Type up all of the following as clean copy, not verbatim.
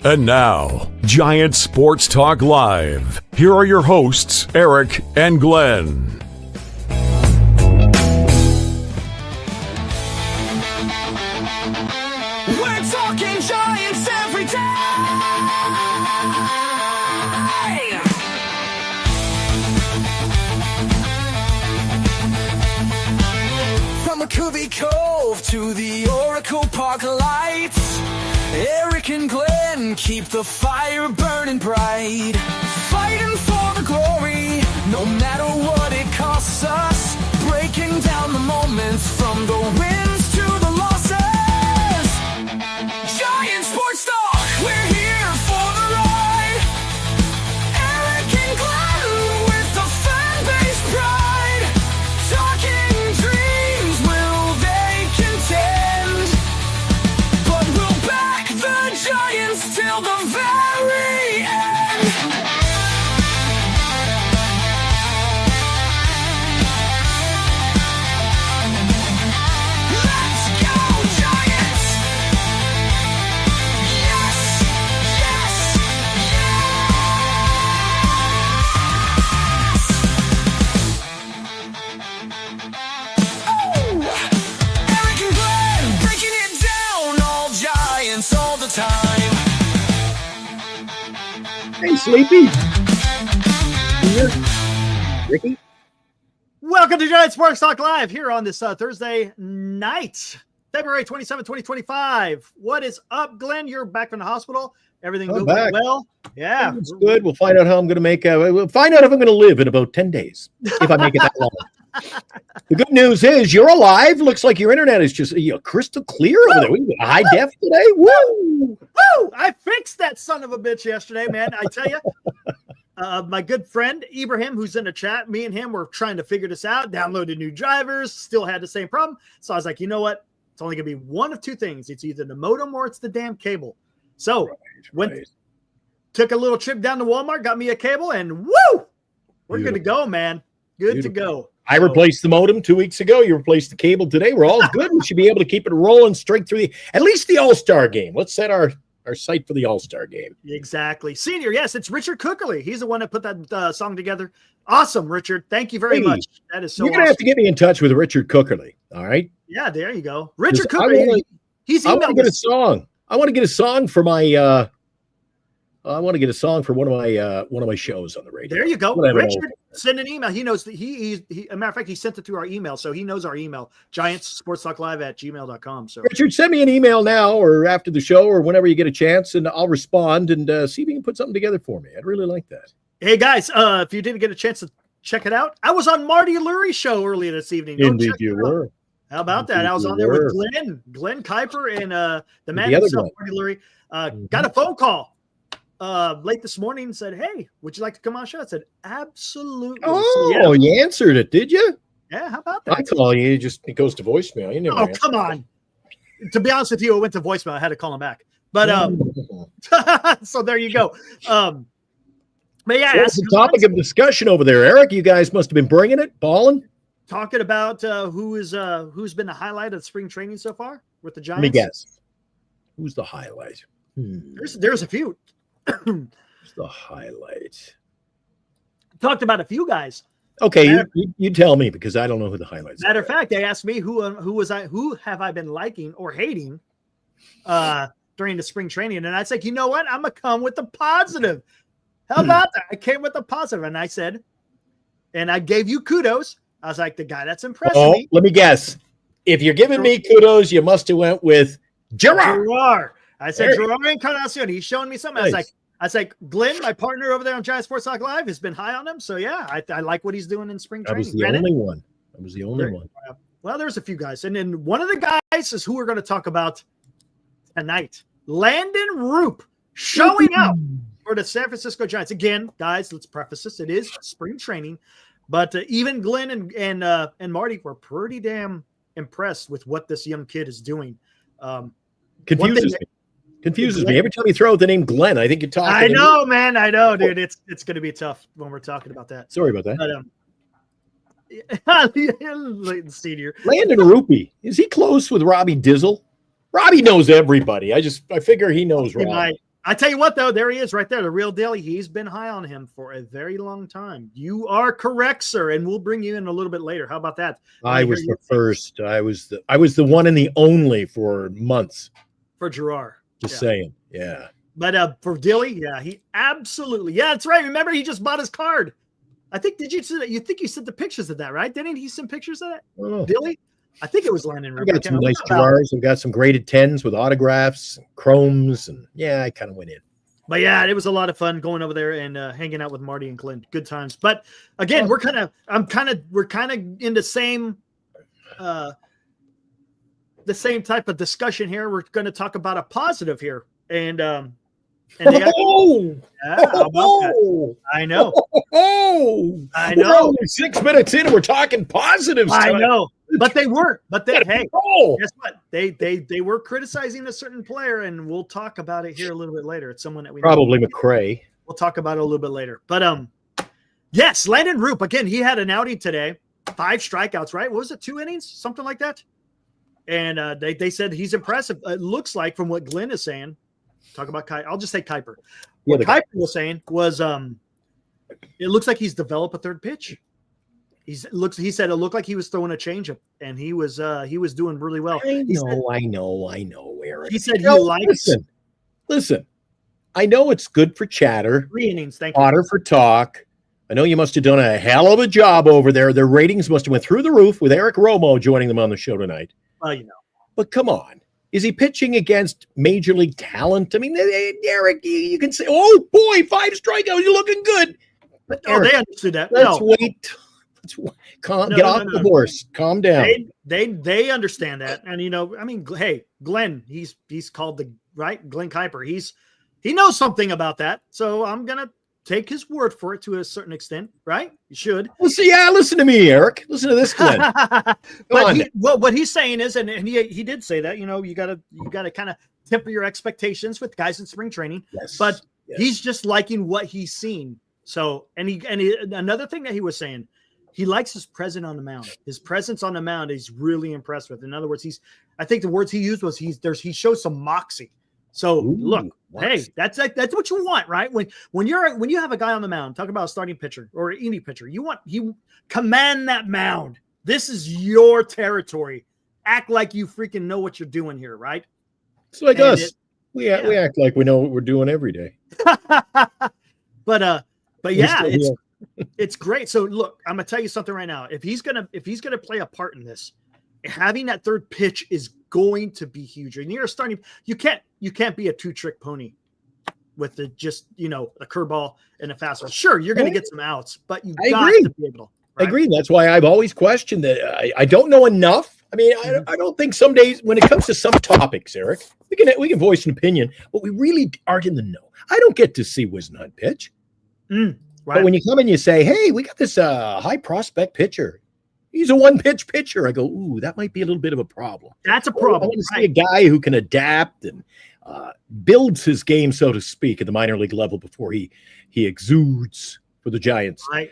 And now, Giant Sports Talk Live. Here are your hosts, Eric and Glenn. We're talking Giants every day. From McCovey Cove to the Oracle Park lights, Eric and Glenn keep the fire burning bright, fighting for the glory, no matter what it costs us, breaking down the moments from the wins to the losses. Giant Sports Talk, we're here for the ride. Eric and Glenn with the fan base pride, talking dreams, will they contend? But we'll back the Giants till the very end. Let's go, Giants! Yes, yes, yes! Oh! Eric and Glenn breaking it down, all Giants all the time. Hey, Sleepy. Here. Ricky. Welcome to Giant Sports Talk Live here on this Thursday night, February 27, 2025. What is up, Glenn? You're back from the hospital. Everything I'm moving back. well? Yeah. It's good. We'll find out how I'm going to make. We'll find out if I'm going to live in about 10 days, if I make it that long. The good news is you're alive. Looks like your internet is just crystal clear over there. We got a high def today. Woo! Woo! I fixed that son of a bitch yesterday, man. I tell you. My good friend Ibrahim, who's in the chat, me and him were trying to figure this out, downloaded new drivers, still had the same problem. So I was like, you know what? It's only going to be one of two things. It's either the modem or it's the damn cable. So took a little trip down to Walmart, got me a cable, and woo! We're good to go, man. Good to go. I replaced the modem 2 weeks ago. You replaced the cable today. We're all good. We should be able to keep it rolling straight through at least the All-Star game. Let's set our sight for the All-Star game. Exactly. Senior, yes, it's Richard Cookerly. He's the one that put that song together. Awesome, Richard. Thank you very much. That is so You're going to have to get me in touch with Richard Cookerly, all right? Yeah, there you go. Richard Cookerly. I want to get a song. I want to get a song for my I want to get a song for one of my shows on the radio. There you go. Richard, send an email. He knows that he a matter of fact, he sent it through our email, so he knows our email, giantsportstalklive@gmail.com. So Richard, send me an email now or after the show or whenever you get a chance, and I'll respond and see if you can put something together for me. I'd really like that. Hey guys, if you didn't get a chance to check it out, I was on Marty Lurie's show earlier this evening. Indeed you were. How about that? I was on there with Glenn Kuiper and the man himself, Marty Lurie. Got a phone call late this morning and said, "Hey, would you like to come on the show?" I said, "Absolutely." Oh, so, you answered it, did you? Yeah, how about that? I call you, it goes to voicemail. You never answer. Come on. To be honest with you, it went to voicemail. I had to call him back. But so there you go. But yeah, what's the topic of discussion over there, Eric? You guys must have been bringing it, balling. Talking about who's been the highlight of spring training so far with the Giants. Let me guess. Who's the highlight? There's a few. Who's the highlight? Talked about a few guys. Okay, you tell me because I don't know who the highlights. Matter of fact, they asked me who have I been liking or hating during the spring training, and I said, you know what, I'm gonna come with the positive. How about that? I came with the positive, and I said, and I gave you kudos. I was like, the guy that's impressed me. Let me guess. If you're giving me kudos, you must have went with Gerard. I said Gerard Encarnacion. He's showing me something. Nice. I was like, Glenn, my partner over there on Giant Sports Talk Live, has been high on him. So yeah, I like what he's doing in spring training. I was the only one. I was the only one. Well, there's a few guys, and then one of the guys is who we're going to talk about tonight. Landen Roupp showing up for the San Francisco Giants. Again, guys, let's preface this. It is spring training, but even Glenn and Marty were pretty damn impressed with what this young kid is doing. Confuses me. Every time you throw out the name Glenn, I think you're talking. I know, man. I know, dude. It's going to be tough when we're talking about that. Sorry about that. But, Landen Senior. Landen Roupp. Is he close with Robbie Dizzle? Robbie knows everybody. I figure he knows Robbie. I tell you what, though, there he is right there, the real deal. He's been high on him for a very long time. You are correct, sir, and we'll bring you in a little bit later. How about that? I was the first. I was the one and the only for months. For Gerard. Just saying. Yeah. But for Dilly, yeah, he absolutely. Yeah, that's right. Remember, he just bought his card. I think, you sent the pictures of that, right? Didn't he send pictures of that? Oh. Dilly? I think it was Landen Roupp. I've got some nice Gerards. I've got some graded 10s with autographs, chromes, and I kind of went in. But yeah, it was a lot of fun going over there and hanging out with Marty and Clint. Good times. But again, we're kind of in the same type of discussion here. We're going to talk about a positive here, and they actually, I know. I know. We're only 6 minutes in, and we're talking positives. I know. But they were. But hey, guess what? They were criticizing a certain player, and we'll talk about it here a little bit later. It's someone that we probably know. McRae. We'll talk about it a little bit later. But yes, Landen Roupp again. He had an outing today. 5 strikeouts, right? What was it? 2 innings, something like that. And they said he's impressive. It looks like from what Glenn is saying. Talk about Kuiper. I'll just say Kuiper. What Kuiper was saying was, it looks like he's developed a third pitch. He said it looked like he was throwing a changeup, and he was doing really well. I know, Eric. He said he likes. Listen. I know it's good for chatter. 3 innings, thank you. Fodder for talk. I know you must have done a hell of a job over there. Their ratings must have went through the roof with Eric Romo joining them on the show tonight. Well, But come on. Is he pitching against major league talent? I mean, Eric, you can say, oh, boy, 5 strikeouts. You're looking good. But Eric, they understood that. Let's wait. Get off the horse. Calm down. They understand that. And, hey, Glenn, he's called Glenn Kuiper. He knows something about that. So I'm going to take his word for it to a certain extent, right? You should. Well, listen to me, Eric. Listen to this, Glenn. What he's saying is, and he did say that, you gotta kind of temper your expectations with guys in spring training. Yes. But he's just liking what he's seen. So, and another thing that he was saying, he likes his presence on the mound. His presence on the mound, he's really impressed with. In other words, I think the words he used was he shows some moxie. So look, hey, that's what you want, right? When you have a guy on the mound, talk about a starting pitcher or any pitcher, you command that mound. This is your territory. Act like you freaking know what you're doing here, right? It's like us. We act like we know what we're doing every day. But yeah, it's great. So look, I'm gonna tell you something right now. If he's gonna play a part in this, having that third pitch is going to be huge. And you're starting. You can't be a 2-trick pony with a curveball and a fastball. Sure, you're going to get some outs, but you got to be able to. Right? I agree. That's why I've always questioned that. I don't know enough. I mean, I don't think some days when it comes to some topics, Eric, we can voice an opinion, but we really aren't in the know. I don't get to see Wisnott pitch. Right. But when you come and you say, hey, we got this high prospect pitcher. He's a 1-pitch pitcher. I go, ooh, that might be a little bit of a problem. That's a problem. I want to see a guy who can adapt and builds his game, so to speak, at the minor league level before he exudes for the Giants. Right.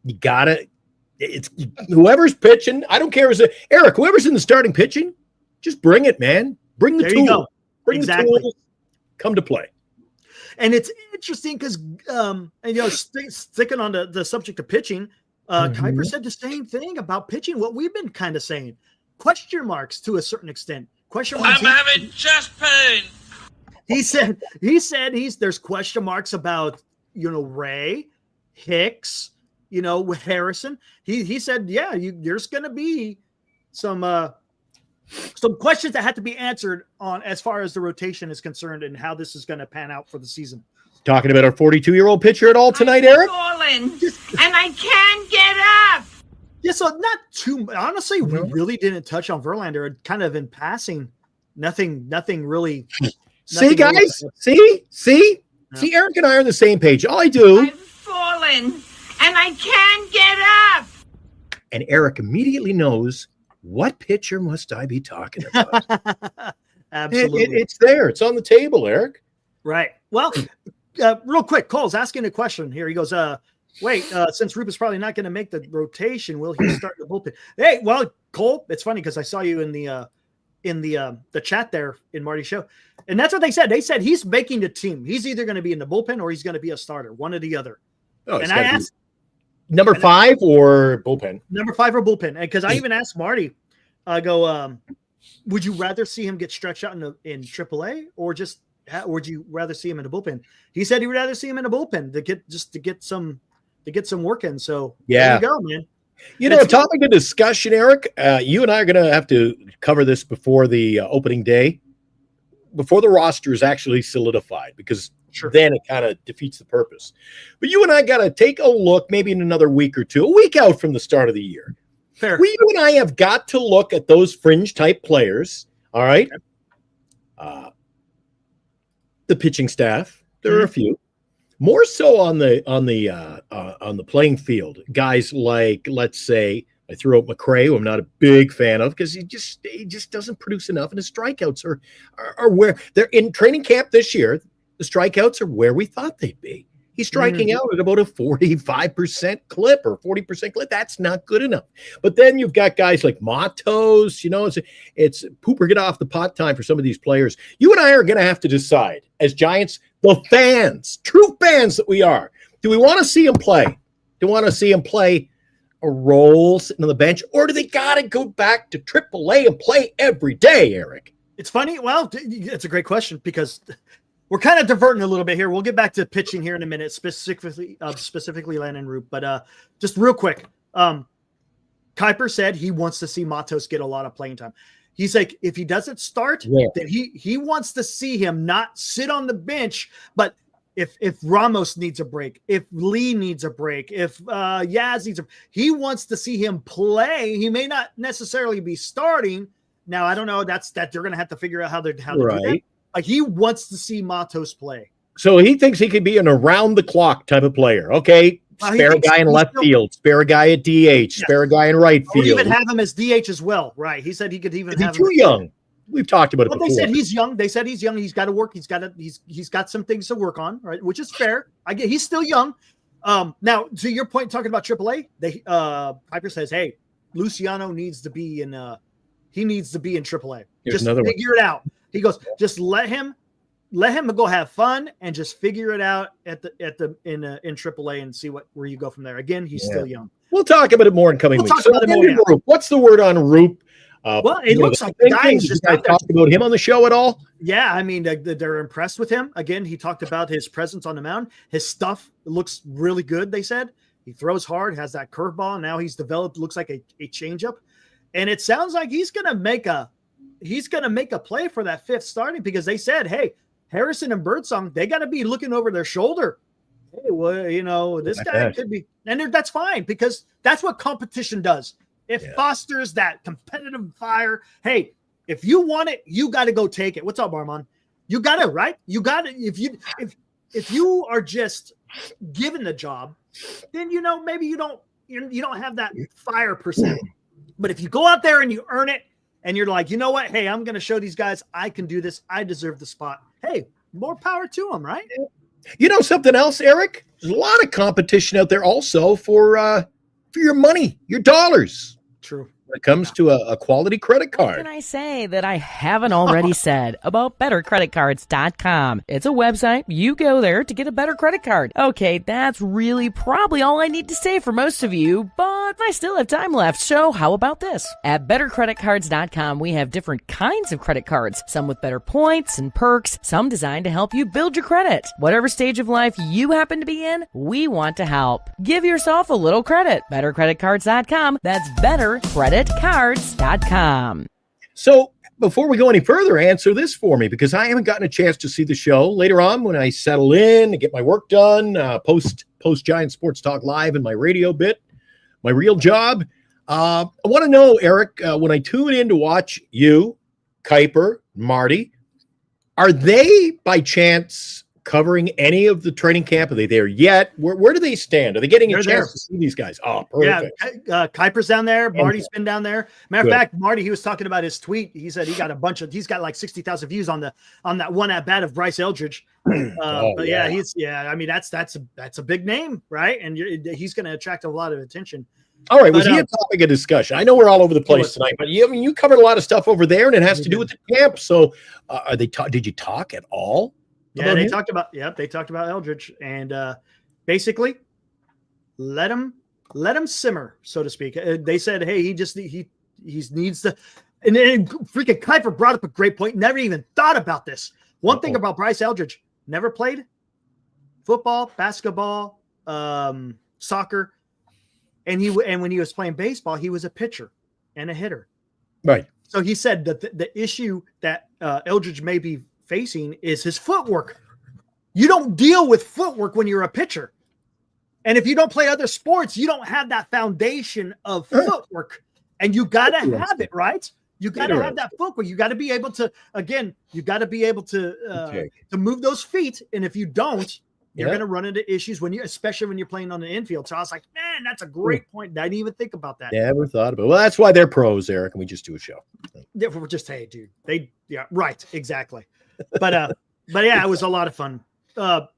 You got to – it's whoever's pitching. I don't care. Eric, whoever's in the starting pitching, just bring it, man. Bring the tool. Bring the tools. Come to play. And it's interesting because, sticking on the subject of pitching – Kuiper said the same thing about pitching. What we've been kind of saying, question marks to a certain extent. Question marks. I'm having chest pain. He said there's question marks about Ray, Hicks, with Harrison. He said there's going to be some questions that have to be answered on as far as the rotation is concerned and how this is going to pan out for the season. Talking about our 42-year-old pitcher at all tonight, Eric? Fallen, and I can't get up. Yeah, so not too. Honestly, we really didn't touch on Verlander. Kind of in passing, nothing really. See, guys, see, Eric and I are on the same page. All I do. I've fallen, and I can't get up. And Eric immediately knows what pitcher must I be talking about. Absolutely, it's there. It's on the table, Eric. Right. Well. Real quick, Cole's asking a question here. He goes, since Roupp is probably not going to make the rotation, will he start the bullpen? Hey, well, Cole, it's funny because I saw you in the in the chat there in Marty's show, and that's what they said. They said he's making the team. He's either going to be in the bullpen or he's going to be a starter, one or the other. Oh, and I asked number 5 or bullpen. Number 5 or bullpen, and because I even asked Marty, I go, would you rather see him get stretched out in AAA or would you rather see him in the bullpen? He said he would rather see him in the bullpen to get some work in. So there you go, man. You know, a topic of discussion, Eric. You and I are going to have to cover this before the opening day, before the roster is actually solidified, because then it kind of defeats the purpose. But you and I got to take a look, maybe in another week or two, a week out from the start of the year. Fair. You and I have got to look at those fringe type players. All right. The pitching staff. There are a few. More so on the playing field. Guys like, let's say, I threw out McRae, who I'm not a big fan of because he just doesn't produce enough, and his strikeouts are where they're in training camp this year. The strikeouts are where we thought they'd be. He's striking out at about a 45% clip or 40% clip. That's not good enough. But then you've got guys like Matos. You know, it's poop or get off the pot time for some of these players. You and I are going to have to decide, as Giants, the fans, true fans that we are. Do we want to see him play? Do we want to see him play a role sitting on the bench, or do they got to go back to AAA and play every day, Eric? It's funny. Well, it's a great question because we're kind of diverting a little bit here. We'll get back to pitching here in a minute, specifically Landen Roupp. But just real quick, Kuiper said he wants to see Matos get a lot of playing time. He's like, if he doesn't start, then he wants to see him not sit on the bench. But if Ramos needs a break, if Lee needs a break, if Yaz needs he wants to see him play. He may not necessarily be starting. Now, I don't know. That they're going to have to figure out how to do that. Like, he wants to see Matos play. So he thinks he could be an around-the-clock type of player. Okay, spare a guy in left field, spare a guy at DH, spare a guy in right field. Even have him as DH as well, right? He said he could even have him. Too young. We've talked about it before. They said he's young. They said he's young. He's got to work. He's got some things to work on, right? Which is fair. I get he's still young. Now, to your point, talking about AAA, Piper says, hey, Luciano needs to be in AAA. Here's just figure it out. He goes, just let him go have fun and just figure it out in AAA and see where you go from there. Again, he's still young. We'll talk about it more in coming weeks. Roupp, what's the word on Roupp? Well, it looks like the guy is just guys talked about him on the show at all? Yeah, I mean, they're impressed with him. Again, he talked about his presence on the mound. His stuff looks really good, they said. He throws hard, has that curveball. Now he's developed, looks like a changeup. And it sounds like he's going to make a play for that fifth starting, because they said, hey, Harrison and Birdsong, they got to be looking over their shoulder. Hey, well, this guy could be, and that's fine, because that's what competition does. It fosters that competitive fire. Hey, if you want it, you got to go take it. What's up, Armand? You got it, right? You got it. If you are just given the job, then maybe you don't have that fire per se. But if you go out there and you earn it, and you're like, you know what? Hey, I'm going to show these guys I can do this. I deserve the spot. Hey, more power to them, right? You know something else, Eric? There's a lot of competition out there also for your money, your dollars. True. When it comes to a quality credit card. What can I say that I haven't already said about bettercreditcards.com? It's a website. You go there to get a better credit card. Okay, that's really probably all I need to say for most of you, but I still have time left, so how about this? At bettercreditcards.com, we have different kinds of credit cards, some with better points and perks, some designed to help you build your credit. Whatever stage of life you happen to be in, we want to help. Give yourself a little credit. Bettercreditcards.com. That's bettercreditcards.com. So before we go any further, answer this for me, because I haven't gotten a chance to see the show. Later on, when I settle in and get my work done, post Giant Sports Talk Live and my radio bit, my real job, I want to know, Eric, when I tune in to watch you, Kuiper, Marty, are they by chance covering any of the training camp? Are they there yet? Where do they stand? Are they getting a chance to see these guys? Oh, perfect. Yeah, Kuiper's down there. Marty's been down there. Matter of fact, Marty, he was talking about his tweet. He said he's got like 60,000 views on that one at bat of Bryce Eldridge. But I mean, that's a big name, right? And he's going to attract a lot of attention. All right, was But, he a topic of discussion? I know we're all over the place tonight, but you covered a lot of stuff over there, and it has to do with the camp. So, are they? Did you talk at all? Yeah, about they him? talked about they talked about Eldridge, and basically let him simmer, so to speak. They said, hey, he needs to. And then freaking Kuiper brought up a great point. Never even thought about this. One thing about Bryce Eldridge: never played football, basketball, soccer. And when he was playing baseball, he was a pitcher and a hitter. Right. So he said that the issue that Eldridge may be facing is his footwork. You don't deal with footwork when you're a pitcher. And if you don't play other sports, you don't have that foundation of footwork. And you got to have it, right? You got to have that footwork. You got to be able to, again, to move those feet. And if you don't, you're going to run into issues especially when you're playing on the infield. So I was like, man, that's a great point. I didn't even think about that. Never thought about it. Well, that's why they're pros, Eric, and we just do a show. Yeah, we're just, hey, dude, right, exactly. But yeah, it was a lot of fun. But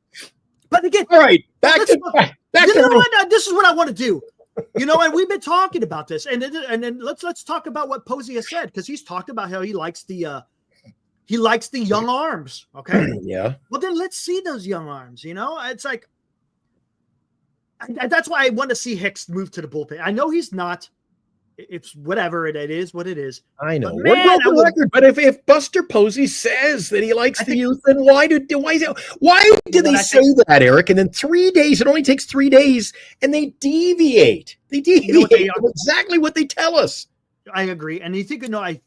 again, all right, back to this is what I want to do. And we've been talking about this, and then let's talk about what Posey has said, because he's talked about how he likes the young arms. Okay. Yeah. Well, then let's see those young arms. It's like that's why I want to see Hicks move to the bullpen. I know he's not. It's whatever it is, what it is. I know. But We're man, broken record. But if Buster Posey says that he likes the youth, then why do they say that, Eric? And then 3 days, it only takes 3 days, and they deviate. They deviate from exactly what they tell us. I agree. And you think, I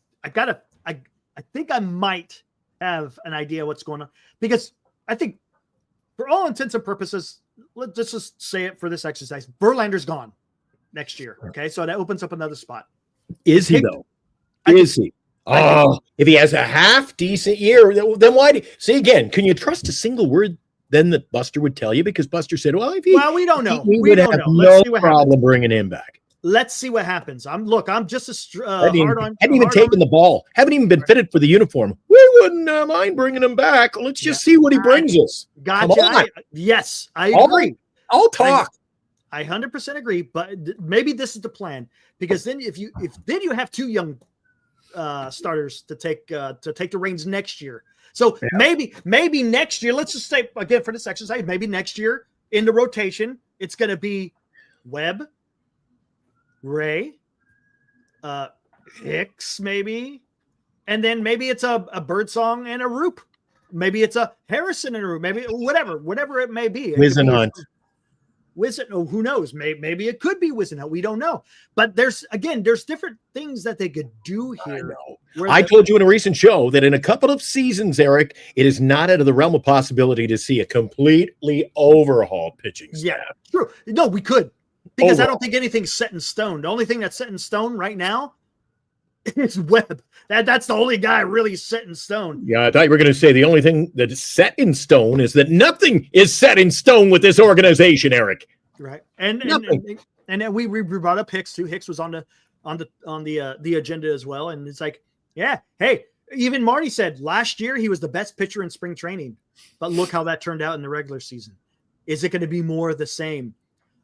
think I might have an idea what's going on, because I think for all intents and purposes, let's just say it for this exercise. Verlander's gone next year. Okay. So that opens up another spot. Is he though? Is he? Oh, if he has a half decent year, then why do see again? Can you trust a single word then that Buster would tell you? Because Buster said, well, if he, we don't know. We would have no problem bringing him back. Let's see what happens. I'm just as hadn't even taken the ball. Haven't even been fitted for the uniform. We wouldn't mind bringing him back. Let's just see what he brings us. Gotcha. Yes, I agree. I'll talk. I 100% agree, but maybe this is the plan, because then if you have two young starters to take the reins next year. So maybe next year, let's just say again for this exercise, maybe next year in the rotation, it's going to be Webb, Ray, Hicks, maybe, and then maybe it's a Birdsong and a Roupp. Maybe it's a Harrison and a Roupp. Maybe whatever it may be. Wizenhunt. Who knows? Maybe it could be Wizenhunt. We don't know. But there's different things that they could do here. I told you in a recent show that in a couple of seasons, Eric, it is not out of the realm of possibility to see a completely overhauled pitching staff. Yeah, true. No, we could. Because I don't think anything's set in stone. The only thing that's set in stone right now is Webb. That's the only guy really set in stone. Yeah, I thought you were going to say the only thing that is set in stone is that nothing is set in stone with this organization, Eric. Right. And then we brought up Hicks too. Hicks was on the agenda as well. And it's like, yeah, hey, even Marty said last year he was the best pitcher in spring training. But look how that turned out in the regular season. Is it going to be more of the same?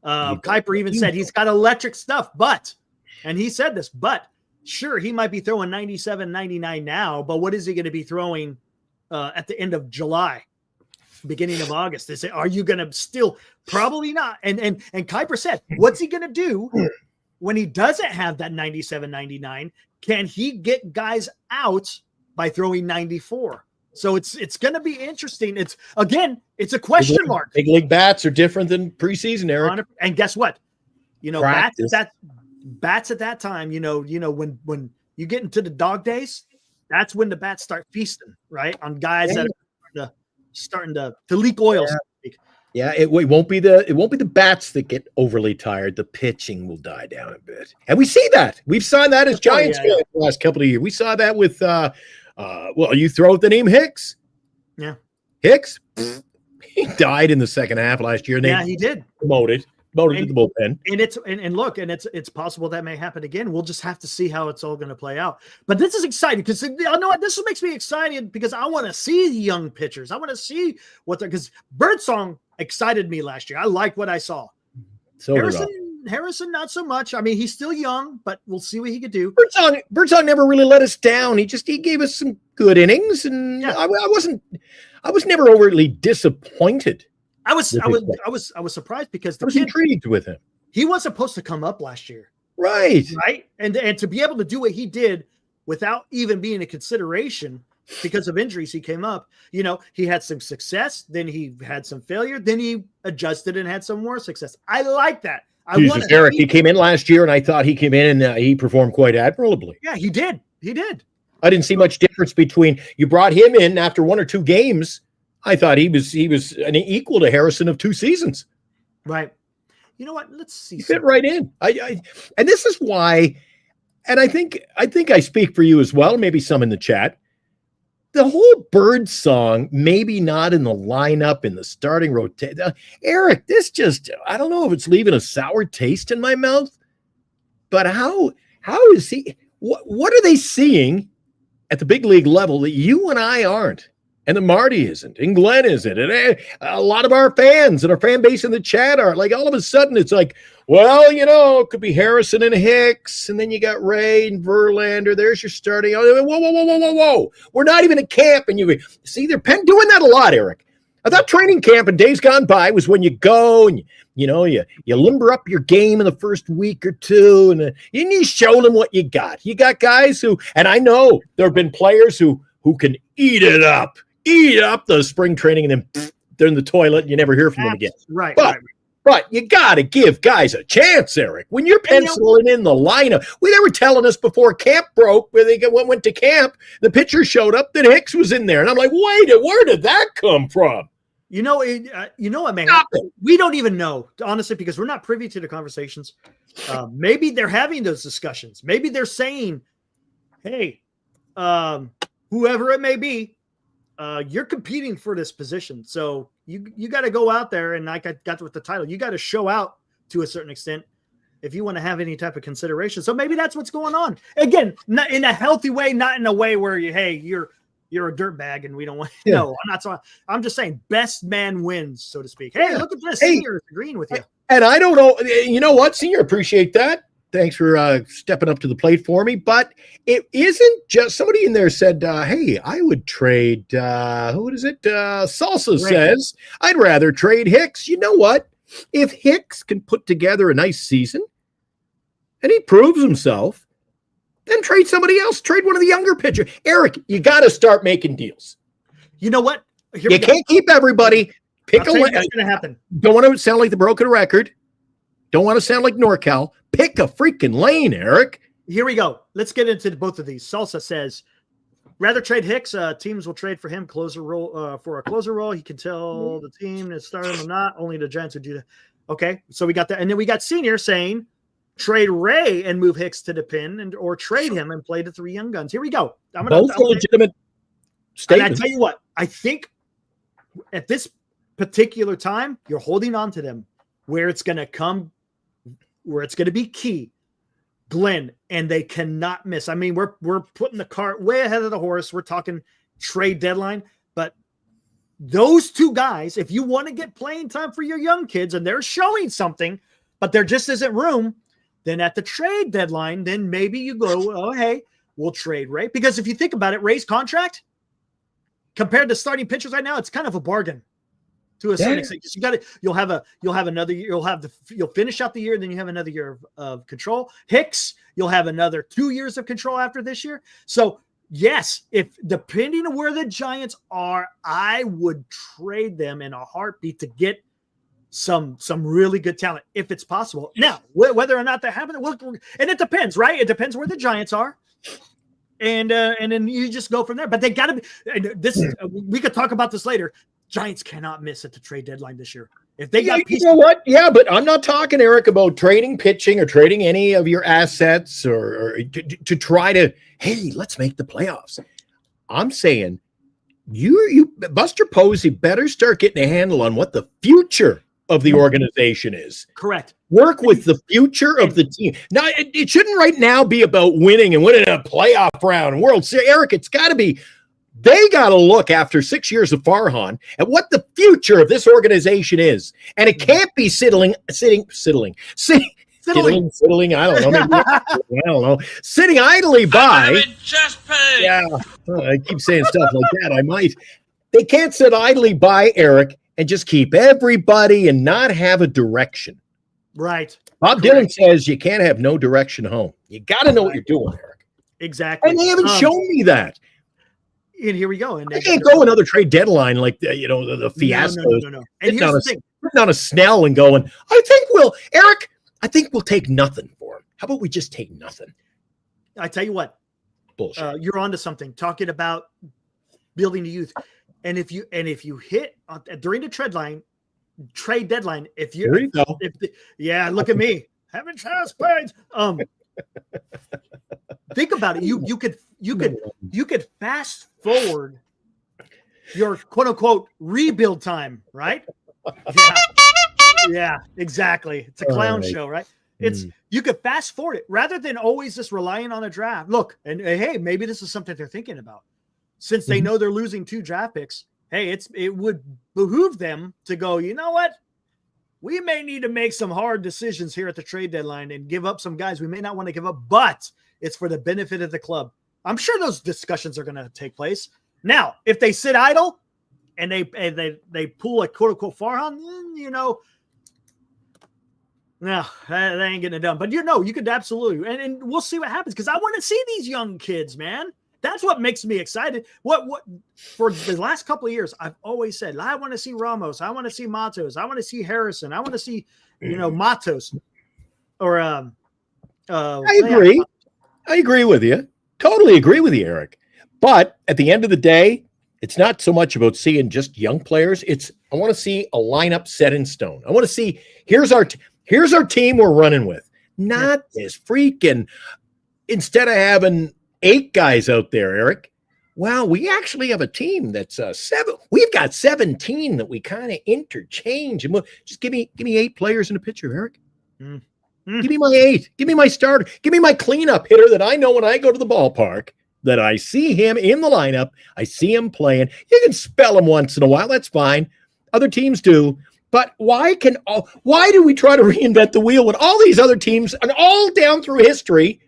Kuiper even said he's got electric stuff, and he said this, but sure, he might be throwing 97, 99 now, but what is he going to be throwing at the end of July, beginning of August? They say, are you going to still? Probably not. And Kuiper said, what's he going to do when he doesn't have that 97, 99? Can he get guys out by throwing 94? So it's going to be interesting. It's a question mark. Big league bats are different than preseason, Eric. And guess what? Bats at that time, when you get into the dog days, that's when the bats start feasting, right? On guys that are starting to leak oil. Yeah, it won't be the bats that get overly tired. The pitching will die down a bit, and we see that. We've seen that as Giants fans the last couple of years. We saw that with you throw out the name Hicks. Yeah, Hicks. He died in the second half last year. And he did. Promoted to the bullpen. And it's possible that may happen again. We'll just have to see how it's all going to play out. But this is exciting because this makes me excited because I want to see the young pitchers. I want to see what they're, because Birdsong excited me last year. I like what I saw. So Harrison, not so much. I mean, he's still young, but we'll see what he could do. Birdsong never really let us down. He gave us some good innings, and Yeah. I was never overtly disappointed. I was surprised because I was intrigued with him. he was supposed to come up last year, Right. and to be able to do what he did without even being a consideration because of injuries, he came up. You know, he had some success, then he had some failure, then he adjusted and had some more success. I like that. Jesus, Eric, he came in last year, and I thought he came in and he performed quite admirably. Yeah, he did. He did. I didn't see much difference between you brought him in after 1 or 2 games. I thought he was an equal to Harrison of 2 seasons. Right. You know what? Let's see. He fit right in. And this is why, and I think I speak for you as well, maybe some in the chat. The whole Bird song, maybe not in the lineup, in the starting rotation. Eric, this just, I don't know if it's leaving a sour taste in my mouth, but how is he, what are they seeing at the big league level that you and I aren't, and that Marty isn't, and Glenn isn't, and a lot of our fans and our fan base in the chat are like, all of a sudden it's like, well, you know, it could be Harrison and Hicks, and then you got Ray and Verlander. There's your starting. Whoa. We're not even at camp, and you see, they're doing that a lot, Eric. I thought training camp in days gone by was when you go and you limber up your game in the first week or two, and you show them what you got. You got guys who, and I know there have been players who can eat up the spring training, and then they're in the toilet and you never hear from them again. Right. But you got to give guys a chance, Eric. When you're penciling in the lineup, they were telling us before camp broke, where they went to camp, the pitcher showed up that Hicks was in there, and I'm like, where did that come from? You know what, man? We don't even know, honestly, because we're not privy to the conversations. Maybe they're having those discussions. Maybe they're saying, "Hey, whoever it may be, you're competing for this position, so you got to go out there." And like I got with the title, you got to show out to a certain extent if you want to have any type of consideration. So maybe that's what's going on. Again, not in a healthy way, not in a way where you're a dirtbag and we don't want. Yeah. No, I'm not. So I'm just saying, best man wins, so to speak. Hey, look at this. Senior is agreeing with you. And I don't know. You know what, Senior? Appreciate that. Thanks for stepping up to the plate for me. But it isn't just, somebody in there said, hey, I would trade, who is it? Salsa says, I'd rather trade Hicks. You know what? If Hicks can put together a nice season and he proves himself, then trade somebody else. Trade one of the younger pitchers. Eric, you got to start making deals. You know what? You can't keep everybody. Pick a lane. What's going to happen? Don't want to sound like the broken record. Don't want to sound like NorCal. Pick a freaking lane, Eric. Here we go. Let's get into both of these. Salsa says, rather trade Hicks. Teams will trade for him for a closer role. He can tell the team to start him or not. Only the Giants would do that. Okay, so we got that. And then we got Senior saying, trade Ray and move Hicks to the pin, or trade him and play the 3 young guns. Here we go. Both legitimate statements. And I tell you what, I think at this particular time, you're holding on to them where it's going to be key, Glenn, and they cannot miss. I mean, we're putting the cart way ahead of the horse. We're talking trade deadline, but those 2 guys, if you want to get playing time for your young kids and they're showing something, but there just isn't room, then at the trade deadline, then maybe you go, oh, hey, we'll trade Ray. Because if you think about it, Ray's contract compared to starting pitchers right now, it's kind of a bargain to a certain extent. You'll have another year. You'll finish out the year, and then you have another year of control. Hicks, you'll have another 2 years of control after this year. So yes, if depending on where the Giants are, I would trade them in a heartbeat to get some really good talent if it's possible. Now, whether or not that happens, and it depends, right? It depends where the Giants are. And then you just go from there. But they got to be. We could talk about this later. Giants cannot miss at the trade deadline this year. If they got pieces, you know what? Yeah, but I'm not talking, Eric, about trading pitching or trading any of your assets or to try to, hey, let's make the playoffs. I'm saying you Buster Posey better start getting a handle on what the future of the organization is. Correct. Work with the future of the team. Now, it shouldn't right now be about winning a playoff round and World Series. Eric, it's got to be, they got to look after 6 years of Farhan at what the future of this organization is. And it can't be sitting fiddling. I don't know. Maybe, I don't know. Sitting idly by. Yeah, I keep saying stuff like that. I might. They can't sit idly by, Eric, and just keep everybody and not have a direction. Right. Bob Dylan says you can't have no direction home. You got to know what you're doing, Eric. Exactly. And they haven't shown me that. And here we go. And I can't go another trade deadline like the fiasco. No. And here's the thing. Putting on a Snell and going, I think we'll take nothing for him. How about we just take nothing? I tell you what, bullshit. You're onto something. Talking about building the youth, and if you hit during the trade deadline, if you, there you go. Look at me having chest pains. Think about it. You could fast forward your quote unquote rebuild time, right? Yeah, exactly. It's a clown show, right? You could fast forward it rather than always just relying on a draft. Look, and hey, maybe this is something they're thinking about. Since they know they're losing 2 draft picks, hey, it would behoove them to go, you know what? We may need to make some hard decisions here at the trade deadline and give up some guys we may not want to give up, but it's for the benefit of the club. I'm sure those discussions are going to take place. Now, if they sit idle and they pull a quote unquote Farhan, no, that ain't getting it done. But you could absolutely, and we'll see what happens because I want to see these young kids, man. That's what makes me excited. What for the last couple of years, I've always said, I want to see Ramos, I want to see Matos, I want to see Harrison, I want to see, Matos. Or I agree. I agree with you. Totally agree with you, Eric. But at the end of the day, it's not so much about seeing just young players. I want to see a lineup set in stone. I want to see here's our team we're running with. Not this freaking instead of having 8 guys out there, Eric. Wow, we actually have a team that's 7. We've got 17 that we kind of interchange. And just give me 8 players in a picture, Eric. Give me my 8. Give me my starter. Give me my cleanup hitter that I know when I go to the ballpark that I see him in the lineup. I see him playing. You can spell him once in a while. That's fine. Other teams do. But why do we try to reinvent the wheel when all these other teams and all down through history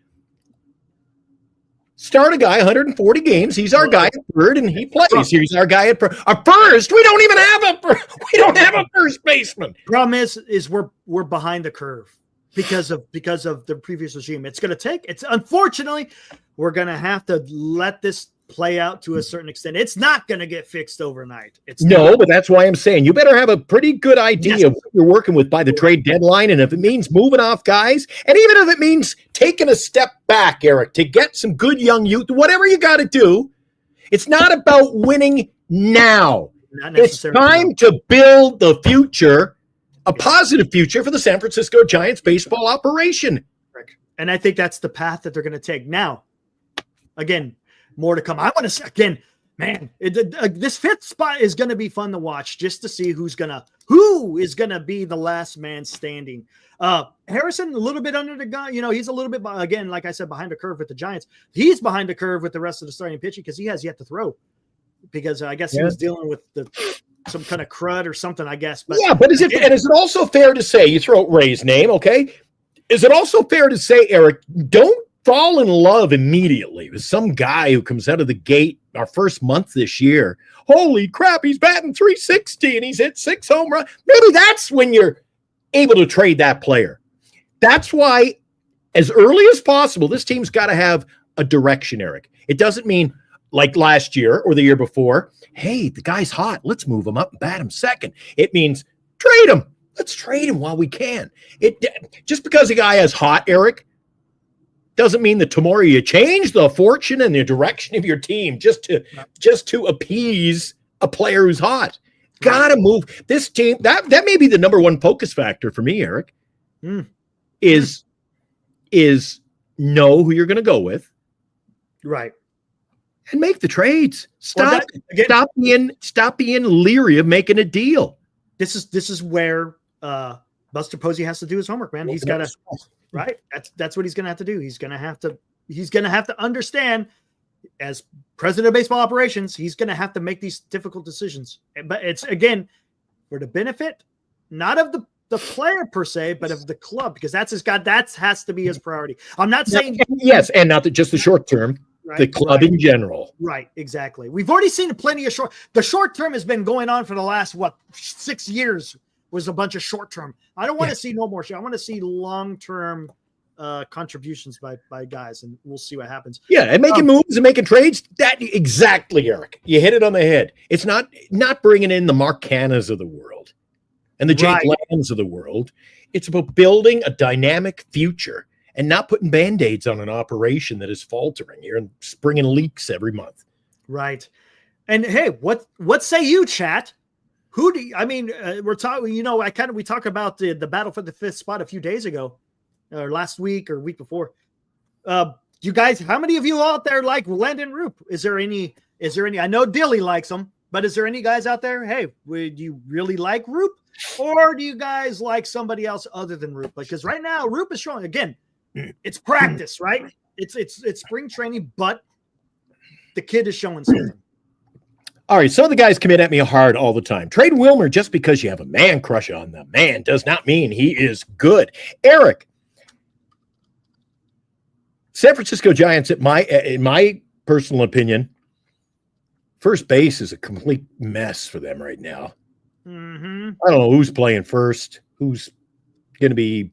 start a guy 140 games? He's our guy at third, and he plays. He's our guy at first. We don't even have a first baseman. Problem is we're behind the curve because of the previous regime. Unfortunately, we're gonna have to let this play out to a certain extent. It's not going to get fixed overnight. But that's why I'm saying you better have a pretty good idea of what you're working with by the trade deadline. And if it means moving off guys, and even if it means taking a step back, Eric, to get some good young youth, whatever you got to do, it's not about winning now. It's time to build the future, a positive future for the San Francisco Giants baseball operation. And I think that's the path that they're going to take. Now, again, more to come. I want to say again, man, this 5th spot is going to be fun to watch just to see who is going to be the last man standing. Harrison, a little bit under the gun. He's a little bit, again, like I said, behind the curve with the Giants. He's behind the curve with the rest of the starting pitching because he has yet to throw because I guess he was dealing with some kind of crud or something, I guess. But is it also fair to say, you throw out Ray's name, okay? Is it also fair to say, Eric, don't fall in love immediately with some guy who comes out of the gate our first month this year. Holy crap, he's batting 360 and he's hit 6 home runs. Maybe that's when you're able to trade that player. That's why, as early as possible, this team's got to have a direction, Eric. It doesn't mean like last year or the year before, hey, the guy's hot, let's move him up and bat him second. It means trade him. Let's trade him while we can. Just because a guy is hot, Eric, doesn't mean that tomorrow you change the fortune and the direction of your team just to appease a player who's hot. Gotta move this team. That may be the number one focus factor for me, Eric. Is know who you're going to go with, right, and make the trades. Stop being leery of making a deal. This is where Buster Posey has to do his homework, man. He's got to. Right. That's what he's going to have to do. He's going to have to understand as president of baseball operations, he's going to have to make these difficult decisions, but it's again, for the benefit, not of the the player per se, but of the club, because that's his God. That has to be his priority. I'm not saying yes, and not just the short term, right, the club in general. Right, exactly. We've already seen plenty of short. The short term has been going on for the last 6 years. Was a bunch of short term. I don't want to see no more shit. I want to see long term contributions by guys, and we'll see what happens. Yeah, and making moves and making trades. That exactly, Eric. You hit it on the head. It's not bringing in the Mark Cannas of the world and the Jake Lands of the world. It's about building a dynamic future and not putting Band-Aids on an operation that is faltering here and springing leaks every month. Right. And hey, what say you, chat? Who do you, I mean? We're talking. We talked about the battle for the 5th spot a few days ago, or last week or week before. You guys, how many of you out there like Landen Roupp? Is there any? I know Dilly likes him, but is there any guys out there? Hey, would you really like Roupp, or do you guys like somebody else other than Roupp? Because right now Roupp is showing again. It's practice, right? It's spring training, but the kid is showing something. All right, so the guys come in at me hard all the time. Trade Wilmer just because you have a man crush on the man does not mean he is good. Eric, San Francisco Giants, in my personal opinion, first base is a complete mess for them right now. Mm-hmm. I don't know who's playing first, who's going to be.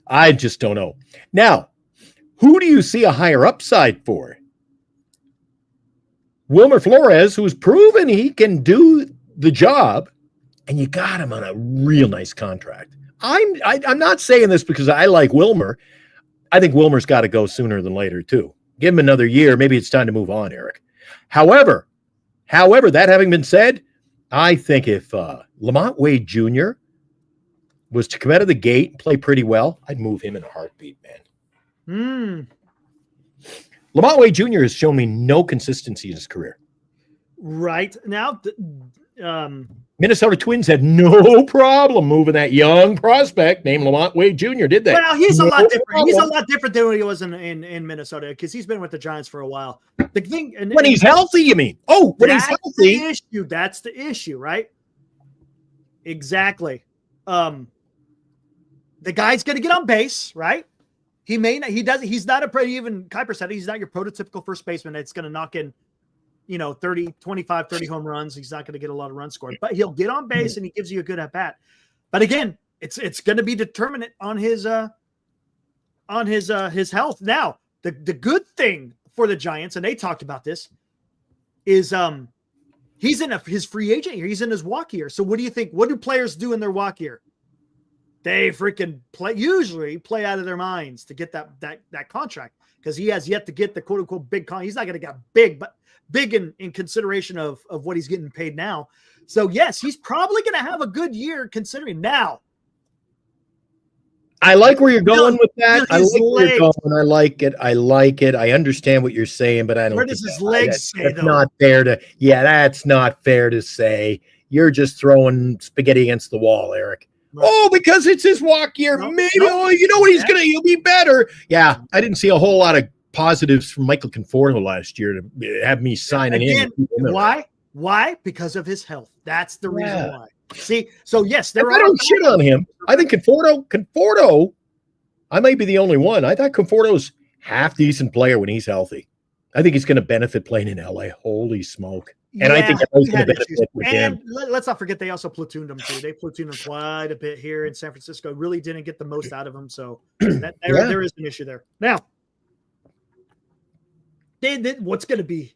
I just don't know. Now, who do you see a higher upside for? Wilmer Flores, who's proven he can do the job, and you got him on a real nice contract. I'm not saying this because I like Wilmer. I think Wilmer's got to go sooner than later, too. Give him another year. Maybe it's time to move on, Eric. However, that having been said, I think if Lamont Wade Jr. was to come out of the gate and play pretty well, I'd move him in a heartbeat, man. Lamont Wade Jr. has shown me no consistency in his career. Right now, Minnesota Twins had no problem moving that young prospect named Lamont Wade Jr., did they? Well, he's a No lot different. problem. He's a lot different than what he was in Minnesota, because he's been with the Giants for a while. The thing, When he's healthy, you mean? Oh, when he's healthy. That's the issue, right? Exactly. The guy's going to get on base, right? He may not. He's not even Kuiper said he's not your prototypical first baseman that's going to knock in, 30 home runs. He's not going to get a lot of runs scored, but he'll get on base and he gives you a good at bat. But again, it's going to be determinant on his health. Now, the good thing for the Giants, and they talked about this, is he's in his free agent year. He's in his walk year. So what do you think? What do players do in their walk year? They freaking usually play out of their minds to get that contract, because he has yet to get the quote unquote big contract. He's not going to get big, but big in consideration of what he's getting paid now. So yes, he's probably going to have a good year considering now. I like where you're going with that. I like where you're going. I like it. I understand what you're saying, but I don't. Where does his legs say, though? That's not fair to. Yeah, that's not fair to say. You're just throwing spaghetti against the wall, Eric. Right. Oh, because it's his walk year. Maybe. Oh, you know what? He'll be better. Yeah, I didn't see a whole lot of positives from Michael Conforto last year to have me signing in. Why? Why? Because of his health. That's the reason why. See, so yes, I don't shit on him. I think Conforto, I might be the only one. I thought Conforto's half decent player when he's healthy. I think he's going to benefit playing in LA. Holy smoke. And I think LA's going to benefit with him. Let's not forget they also platooned him too. They platooned him quite a bit here in San Francisco. Really didn't get the most out of him. So there is an issue there. Now, what's going to be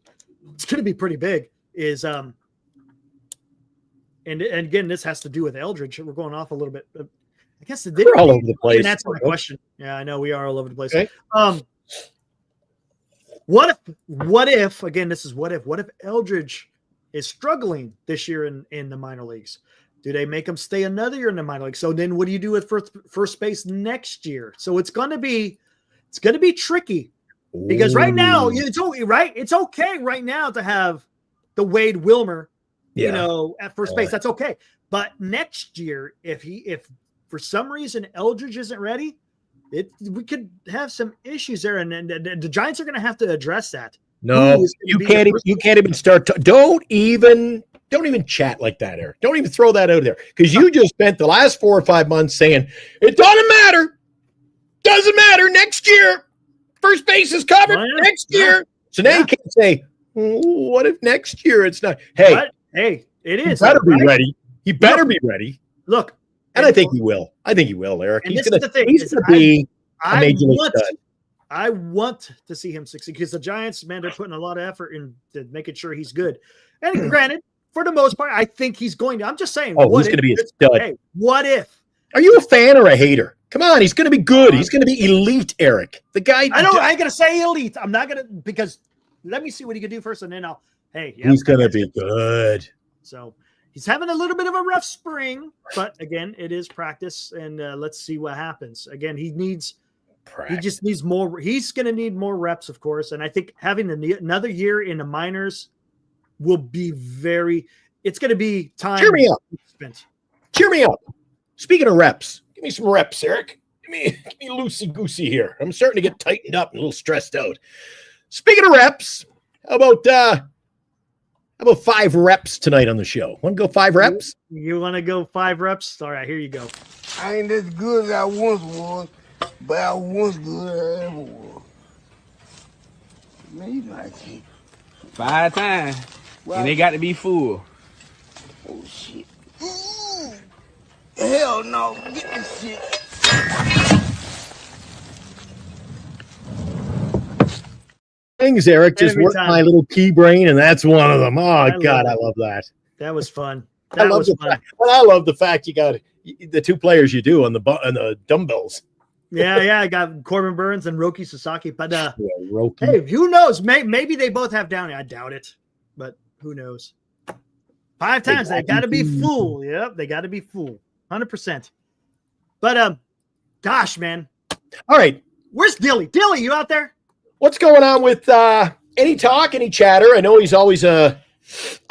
pretty big is and again, this has to do with Eldridge. We're going off a little bit. I guess we're all over the place. That's my question. Yeah, I know we are all over the place. Okay. What if again? This is what if Eldridge is struggling this year in the minor leagues? Do they make him stay another year in the minor league? So then, what do you do with first base next year? So it's going to be tricky, because right now it's okay right now to have the Wade Wilmer, at first base. That's okay. But next year, if for some reason Eldridge isn't ready, we could have some issues there, and the Giants are going to have to address that. No, you can't even start. Don't even Don't even chat like that, Eric. Don't even throw that out there because you just spent the last 4 or 5 months saying it doesn't matter. Doesn't matter. Next year, first base is covered. Next year. So now you can't say, what if next year it's not? Hey, hey, it is. He better be ready. He better be ready. Look, and I think he will. I think he will, Eric. And He's this going is the thing, to be a major league stud. I want to see him succeed because the Giants, man, they're putting a lot of effort into making sure he's good. And granted, for the most part, I think he's going to. I'm just saying. Oh, he's going to be a stud. Hey, what if? Are you a fan or a hater? Come on, he's going to be good. He's going to be elite, Eric. The guy. I ain't going to say elite. I'm not going to because let me see what he can do first, and then I'll. Hey, he's going to be good. So he's having a little bit of a rough spring, but again, it is practice, and let's see what happens. Again, he just needs more. He's going to need more reps, of course, and I think having another year in the minors will be it's going to be time. Cheer me up. Spent. Cheer me up. Speaking of reps, give me some reps, Eric. Give me loosey-goosey here. I'm starting to get tightened up and a little stressed out. Speaking of reps, how about 5 reps tonight on the show? Want to go 5 reps? You want to go 5 reps? All right, here you go. I ain't as good as I once was, but I was good as I ever was. Man, you know I can't. 5 times. Well, And they got to be full. oh, shit. Ooh. Hell no. Get this shit. Things, Eric, just Every work time. my little key brain, and that's one of them. Oh, God, I love that. That was fun. I love the fact you got the 2 players you do on the dumbbells. Yeah, I got Corbin Burns and Roki Sasaki. But Roki. hey, who knows? Maybe they both have Downey. I doubt it, but who knows? 5 times. They got to be full. Yep, they got to be full. 100%. But gosh, man. All right. Where's Dilly? Dilly, you out there? What's going on with any talk, any chatter? I know he's always a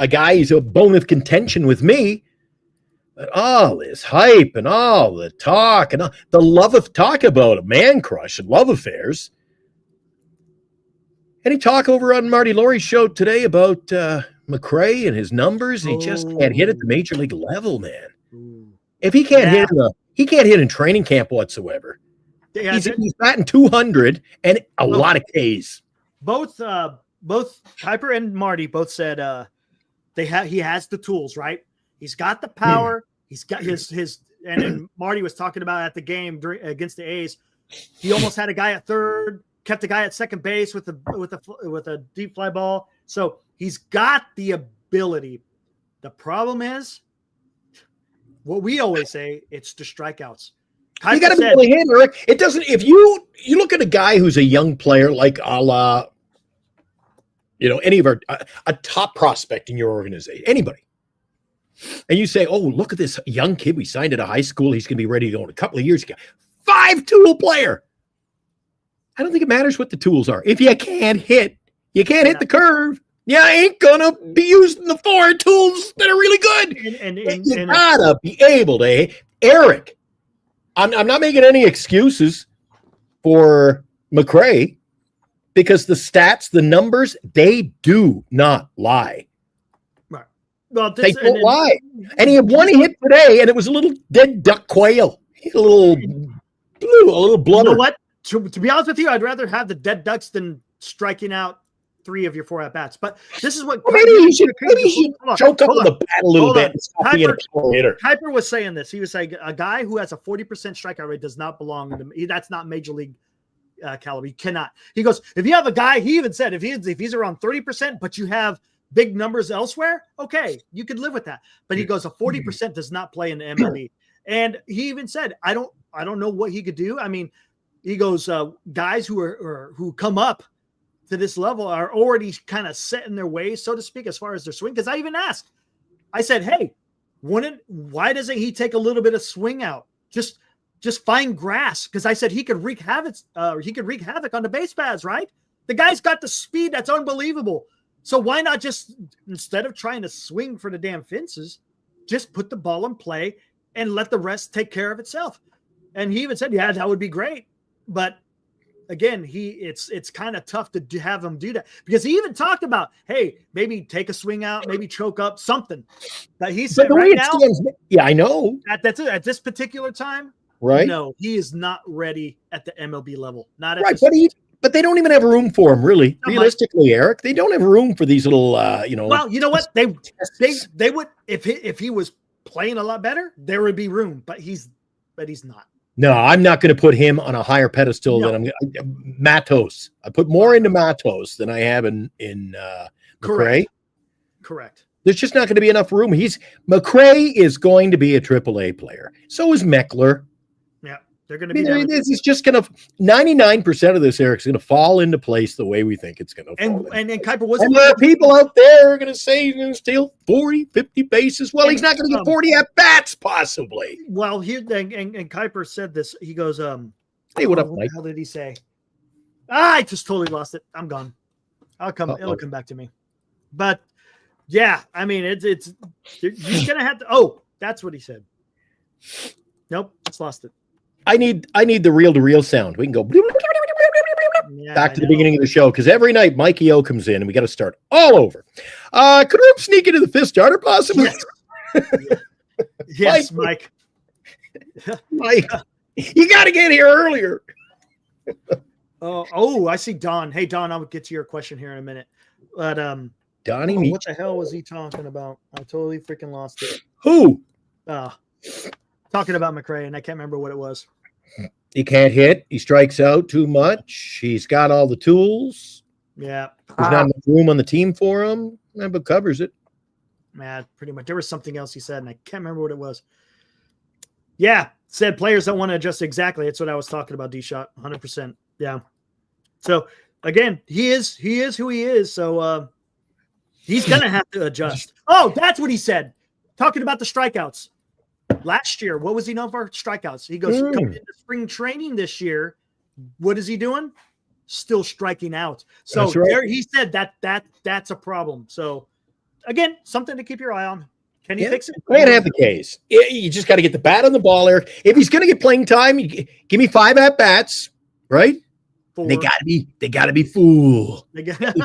guy. He's a bone of contention with me. But all this hype and all the talk and all, the love of talk about a man crush and love affairs. Any talk over on Marty Laurie's show today about McRae and his numbers? He just can't hit at the major league level, man. If he can't hit, he can't hit in training camp whatsoever. Yeah, He's batting 200 and a lot of Ks. Both Piper and Marty both said he has the tools, right? He's got the power. He's got his and then Marty was talking about at the game against the A's. He almost had a guy at third, kept a guy at second base with a deep fly ball. So he's got the ability. The problem is what we always say, it's the strikeouts. You got to be able to hit, Eric. It doesn't. If you look at a guy who's a young player like a la, any of our a top prospect in your organization, anybody, and you say, "Oh, look at this young kid we signed at a high school. He's going to be ready to go in a couple of years." 5-tool player. I don't think it matters what the tools are. If you can't hit, you can't hit the curve. You ain't gonna be using the 4 tools that are really good. And you gotta be able to, Eric. I'm not making any excuses for McRae because the stats, the numbers, they do not lie. Right. Well, they don't lie. And he had one hit today, and it was a little dead duck quail. A little blubber. You know what? To be honest with you, I'd rather have the dead ducks than striking out 3 of your 4 at bats. But this is what maybe he should choke up on the bat a little bit and stop being a power hitter. Kuiper was saying this. He was saying a guy who has a 40% strikeout rate does not belong in the. That's not major league caliber. He cannot. He goes, if you have a guy, he even said if he's around 30%, but you have big numbers elsewhere, okay, you could live with that. But he goes, a 40% does not play in the MLB. And he even said, I don't know what he could do. I mean, he goes, guys who come up to this level are already kind of set in their ways, so to speak, as far as their swing. Because I even asked, I said, hey, why doesn't he take a little bit of swing out? Just find grass. Because I said he could wreak havoc on the base paths, right? The guy's got the speed that's unbelievable. So why not just, instead of trying to swing for the damn fences, just put the ball in play and let the rest take care of itself? And he even said, yeah, that would be great. But again, it's kind of tough to have him do that because he even talked about, hey, maybe take a swing out, maybe choke up something. That he said right now. Yeah, I know. That's it. At this particular time, right? No, he is not ready at the MLB level. Not at right, but they don't even have room for him, really. No, realistically, Eric, they don't have room for these little, Well, you know what? They would if he was playing a lot better, there would be room, but he's not. No, I'm not going to put him on a higher pedestal than Matos. I put more into Matos than I have in McRae. Correct. There's just not going to be enough room. McRae is going to be a AAA player. So is Meckler. Yeah, they're going to be. This is just going to 99% of this, Eric's going to fall into place the way we think it's going to. And Kuiper was. And there are people out there who are going to say he's going to steal 40, 50 bases. Well, he's not going to get 40 at bats, possibly. Well, here and Kuiper said this. He goes, "Hey, what up, Mike? Mike? What the hell did he say? I just totally lost it. I'm gone. It'll come back to me. But yeah, I mean, it's he's going to have to. Oh, that's what he said. Nope, just lost it. I need the reel-to-reel sound. We can go back to the beginning of the show because every night Mikey O comes in and we got to start all over. Could Roupp sneak into the fifth starter possibly? Yes, Mike. Mike, you got to get here earlier. Oh, I see Don. Hey, Don, I'll get to your question here in a minute. But Donnie, what the hell was he talking about? I totally freaking lost it. Who? Talking about McRae, and I can't remember what it was. He can't hit. He strikes out too much. He's got all the tools. Yeah. There's not enough room on the team for him. But covers it. Man, pretty much. There was something else he said, and I can't remember what it was. Yeah. Said players don't want to adjust exactly. That's what I was talking about, D-Shot. 100%. Yeah. So, again, he is who he is. So, he's going to have to adjust. Oh, that's what he said. Talking about the strikeouts. Last year, what was he known for? Strikeouts. He goes, coming into spring training this year, what is he doing? Still striking out. So there, he said that's a problem. So again, something to keep your eye on. Can he fix it? Can't have the case. You just got to get the bat on the ball, Eric. If he's going to get playing time, give me 5 at bats, right? 4. They got to be fool. They got to be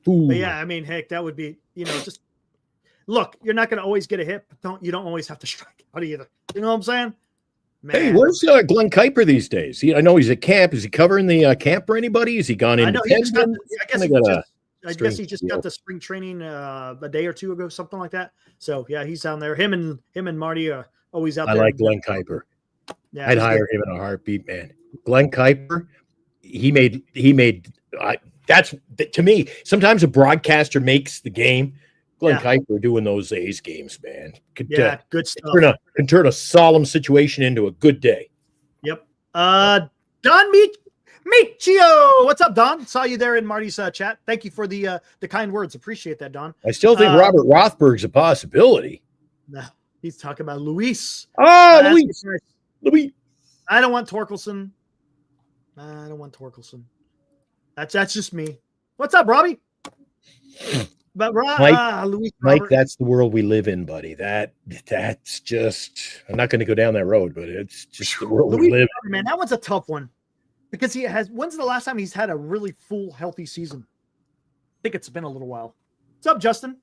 fool. But yeah, I mean, heck, that would be, just. Look, you're not going to always get a hit, but you don't always have to strike out either. You know what I'm saying? Man. Hey, where's Glenn Kuiper these days? I know he's at camp. Is he covering the camp for anybody? Has he gone in? I guess he just got the spring training a day or two ago, something like that. So yeah, he's down there. Him and Marty are always out there. I like Glenn Kuiper. Yeah, I'd hire him in a heartbeat, man. Glenn Kuiper, he made. That's to me. Sometimes a broadcaster makes the game. Glenn Kuiper doing those A's games, man. Good stuff. Can turn a solemn situation into a good day. Yep. Don Michio. What's up, Don? Saw you there in Marty's chat. Thank you for the kind words. Appreciate that, Don. I still think Robert Rothberg's a possibility. No, he's talking about Luis. Oh, Luis. I don't want Torkelson. That's just me. What's up, Robbie? But Mike, that's the world we live in, buddy. That's just. I'm not going to go down that road, but it's just the world we live in. Man, that one's a tough one because he has. When's the last time he's had a really full, healthy season? I think it's been a little while. What's up, Justin?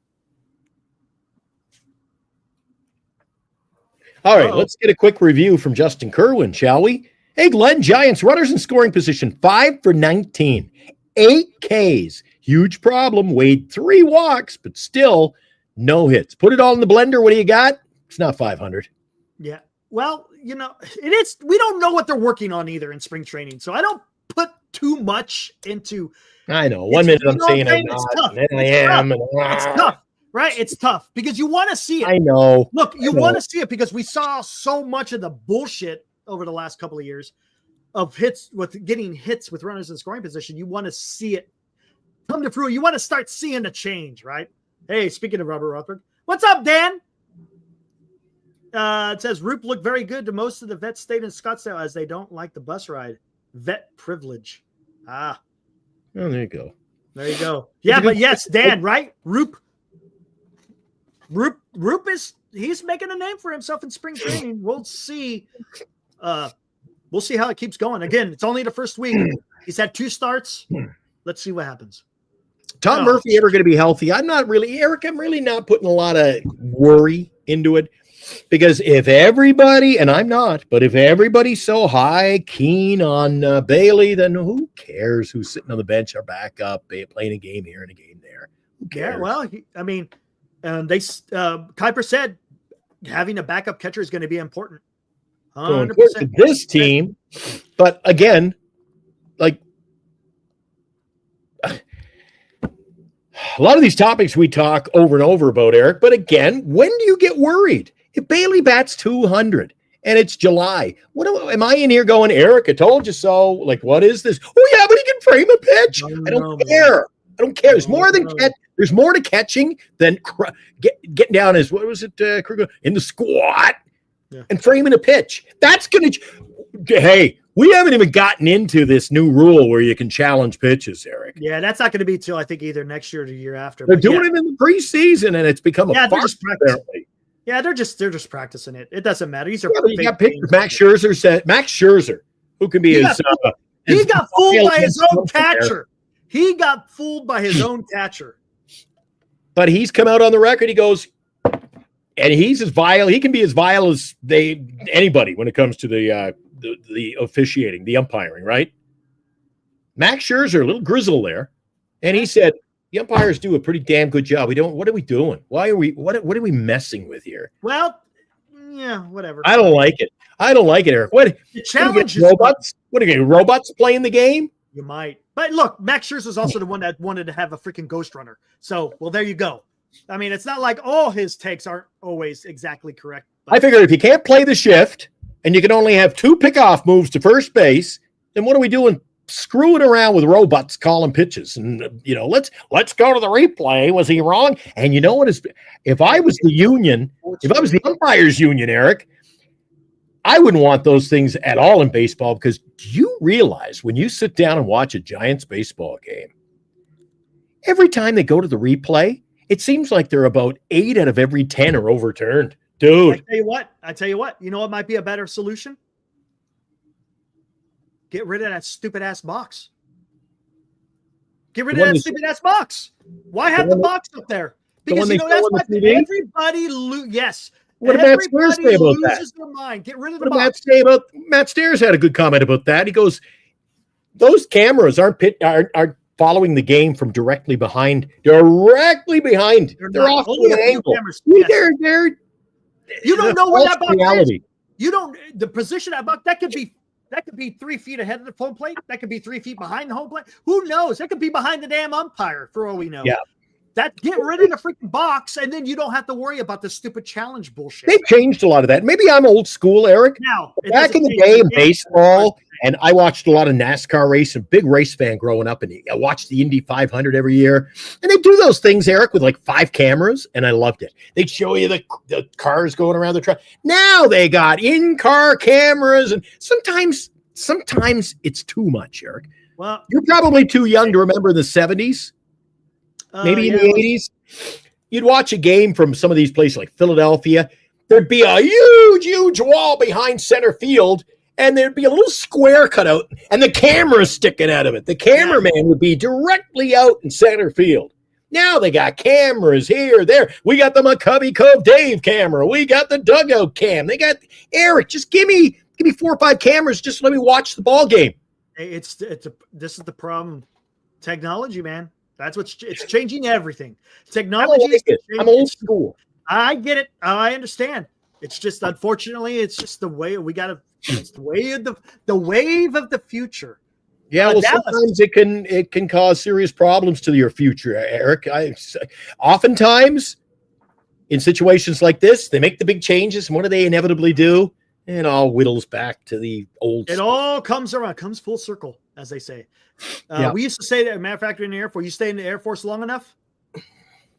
All right, let's get a quick review from Justin Kerwin, shall we? Hey, Glenn, Giants runners in scoring position, 5 for 19, 8 Ks. Huge problem. Wade 3 walks, but still no hits. Put it all in the blender. What do you got? It's not 500. Yeah. Well, it is. We don't know what they're working on either in spring training, so I don't put too much into. I know. 1 minute I'm saying I'm not, and then I am. It's tough, right? It's tough because you want to see it. I know. Look, you want to see it because we saw so much of the bullshit over the last couple of years of hits with getting hits with runners in scoring position. You want to see it come to fruition. You want to start seeing the change, right? Hey, speaking of Robert Rothberg, what's up, Dan? It says Roupp looked very good to most of the vets stayed in Scottsdale as they don't like the bus ride. Vet privilege. Oh, there you go. There you go. Yeah, but yes, Dan, right? Roupp is he's making a name for himself in spring training. We'll see we'll see how it keeps going. Again, it's only the first week. He's had 2 starts. Let's see what happens. Tom Murphy ever going to be healthy? I'm really not putting a lot of worry into it, because if everybody, and I'm not, but if everybody's so keen on Bailey, then who cares who's sitting on the bench or backup playing a game here and a game there? Who cares? Yeah, well, Kuiper said having a backup catcher is going to be important. 100%. To this team, but again, like a lot of these topics we talk over and over about, Eric, but again, when do you get worried? If Bailey bats 200 and it's July, am I in here going, Eric, I told you so? Like, what is this? Oh, yeah, but he can frame a pitch. I don't care. I don't care. There's more than there's more to catching than getting down as, what was it, in the squat and framing a pitch. That's going to, hey, we haven't even gotten into this new rule where you can challenge pitches, Eric. Yeah, that's not going to be till I think either next year or the year after. They're doing it in the preseason, and it's become a farce. Yeah, they're just practicing it. It doesn't matter. These are you got pictures. Max Scherzer, who can be he got fooled by his own catcher. He got fooled by his own catcher. But he's come out on the record. He goes, and he's as vile. He can be as vile as anybody when it comes to the officiating, the umpiring, right? Max Scherzer, a little grizzle there, and he said the umpires do a pretty damn good job. What are we doing? What are we messing with here? Well, yeah, whatever. I don't like it, Eric. What the challenge is robots? What are you getting, robots playing the game? You might. But look, Max Scherzer is also the one that wanted to have a freaking ghost runner. So, well, there you go. I mean, it's not like all his takes aren't always exactly correct. I figure if you can't play the shift and you can only have 2 pickoff moves to first base, then what are we doing? Screwing around with robots calling pitches, and let's go to the replay. Was he wrong? And you know what? If I was the union, if I was the umpires union, Eric, I wouldn't want those things at all in baseball, because do you realize when you sit down and watch a Giants baseball game, every time they go to the replay, it seems like they're about 8 out of every 10 are overturned. Dude. I tell you what, you know what might be a better solution? Get rid of that stupid ass box. Get rid of that stupid ass box. Why have the box up there? Because that's what everybody yes. What did Matt Stairs say about that? Their mind. Get rid of the box. Matt Stairs had a good comment about that. He goes, those cameras aren't following the game from directly behind. They're off to an angle. You don't know where that box is. You don't. The position of that box, that could be 3 feet ahead of the home plate. That could be 3 feet behind the home plate. Who knows? That could be behind the damn umpire for all we know. Yeah. Get rid of the freaking box, and then you don't have to worry about this stupid challenge bullshit. They've changed a lot of that. Maybe I'm old school, Eric. Now, back in the day in baseball, and I watched a lot of NASCAR racing, big race fan growing up, and I watched the Indy 500 every year. And they do those things, Eric, with like 5 cameras, and I loved it. They'd show you the cars going around the track. Now they got in-car cameras, and sometimes it's too much, Eric. Well, you're probably too young to remember the 70s. Maybe in the 80s, you'd watch a game from some of these places like Philadelphia. There'd be a huge wall behind center field, and there'd be a little square cut out, and the camera sticking out of it. The cameraman would be directly out in center field. Now they got cameras here, there. We got the McCovey Cove Dave camera. We got the dugout cam. They got Eric. Just give me 4 or 5 cameras. Just let me watch the ball game. This is the problem. Technology, man. That's it's changing everything. Technology. I'm old school. I get it. I understand. It's just, unfortunately, it's just the way it's the wave of the future. Yeah, well, sometimes it can cause serious problems to your future, Eric. Oftentimes, in situations like this, they make the big changes, and what do they inevitably do? It all whittles back to the old. It all comes around, comes full circle, as they say. We used to say that, matter of fact, in the Air Force, you stay in the Air Force long enough,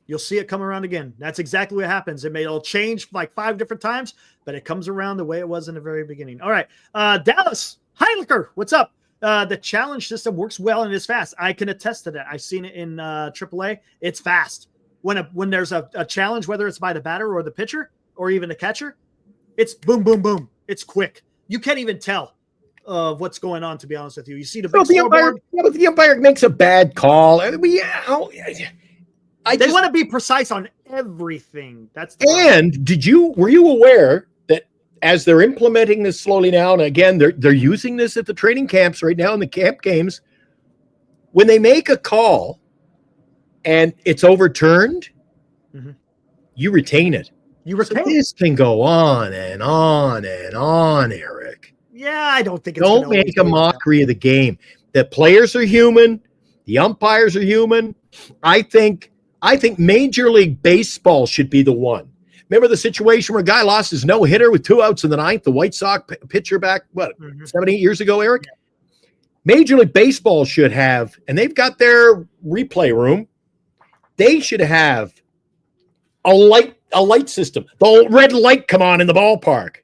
you'll see it come around again. That's exactly what happens. It'll change like 5 different times, but it comes around the way it was in the very beginning. All right. Dallas Heiliger, what's up? The challenge system works well and is fast. I can attest to that. I've seen it in AAA. It's fast. When there's a challenge, whether it's by the batter or the pitcher or even the catcher, it's boom, boom, boom. It's quick. You can't even tell. of what's going on, to be honest with you. You see the So big scoreboard. but the umpire makes a bad call. I mean, They want to be precise on everything. That's the And were you aware that as they're implementing this slowly now, and again, they're using this at the training camps right now in the camp games, when they make a call and it's overturned, you retain it. You retain So this can go on and on and on, Eric. Yeah, I don't think it's Don't make a mockery of the game. The players are human. The umpires are human. I think Major League Baseball should be the one. Remember the situation where a guy lost his no-hitter with 2 outs in the ninth, the White Sox pitcher back, 7, 8 years ago, Eric? Yeah. Major League Baseball should have, and they've got their replay room, they should have a light system. The red light come on in the ballpark.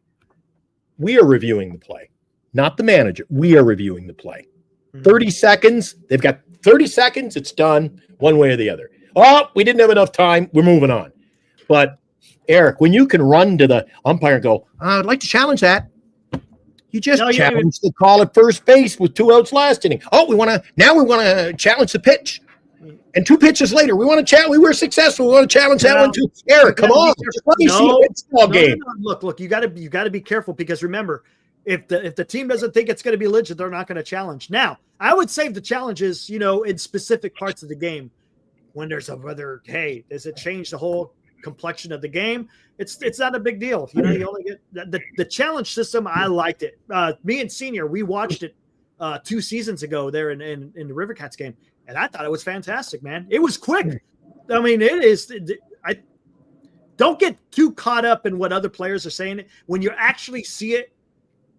We are reviewing the play, not the manager. We are reviewing the play. 30 seconds. They've got 30 seconds. It's done one way or the other. Oh, we didn't have enough time. We're moving on. But, Eric, when you can run to the umpire and go, I'd like to challenge that. You just challenge the call at first base with 2 outs last inning. Oh, we want to challenge the pitch. And 2 pitches later, we want to challenge. We were successful. We want to challenge that one too. Eric, come on. Let me see a baseball game. No. Look, you got to be careful, because remember, if the team doesn't think it's going to be legit, they're not going to challenge. Now, I would save the challenges, in specific parts of the game, when there's hey, does it change the whole complexion of the game? It's not a big deal. You only get the challenge system. I liked it. Me and Senior, we watched it 2 seasons ago there in the River Cats game. And I thought it was fantastic, man. It was quick. I mean, it is. I don't get too caught up in what other players are saying. When you actually see it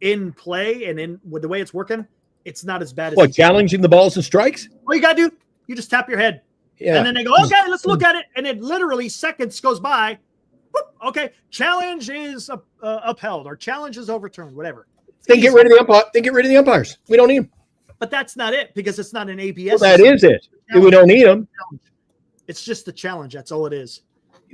in play and with the way it's working, it's not as bad as challenging the balls and strikes. All you gotta do, you just tap your head, and then they go, okay, let's look at it, and it literally seconds goes by. Whoop, okay, challenge is upheld or challenge is overturned, whatever. Then get rid of the umpire. Then get rid of the umpires. We don't need them. But that's not it, because it's not an ABS. Well, that is it. We don't need them. It's just the challenge. That's all it is.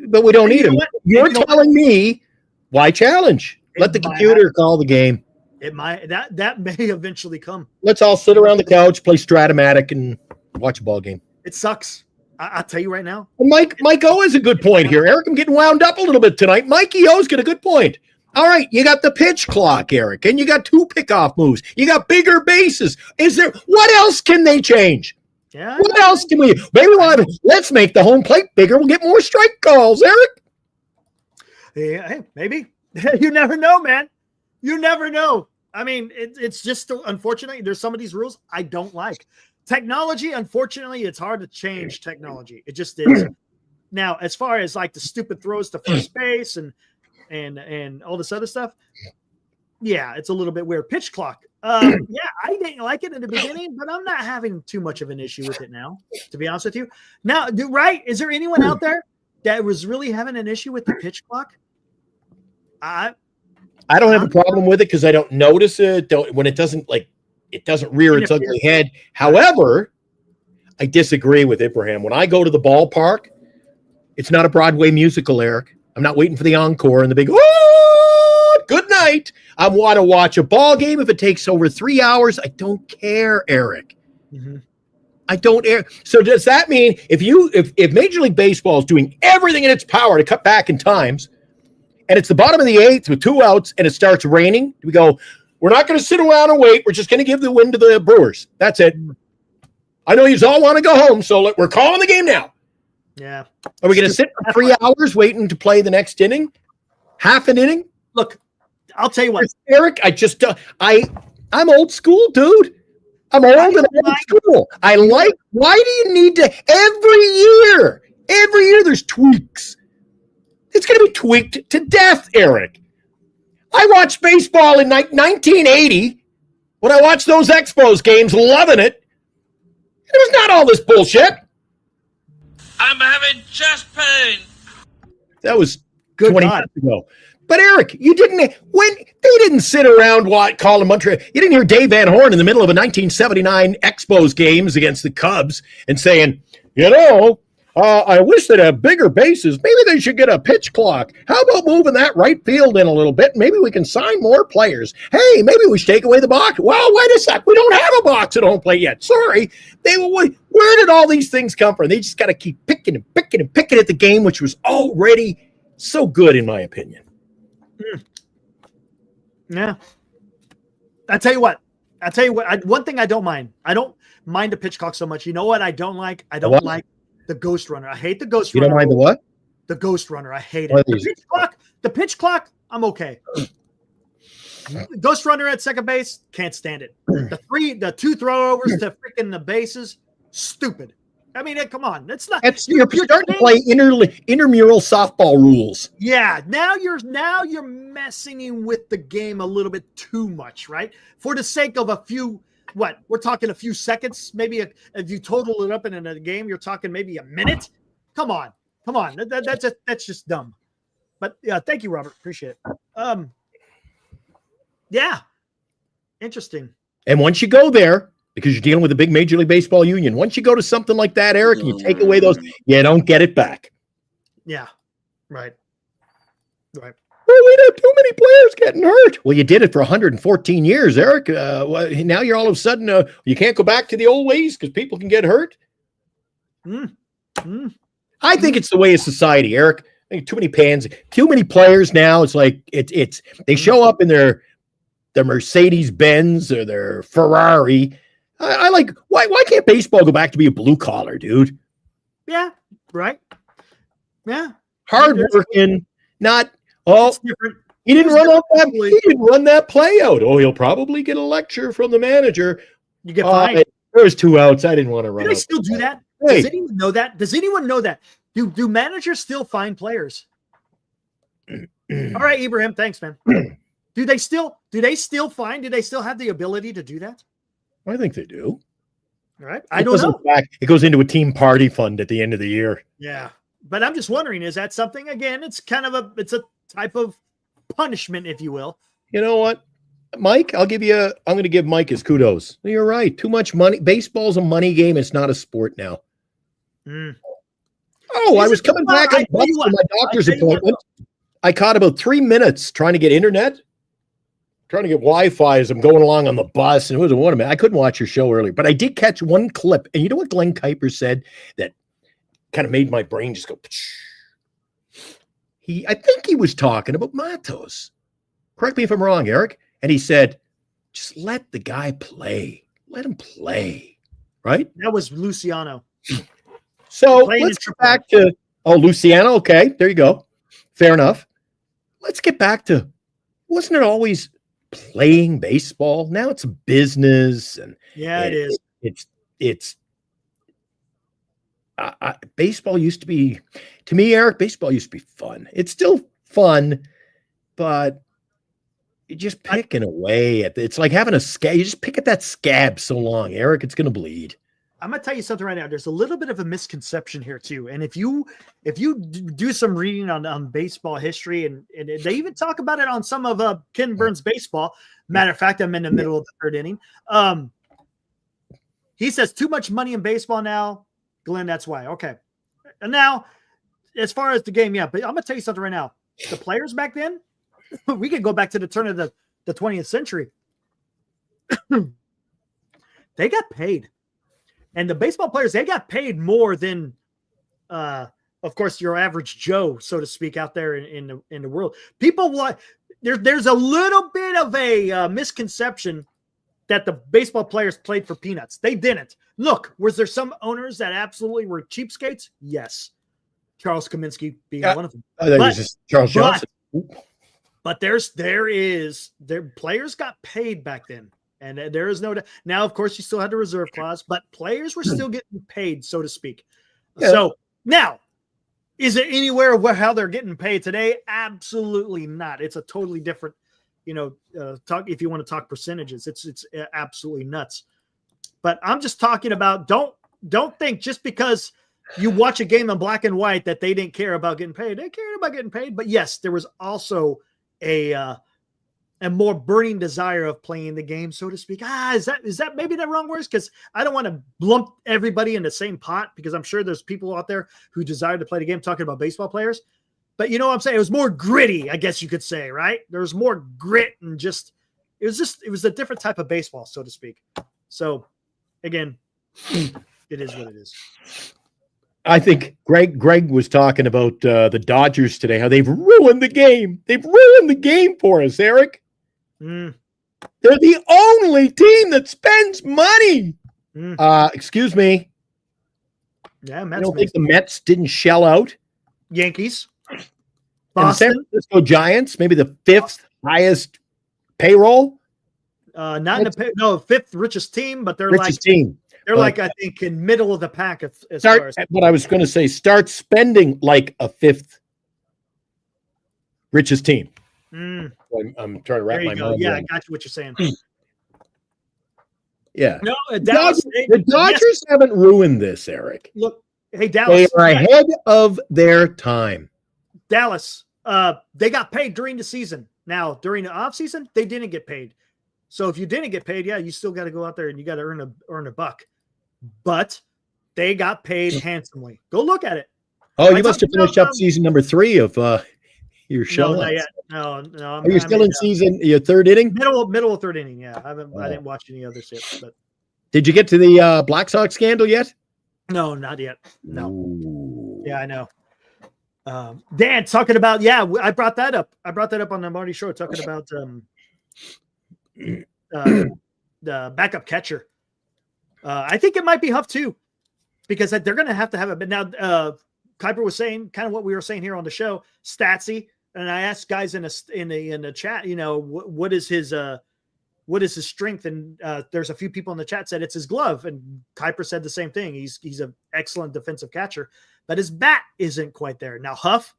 But we don't need them. You're telling me why challenge? Let the computer call the game. It might that may eventually come. Let's all sit around the couch, play Stratomatic, and watch a ball game. It sucks. I'll tell you right now. Well, Mike O has a good point here. Eric, I'm getting wound up a little bit tonight. Mikey O's got a good point. All right, you got the pitch clock, Eric, and you got 2 pickoff moves. You got bigger bases. What else can they change? Yeah. What else can we? Maybe let's make the home plate bigger. We'll get more strike calls, Eric. Yeah, hey, maybe. You never know, man. You never know. I mean, it's just unfortunately there's some of these rules I don't like. Technology, unfortunately, it's hard to change technology. It just is. Now, as far as like the stupid throws to first base and all this other stuff, yeah, it's a little bit weird. Pitch clock. Yeah, I didn't like it in the beginning, but I'm not having too much of an issue with it now, to be honest with you. Now, right? Is there anyone out there that was really having an issue with the pitch clock? I don't have a problem with it because I don't notice it. When it doesn't rear its ugly head. However, I disagree with Ibrahim. When I go to the ballpark, it's not a Broadway musical, Eric. I'm not waiting for the encore and the big, oh, good night. I want to watch a ball game. If it takes over 3 hours, I don't care, Eric. Mm-hmm. I don't care. So does that mean if Major League Baseball is doing everything in its power to cut back in times, and it's the bottom of the 8th with 2 outs and it starts raining, we go, we're not going to sit around and wait. We're just going to give the win to the Brewers. That's it. I know you all want to go home, so we're calling the game now. Yeah. Are we going to sit for 3 hours waiting to play the next inning? Half an inning? Look, I'll tell you what, Eric, I'm old school, dude. I'm old and old school. Why do you need to, every year there's tweaks. It's going to be tweaked to death, Eric. I watched baseball in 1980 when I watched those Expos games, loving it. It was not all this bullshit. I'm having chest pain. That was Good 20 God. years ago. But Eric, they didn't sit around calling Montreal. You didn't hear Dave Van Horn in the middle of a 1979 Expos games against the Cubs and saying, I wish they'd have bigger bases. Maybe they should get a pitch clock. How about moving that right field in a little bit? Maybe we can sign more players. Hey, maybe we should take away the box. Well, wait a sec. We don't have a box at home plate yet. Sorry. Where did all these things come from? They just got to keep picking and picking and picking at the game, which was already so good, in my opinion. Yeah. I tell you what. One thing I don't mind. I don't mind the pitch clock so much. You know what I don't like? I don't like the ghost runner. I hate the ghost runner. You don't mind the what? The ghost runner. I hate it. The pitch clock, I'm okay. Ghost runner at second base, can't stand it. The two throwovers to freaking the bases, stupid. I mean, come on. That's not. You're starting to play intramural softball rules. Yeah, now you're messing with the game a little bit too much, right? For the sake of a few. What we're talking a few seconds, maybe if you total it up in a game, you're talking maybe a minute. Come on. That's just dumb. But yeah, thank you, Robert. Appreciate it. Yeah, interesting. And once you go there, because you're dealing with a big Major League Baseball union, once you go to something like that, Eric, and you take away those, you don't get it back. Yeah, right. Well, we have too many players getting hurt. Well, you did it for 114 years, Eric. Now you're all of a sudden, you can't go back to the old ways because people can get hurt. I think it's the way of society, Eric. I think too many players now. It's like they show up in their Mercedes Benz or their Ferrari. I like why can't baseball go back to be a blue collar, dude? Yeah, right. Yeah, hard working, not. Oh, he didn't run that play out. Oh, he'll probably get a lecture from the manager. You get fined. There was 2 outs. I didn't want to run. Do they still do that? Does anyone know that? Does anyone know that? Do managers still fine players? All right, Ibrahim. Thanks, man. Do they still fine? Do they still have the ability to do that? I think they do. All right. I don't know. It goes into a team party fund at the end of the year. Yeah. But I'm just wondering, is that something, again, it's a type of punishment, if you will. You know what, Mike, I'm going to give Mike his kudos. You're right. Too much money. Baseball's a money game. It's not a sport now. Oh, I was coming back on bus for my doctor's appointment. I caught about 3 minutes trying to get internet, trying to get Wi-Fi as I'm going along on the bus. And it was a minute. I couldn't watch your show earlier, but I did catch one clip. And you know what Glenn Kuiper said that kind of made my brain just go. I think he was talking about Matos. Correct me if I'm wrong, Eric. And he said, just let the guy play. Let him play. Right? That was Luciano. So let's get back to Luciano. Okay, there you go. Fair enough. Let's get back to, wasn't it always playing baseball? Now it's a business. And yeah, it is. It's baseball used to be, to me, Eric, baseball used to be fun. It's still fun, but you're just picking away at it's like having a scab. You just pick at that scab so long, Eric, it's going to bleed. I'm going to tell you something right now. There's a little bit of a misconception here too. And if you do some reading on baseball history, and they even talk about it on some of Ken Burns' baseball. Matter of fact, I'm in the middle of the third inning. He says too much money in baseball now. Glenn, that's why. Okay. And now, as far as the game, yeah, but I'm going to tell you something right now. The players back then, we could go back to the turn of the 20th century. They got paid. And the baseball players, they got paid more than, of course, your average Joe, so to speak, out there in the world. People like, there's a little bit of a misconception that the baseball players played for peanuts. They didn't. Look, was there some owners that absolutely were cheapskates? Yes. Charles Kaminsky being one of them. I think it was just Charles Johnson. But their players got paid back then. And there is no doubt. Now, of course, you still had the reserve clause, but players were still getting paid, so to speak. Yeah. So now, is it anywhere where how they're getting paid today? Absolutely not. It's a totally different, talk. If you want to talk percentages, it's absolutely nuts. But I'm just talking about don't think just because you watch a game in black and white that they didn't care about getting paid. They cared about getting paid. But yes, there was also a and more burning desire of playing the game, so to speak. Is that maybe the wrong words? Because I don't want to lump everybody in the same pot, because I'm sure there's people out there who desire to play the game, talking about baseball players. But you know what I'm saying? It was more gritty, I guess you could say, right? There was more grit and it was a different type of baseball, so to speak. So again, it is what it is. I think Greg was talking about the Dodgers today, how they've ruined the game. They've ruined the game for us, Eric. Mm. They're the only team that spends money. Excuse me. Yeah, I don't think the Mets didn't shell out. Yankees. And San Boston. Francisco Giants, maybe the fifth highest payroll. Fifth richest team, but they're Richest team. They're like, I think, in middle of the pack as Start, far as what I was going to say, start spending like a fifth richest team. I'm trying to wrap my mind Yeah, around. I got you what you're saying. Yeah. No, Dallas. The Dodgers haven't ruined this, Eric. Look, hey, They Dallas. are ahead of their time. Dallas, they got paid during the season. Now, during the off season, they didn't get paid. So if you didn't get paid, yeah, you still got to go out there and you got to earn a buck. But they got paid handsomely. Go look at it. Oh, you must have finished up season number 3 of your show. No, not yet. No. Are you still in your third inning? Middle of third inning. Yeah, I didn't watch any others yet. But did you get to the Black Sox scandal yet? no, not yet. No. Ooh. Yeah, I know. Dan talking about, I brought that up. I brought that up on the Marty show, talking about the backup catcher. I think it might be Huff too, because they're going to have it. But now Kuiper was saying kind of what we were saying here on the show, Statsy, and I asked guys in the chat, what is his strength? And there's a few people in the chat said it's his glove, and Kuiper said the same thing. He's an excellent defensive catcher, but his bat isn't quite there. Now Huff,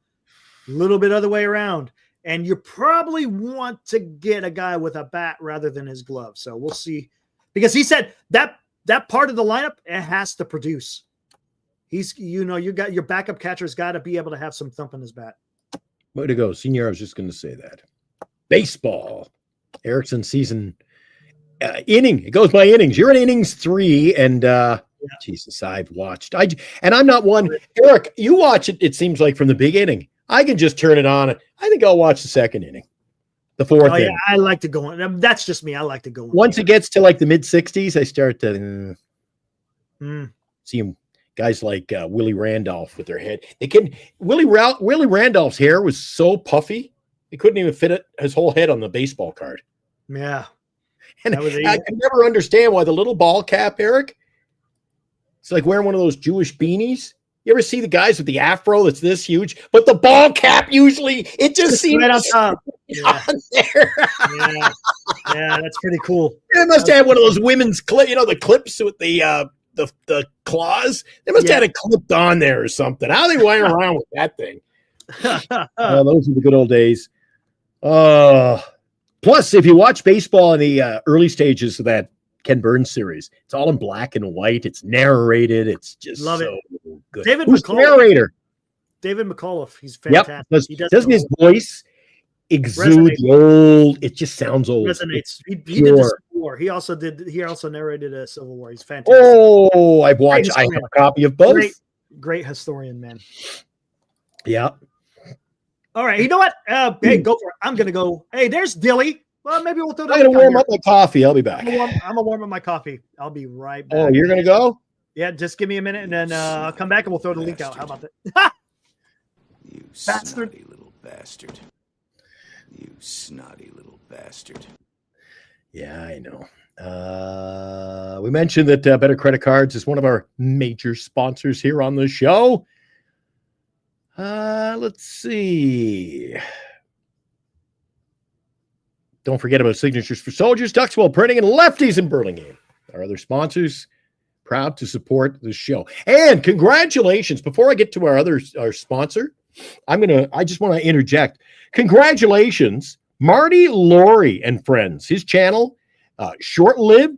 a little bit other way around, and you probably want to get a guy with a bat rather than his glove. So we'll see, because he said that part of the lineup, it has to produce. You got your backup catcher's got to be able to have some thump in his bat. Way to go, Senior. I was just going to say that. Baseball. Erickson season inning. It goes by innings. You're in innings 3, and Jesus, I've watched. I'm not one. Eric, you watch it. It seems like from the beginning. I can just turn it on. I think I'll watch the second inning, the fourth inning. I like to go in. That's just me. I like to go in. Once it gets to like the mid 60s, I start to see him. Guys like Willie Randolph with their head. Willie Randolph's hair was so puffy, he couldn't even fit his whole head on the baseball card. Yeah. And I can never understand why the little ball cap, Eric, it's like wearing one of those Jewish beanies. You ever see the guys with the afro that's this huge, but the ball cap usually, it just seems right on top. on there. Yeah, that's pretty cool. They must have one of those women's the clips with the claws. They must have had it clipped on there or something. How are they wearing around with that thing? Those are the good old days. Plus, if you watch baseball in the early stages of that Ken Burns series, it's all in black and white. It's narrated. It's just Love so good. Who's the narrator? David McAuliffe. He's fantastic. Yep. Doesn't his voice exude the old? It just sounds old. Resonates. He did the Civil War. He also narrated a Civil War. He's fantastic. Oh, I've watched. I have a copy of both. Great historian, man. Yeah. All right. You know what? Hey, go for it. I'm gonna go. Hey, there's Dilly. Well, maybe we'll throw. I'm gonna warm up my coffee. I'll be back. I'm gonna warm up my coffee. I'll be right back. Oh, you're gonna go? Yeah. Just give me a minute, and then I'll come back and we'll throw the link out. How about that? You snotty little bastard. You snotty little bastard. Yeah, I know. We mentioned that Better Credit Cards is one of our major sponsors here on the show. Let's see. Don't forget about Signatures for Soldiers, Duxwell Printing, and Lefties in Burlingame. Our other sponsors, proud to support the show. And congratulations. Before I get to our sponsor, I just want to interject. Congratulations, Marty Laurie and friends. His channel, short-lived,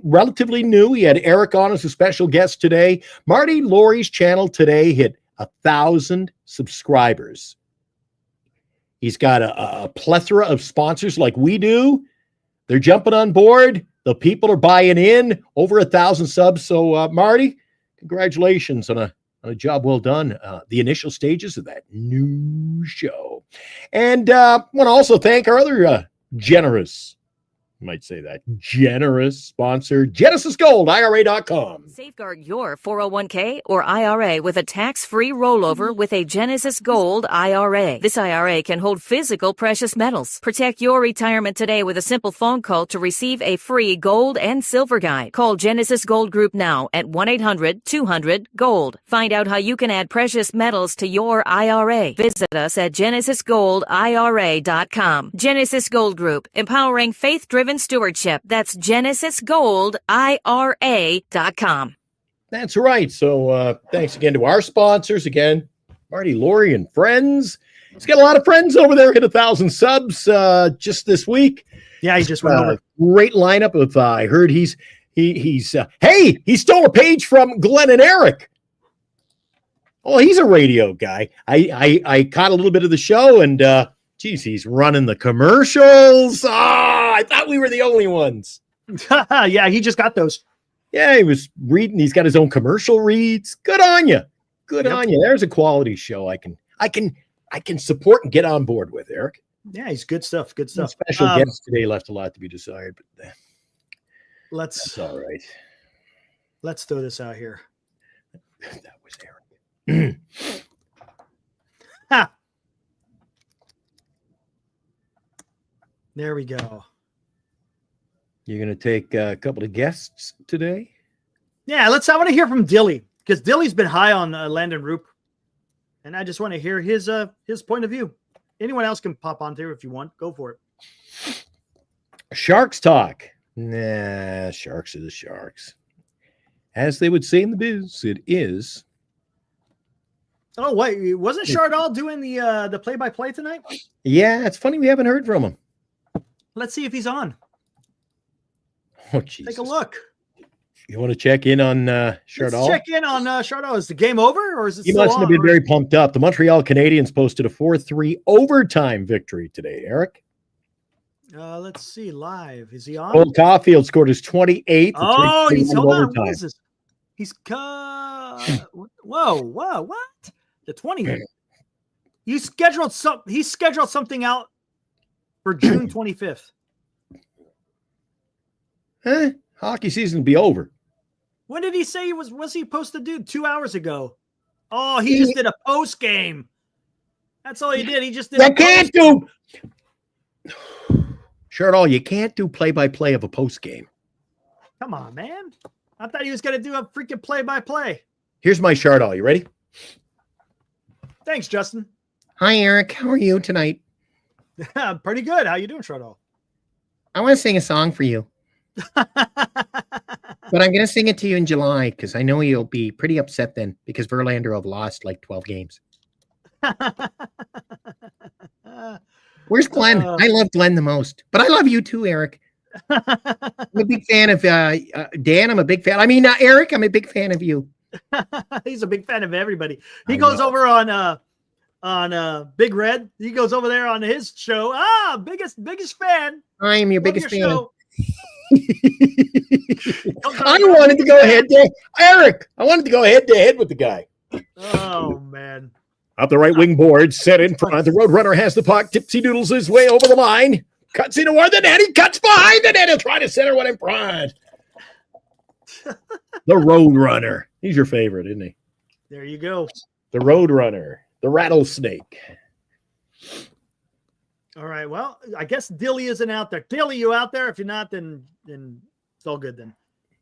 relatively new. He had Eric on as a special guest today. Marty Laurie's channel today hit 1,000 subscribers He's got a plethora of sponsors like we do. They're jumping on board. The people are buying in. Over 1,000 subs. So, Marty, congratulations on a job well done. The initial stages of that new show. And want to also thank our other generous, you might say that, generous sponsor, GenesisGoldIRA.com. Safeguard your 401k or IRA with a tax-free rollover with a Genesis Gold IRA. This IRA can hold physical precious metals. Protect your retirement today with a simple phone call to receive a free gold and silver guide. Call Genesis Gold Group now at 1-800-200-GOLD. Find out how you can add precious metals to your IRA. Visit us at GenesisGoldIRA.com. Genesis Gold Group, empowering faith-driven stewardship. That's GenesisGoldIRA.com. That's right. So thanks again to our sponsors. Again, Marty, Lori, and friends. He's got a lot of friends over there. Hit 1,000 subs just this week. Yeah, he just went over. Great lineup of. I heard he's he stole a page from Glenn and Eric. Oh, he's a radio guy. I caught a little bit of the show, and geez, he's running the commercials. I thought we were the only ones. Yeah, he just got those. Yeah, he was reading. He's got his own commercial reads. Good on you. Good on you. There's a quality show I can support and get on board with, Eric. Yeah, he's good stuff. Good stuff. Special guest today left a lot to be desired, but that's all right. Let's throw this out here. That was Eric. Ha! There we go. You're going to take a couple of guests today? Yeah, I want to hear from Dilly, because Dilly's been high on Landen Roupp, and I just want to hear his point of view. Anyone else can pop on there if you want. Go for it. Sharks talk. Nah, sharks are the sharks. As they would say in the biz, it is. Oh, wait. Wasn't Chardall doing the play-by-play tonight? Yeah, it's funny we haven't heard from him. Let's see if he's on. Oh, Jesus. Take a look. You want to check in on Chardall? Let's check in on Chardall. Is the game over, or is it He still mustn't have been very pumped up. The Montreal Canadiens posted a 4-3 overtime victory today, Eric. Let's see. Live. Is he on? Cole Caulfield scored his 28th. Oh, he's hold on. overtime. What is this? He's whoa, what? The 20th. He scheduled something out for June 25th. Huh? Hockey season will be over. When did he say he was he supposed to do 2 hours ago? Oh, he just did a post game. That's all he did. He just did You can't do Chardall, you can't do play-by-play of a post game. Come on, man. I thought he was going to do a freaking play-by-play. Here's my Chardall. You ready? Thanks, Justin. Hi, Eric. How are you tonight? Pretty good. How you doing, Chardall? I want to sing a song for you. But I'm going to sing it to you in July because I know you'll be pretty upset then because Verlander will have lost like 12 games. Where's Glenn? I love Glenn the most, but I love you too, Eric. I'm a big fan of Dan. I'm a big fan. I mean, Eric, I'm a big fan of you. He's a big fan of everybody. He goes over on Big Red. He goes over there on his show. Biggest fan. I am your biggest fan. I wanted to go head to Eric. I wanted to go head to head with the guy. Oh man. Up the right wing board, set in front. The Roadrunner has the puck. Tipsy doodles his way over the line. Cuts into where the net. He cuts behind the net. He'll try to center one in front. The Roadrunner. He's your favorite, isn't he? There you go. The Roadrunner. The rattlesnake. All right. Well, I guess Dilly isn't out there. Dilly, you out there? If you're not, then it's all good. Then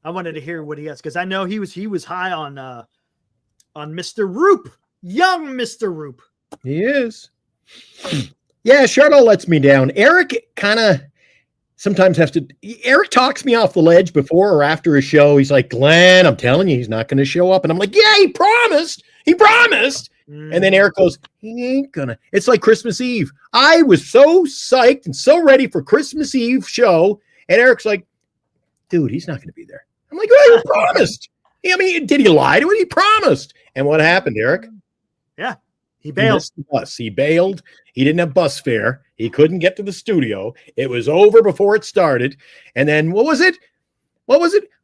I wanted to hear what he has because I know he was high on Mr. Roupp, young Mr. Roupp. He is. Yeah, Chardall lets me down. Eric kind of sometimes has to. Eric talks me off the ledge before or after a show. He's like, Glenn, I'm telling you, he's not going to show up. And I'm like, yeah, he promised. He promised. And then Eric goes, he ain't gonna. It's like Christmas Eve. I was so psyched and so ready for Christmas Eve show. And Eric's like, dude, he's not going to be there. I'm like, well, he promised. I mean, did he lie to it? He promised. And what happened, Eric? Yeah. He bailed. missed the bus. He bailed. He didn't have bus fare. He couldn't get to the studio. It was over before it started. And then what was it?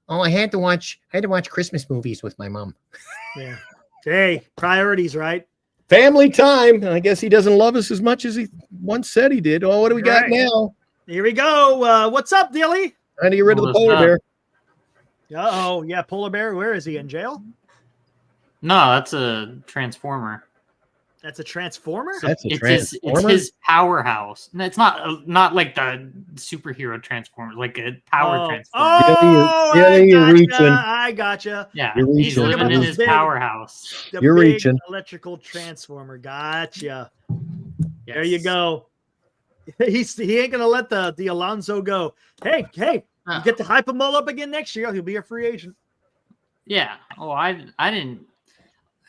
Oh, I had to watch Christmas movies with my mom. Yeah. Hey, priorities, right? Family time. I guess he doesn't love us as much as he once said he did. Oh, what do we got now? Here we go. What's up, Dilly? Trying to get rid of the polar bear. Uh-oh. Yeah, polar bear. Where is he? In jail? No, that's a transformer. That's a transformer? That's a It's transformer? his powerhouse. No, it's not like the superhero transformer, like a power transformer. I gotcha. Yeah, You're he's reaching. living in his Big- powerhouse. The You're big reaching. electrical transformer. Gotcha. Yes. There you go. He ain't gonna let the Alonso go. Hey, you get to hype him all up again next year. He'll be a free agent. Yeah. Oh, I didn't.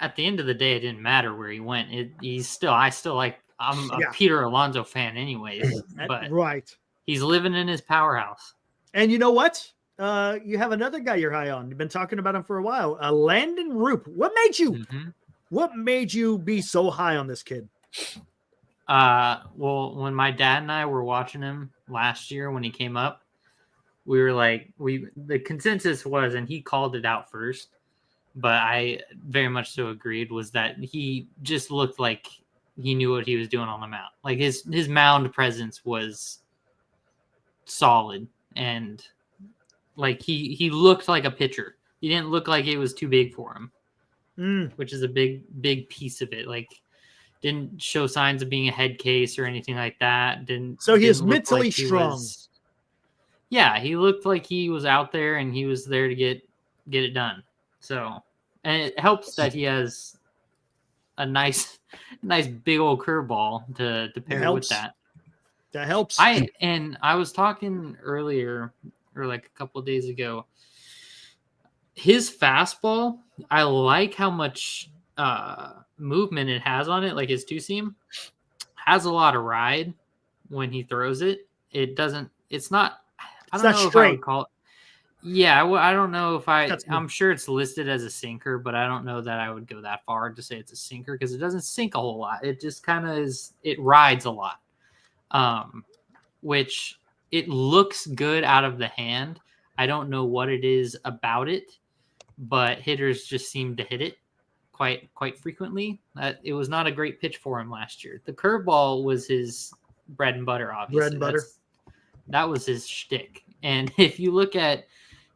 At the end of the day, it didn't matter where he went. I still like. I'm a Peter Alonso fan, anyways. But Right. he's living in his powerhouse. And you know what? You have another guy you're high on. You've been talking about him for a while. Landen Roupp. What made you be so high on this kid? Well, when my dad and I were watching him last year when he came up, we were like, the consensus was, and he called it out first, but I very much so agreed, was that he just looked like he knew what he was doing on the mound. Like his mound presence was solid, and like he looked like a pitcher. He didn't look like it was too big for him, which is a big piece of it. Like, didn't show signs of being a head case or anything like that. So he is didn't look mentally like he strong. was- yeah, he looked like he was out there and he was there to get it done. So, and it helps that he has a nice big old curveball to pair with that. That helps. I was talking earlier, or like a couple of days ago, his fastball, I like how much movement it has on it. Like his two seam has a lot of ride when he throws it. It's not if I would call it. Yeah, well, I don't know if I'm sure it's listed as a sinker, but I don't know that I would go that far to say it's a sinker, because it doesn't sink a whole lot. It just kind of it rides a lot. Which it looks good out of the hand. I don't know what it is about it, but hitters just seem to hit it quite frequently. It was not a great pitch for him last year. The curveball was his bread and butter, obviously. Bread and butter. That was his shtick. And if you look at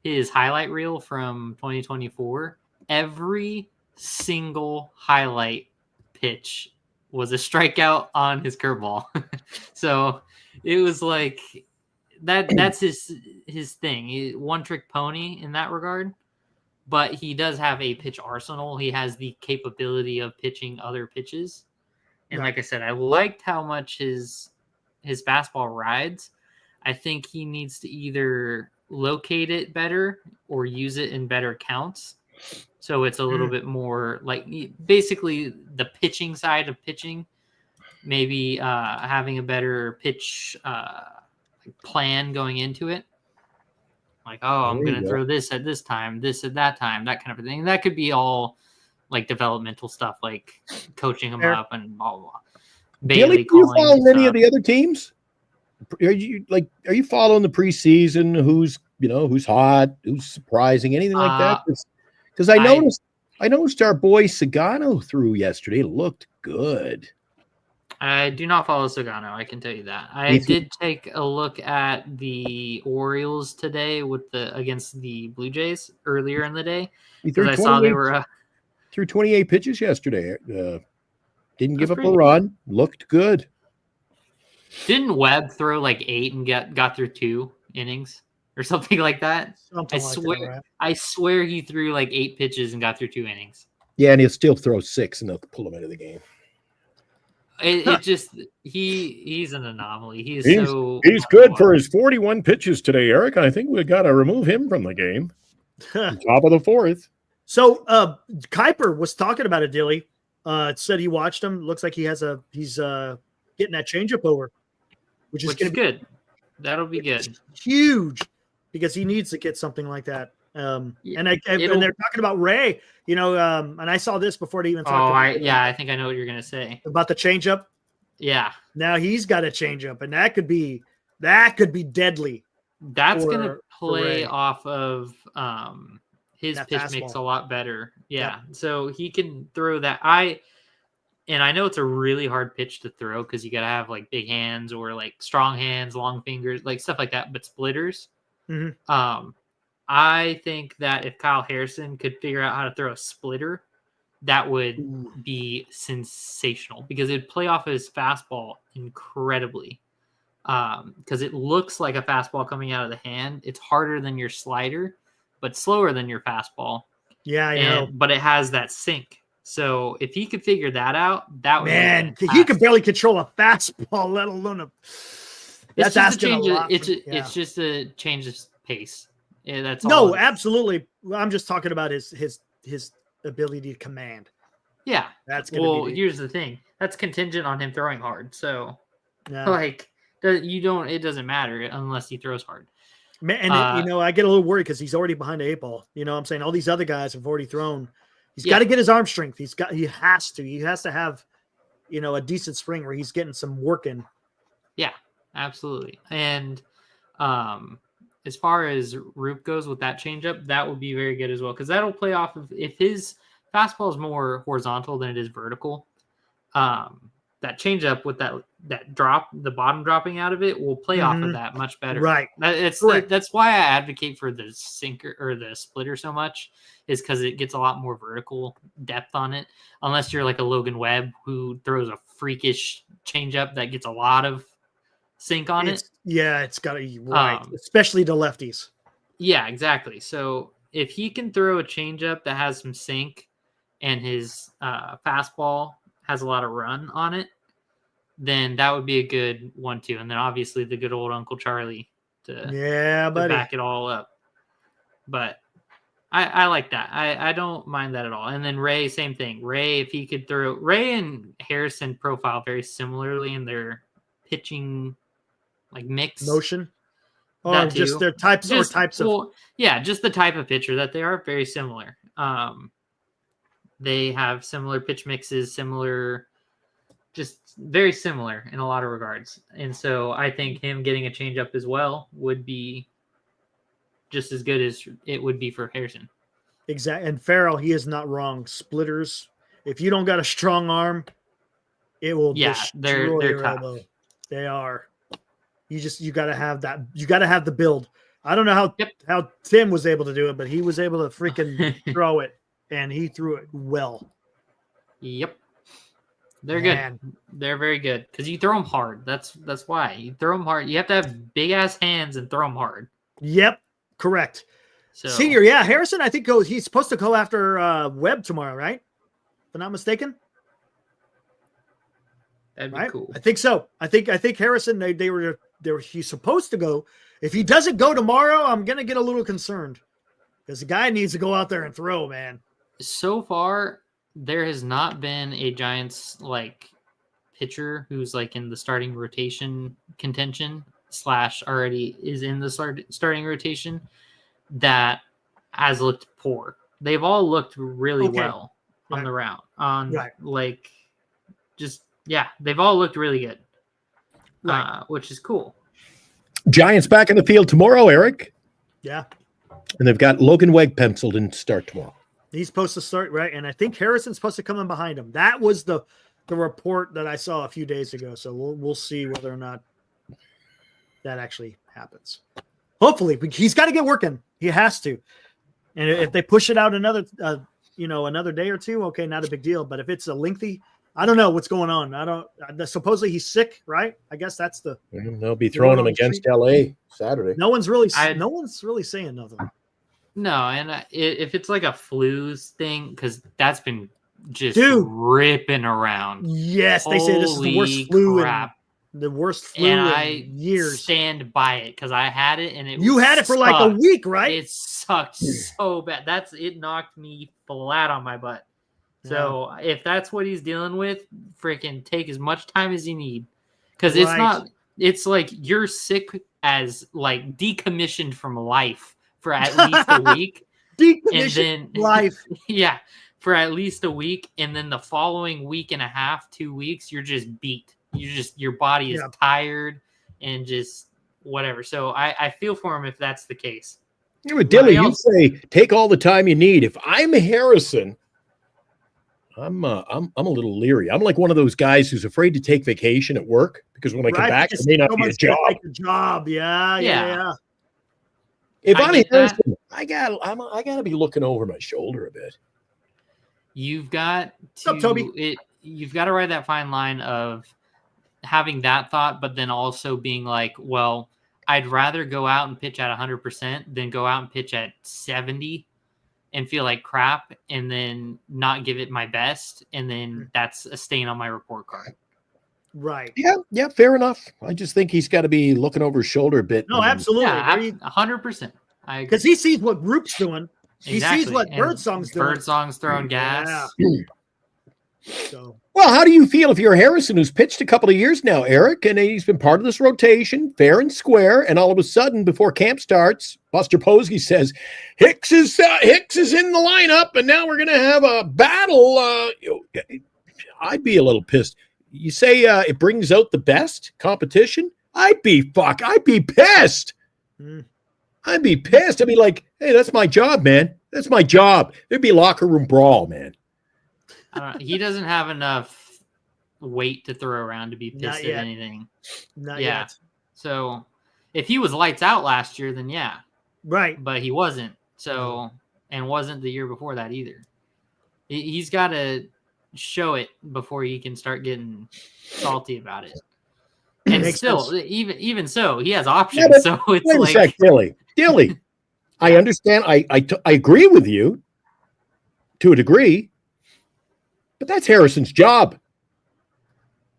his highlight reel from 2024, every single highlight pitch was a strikeout on his curveball. So it was like that's his thing. One trick pony in that regard. But he does have a pitch arsenal. He has the capability of pitching other pitches. And like I said, I liked how much his fastball rides. I think he needs to either locate it better or use it in better counts. So it's a little bit more like basically the pitching side of pitching, maybe having a better pitch plan going into it. Like, I'm going to throw this at this time, this at that time, that kind of thing. And that could be all like developmental stuff, like coaching them up and blah, blah, blah. Dilly, do you follow any of the other teams? Are you following the preseason? Who's hot, who's surprising, anything like that? Because I noticed our boy Sagano threw yesterday. It looked good. I do not follow Sagano, I can tell you that. I did take a look at the Orioles today against the Blue Jays earlier in the day, because I saw they were threw 28 pitches yesterday. Didn't give up a run. Looked good. Didn't Webb throw like 8 and got through 2 innings or something like that? I swear he threw like 8 pitches and got through 2 innings. Yeah, and he'll still throw 6 and they'll pull him into the game. It just he's an anomaly. He's good for his 41 pitches today, Eric. I think we got to remove him from the game. Top of the 4th. So Kuiper was talking about it, Dilly. Said he watched him. Looks like he's getting that changeup over, which is good. That'll be good. Huge, because he needs to get something like that. And they're talking about Ray, and I saw this before they even talked I think I know what you're gonna say about the changeup. Yeah. Now he's got a changeup, and that could be deadly. That's gonna play off of his that pitch fastball. mix a lot better. Yeah. Yep. So he can throw that. I know it's a really hard pitch to throw because you gotta have like big hands or like strong hands, long fingers, like stuff like that. But splitters, I think that if Kyle Harrison could figure out how to throw a splitter, that would be sensational because it'd play off of his fastball incredibly. Because it looks like a fastball coming out of the hand. It's harder than your slider, but slower than your fastball. Yeah, I know. But it has that sink. So if he could figure that out, that would he could barely control a fastball, let alone It's just a change of pace. Yeah, that's all. No, absolutely. I'm just talking about his ability to command. Yeah, that's gonna be here's the thing. That's contingent on him throwing hard. So, it doesn't matter unless he throws hard. And I get a little worried because he's already behind the 8 ball. You know what I'm saying? All these other guys have already thrown. He's got to get his arm strength. He has to have, a decent spring where he's getting some work in. Yeah, absolutely. And as far as Roupp goes with that changeup, that would be very good as well because that'll play off of if his fastball is more horizontal than it is vertical. That changeup with that drop, the bottom dropping out of it, will play off of that much better. Right. That's why I advocate for the sinker or the splitter so much, is because it gets a lot more vertical depth on it. Unless you're like a Logan Webb who throws a freakish changeup that gets a lot of sink on it. Yeah, it's got to be right, especially to lefties. Yeah, exactly. So if he can throw a changeup that has some sink and his fastball has a lot of run on it, then that would be a good 1-2. And then obviously the good old Uncle Charlie to back it all up. But I like that. I don't mind that at all. And then Ray, same thing. Ray, if he could throw, Ray and Harrison profile very similarly in their pitching like mix motion. Oh, just their types of. Yeah, just the type of pitcher that they are very similar. They have similar pitch mixes, just very similar in a lot of regards. And so I think him getting a changeup as well would be just as good as it would be for Harrison. Exactly. And Farrell, he is not wrong. Splitters, if you don't got a strong arm, it will destroy your elbow. They are. You got to have that. You got to have the build. I don't know how Tim was able to do it, but he was able to freaking throw it. And he threw it well. Yep. They're good. They're very good because you throw them hard. That's why you throw them hard. You have to have big ass hands and throw them hard. Yep. Correct. So Senior, Harrison, I think he's supposed to go after Webb tomorrow, right? If I'm not mistaken. That'd be cool. I think so. I think Harrison, he's supposed to go. If he doesn't go tomorrow, I'm gonna get a little concerned. Because the guy needs to go out there and throw, man. So far, there has not been a Giants pitcher who's in the starting rotation contention / already is in the starting rotation that has looked poor. They've all looked really well on the round. They've all looked really good, which is cool. Giants back in the field tomorrow, Eric. Yeah. And they've got Logan Webb penciled in to start tomorrow. He's supposed to start, right? And I think Harrison's supposed to come in behind him. That was the report that I saw a few days ago. So we'll see whether or not that actually happens. Hopefully, but he's got to get working. He has to. And if they push it out another day or two, okay, not a big deal. But if it's a lengthy, I don't know what's going on. Supposedly he's sick, right? I guess that's they'll be throwing him against LA Saturday. No one's really saying nothing. No, and if it's like a flu's thing, because that's been just ripping around. Yes, they say this is the worst flu in years. Stand by it because I had it and you had it for like a week, right? It sucked so bad. It knocked me flat on my butt. So if that's what he's dealing with, freaking take as much time as you need. Because it's like you're sick as decommissioned from life for at least a week. And then life. Yeah, for at least a week, and then the following week and a half, 2 weeks, you're just beat. Your body is tired and just whatever. So I feel for him if that's the case. Yeah, but Dilly, you say take all the time you need. If I'm Harrison, I'm a little leery. I'm like one of those guys who's afraid to take vacation at work because when I come back, it may not be a job. Yeah. If I'm Harrison, I gotta be looking over my shoulder a bit. You've got to you've got to ride that fine line of having that thought, but then also being like, well, I'd rather go out and pitch at 100% than go out and pitch at 70 and feel like crap and then not give it my best. And then that's a stain on my report card. Right. Yeah, fair enough. I just think he's got to be looking over his shoulder a bit. No, absolutely. Yeah, 100%. Because he sees what Roupp's doing. He Exactly. sees what Birdsong's doing. Birdsong's throwing gas. So. Well, how do you feel if you're Harrison, who's pitched a couple of years now, Eric, and he's been part of this rotation, fair and square, and all of a sudden, before camp starts, Buster Posey says, Hicks is in the lineup, and now we're going to have a battle. I'd be a little pissed. You say it brings out the best competition? I'd be pissed. I'd be pissed. I'd be like, hey, that's my job, man. That's my job. There'd be locker room brawl, man. He doesn't have enough weight to throw around to be pissed at anything. Not yet. So if he was lights out last year, then yeah. Right. But he wasn't. So, and wasn't the year before that either. He's got to show it before he can start getting salty about it. And still, even so, he has options. Yeah, so it's wait like, a sec, Dilly. I understand. I agree with you to a degree, but that's Harrison's job.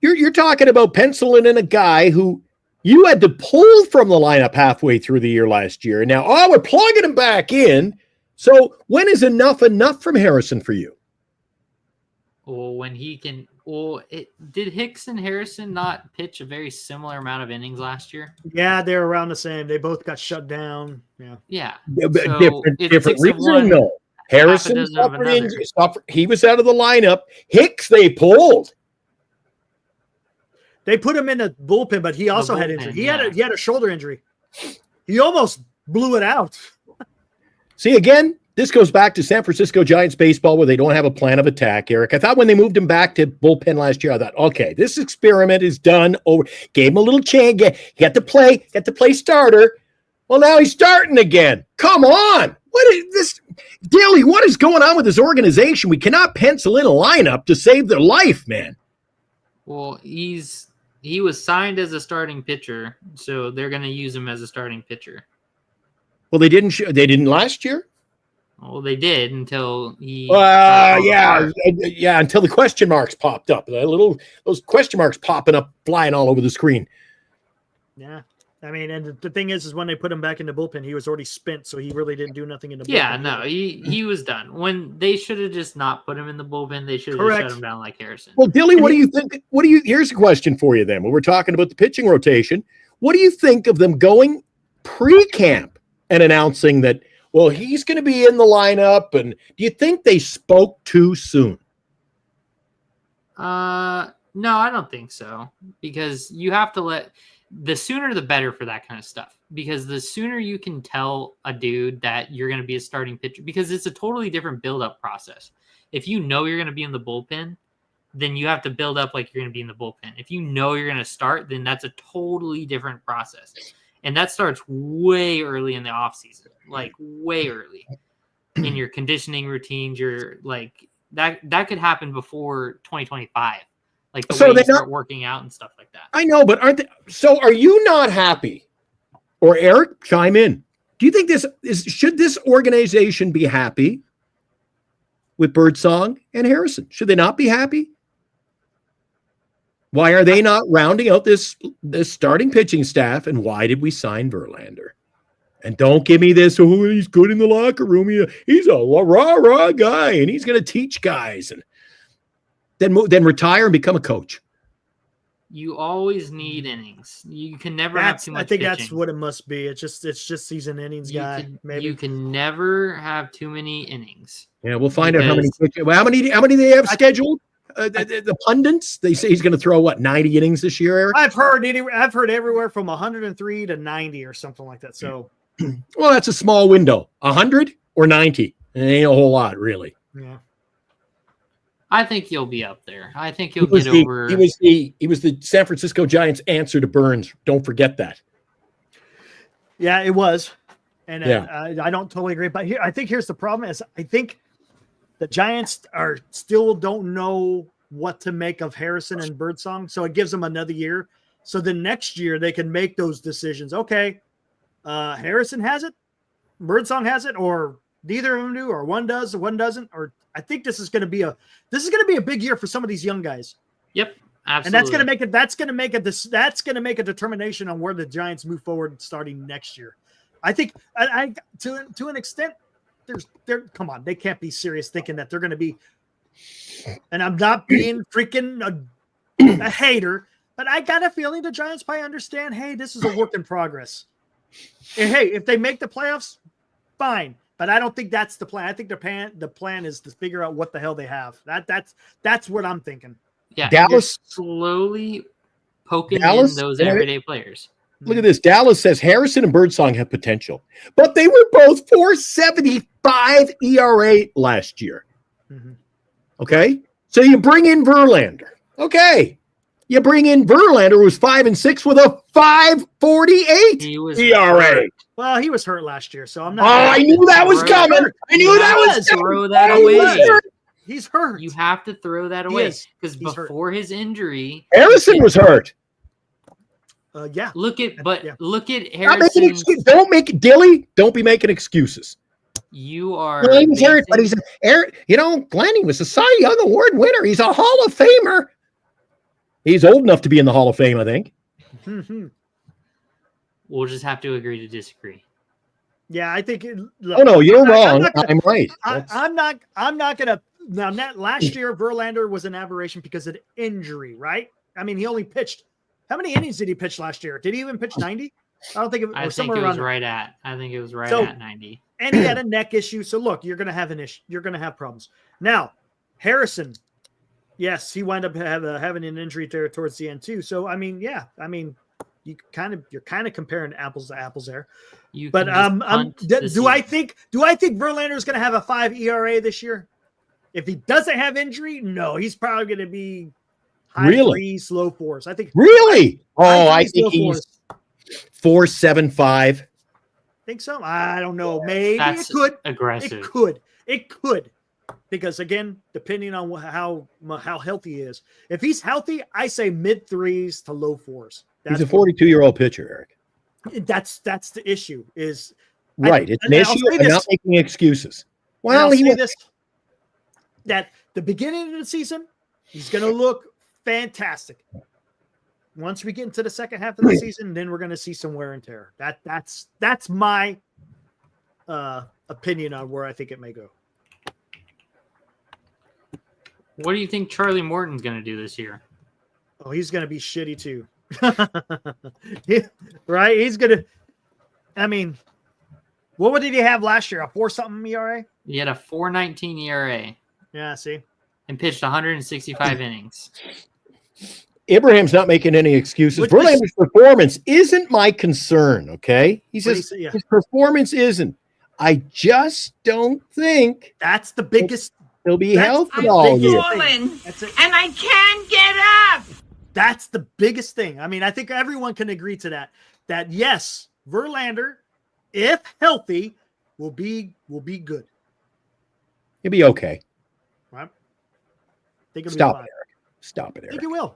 You're talking about penciling in a guy who you had to pull from the lineup halfway through the year last year, and now we're plugging him back in. So when is enough from Harrison for you? Well, when he can. Well, did Hicks and Harrison not pitch a very similar amount of innings last year? Yeah, they're around the same. They both got shut down. Yeah. So different reason, though. Harrison suffered injury. He was out of the lineup. Hicks, they pulled. They put him in the bullpen, but he also had injury. He had a shoulder injury. He almost blew it out. See, again, this goes back to San Francisco Giants baseball where they don't have a plan of attack, Eric. I thought when they moved him back to bullpen last year, I thought, okay, this experiment is done. Gave him a little chance. He got to play starter. Well, now he's starting again. Come on. What is this? Dilly, what is going on with this organization? We cannot pencil in a lineup to save their life, man. Well, he was signed as a starting pitcher, so they're going to use him as a starting pitcher. Well, they didn't last year? Well, they did until he. Until the question marks popped up. Those question marks popping up, flying all over the screen. Yeah, I mean, and the thing is when they put him back in the bullpen, he was already spent, so he really didn't do nothing in the bullpen. Yeah, no, he was done. When they should have just not put him in the bullpen, they should have just shut him down like Harrison. Well, Dilly, what do you think? Here's a question for you then. When we're talking about the pitching rotation, what do you think of them going pre-camp and announcing that? Well, he's going to be in the lineup, and do you think they spoke too soon? No, I don't think so, because you have to the sooner the better for that kind of stuff, because the sooner you can tell a dude that you're going to be a starting pitcher, because it's a totally different build-up process. If you know you're going to be in the bullpen, then you have to build up like you're going to be in the bullpen. If you know you're going to start, then that's a totally different process. And that starts way early in the off season, like way early in your conditioning routines. You're like that could happen before 2025, like the way you start working out and stuff like that. I know, but aren't they? So are you not happy? Or Eric, chime in. Do you think should this organization be happy with Birdsong and Harrison? Should they not be happy? Why are they not rounding out this starting pitching staff? And why did we sign Verlander? And don't give me this, he's good in the locker room. He's a rah-rah guy, and he's going to teach guys. And then retire and become a coach. You always need innings. You can never have too much I think pitching. that's what it must be. It's just season innings guy. Maybe you can never have too many innings. Yeah, we'll find out how many they have scheduled. The pundits, they say he's going to throw 90 innings this year, Eric? I've heard everywhere from 103 to 90 or something like that. So, well, that's a small window. 100 or 90. It ain't a whole lot, really. Yeah. I think he'll be up there. I think he'll get over. He was the San Francisco Giants' answer to Burns. Don't forget that. Yeah, it was, and yeah. I don't totally agree. But I think here's the problem: is I think the Giants still don't know what to make of Harrison and Birdsong, so it gives them another year. So the next year they can make those decisions. Okay, Harrison has it, Birdsong has it, or neither of them do, or one does, or one doesn't. Or I think this is going to be a big year for some of these young guys. Yep, absolutely. And that's going to make a determination on where the Giants move forward starting next year. I think to an extent, come on, they can't be serious thinking that they're going to be. And I'm not being freaking a hater, but I got a feeling the Giants probably understand. Hey, this is a work in progress. And hey, if they make the playoffs, fine. But I don't think that's the plan. I think the plan is to figure out what the hell they have. That's what I'm thinking. Yeah, Dallas slowly poking in those everyday players. Look at this. Dallas says Harrison and Birdsong have potential, but they were both 4.75 ERA last year. Mm-hmm. Okay, so you bring in Verlander. Okay, you bring in Verlander, who was 5-6 with a 5.48 ERA. Hurt. Well, he was hurt last year, so I'm not. Oh, I knew that was coming. I knew that was coming. Throw that away. He's hurt. You have to throw that away because before his injury, Harrison was hurt. Yeah. Look at Harrison. Don't be making excuses. You are. Glenn's hurt, but he's Glenn. He was a Cy Young Award winner. He's a Hall of Famer. He's old enough to be in the Hall of Fame, I think. We'll just have to agree to disagree. Yeah, I think. Look, no, you're wrong. I'm right. I'm not gonna. Now, last year Verlander was an aberration because of injury, right? I mean, he only pitched. How many innings did he pitch last year? Did he even pitch 90? I don't think it was. I think it was right at 90. And he had a neck issue. So look, you're gonna have an issue. You're gonna have problems. Now, Harrison. Yes, he wound up having an injury there towards the end too. So I mean, you're kind of comparing apples to apples there. Do I think Verlander is going to have a 5 ERA this year? If he doesn't have injury, no, he's probably going to be high threes, low fours. I think. Really? I think he's 4.75. Think so? I don't know. Maybe That's it could. Aggressive. It could. Because again, depending on how healthy he is, if he's healthy, I say mid threes to low fours. He's a 42-year-old pitcher, Eric. That's the issue. It's an issue. I'm not making excuses. Well, that the beginning of the season, he's going to look fantastic. Once we get into the second half of the season, then we're going to see some wear and tear. That's my opinion on where I think it may go. What do you think Charlie Morton's going to do this year? Oh, he's going to be shitty too. Right? He's going to. I mean, what did he have last year? A 4-something ERA? He had a 4.19 ERA. Yeah, see? And pitched 165 innings. Abraham's not making any excuses. Verlander's performance isn't my concern, okay? He says his performance isn't. I just don't think that's the biggest. He'll be healthy all year. And I can't get up. That's the biggest thing. I mean, I think everyone can agree to that. That yes, Verlander, if healthy, will be good. He'll be okay. Right? Think Stop it, Eric. Stop it, Eric. I think it will.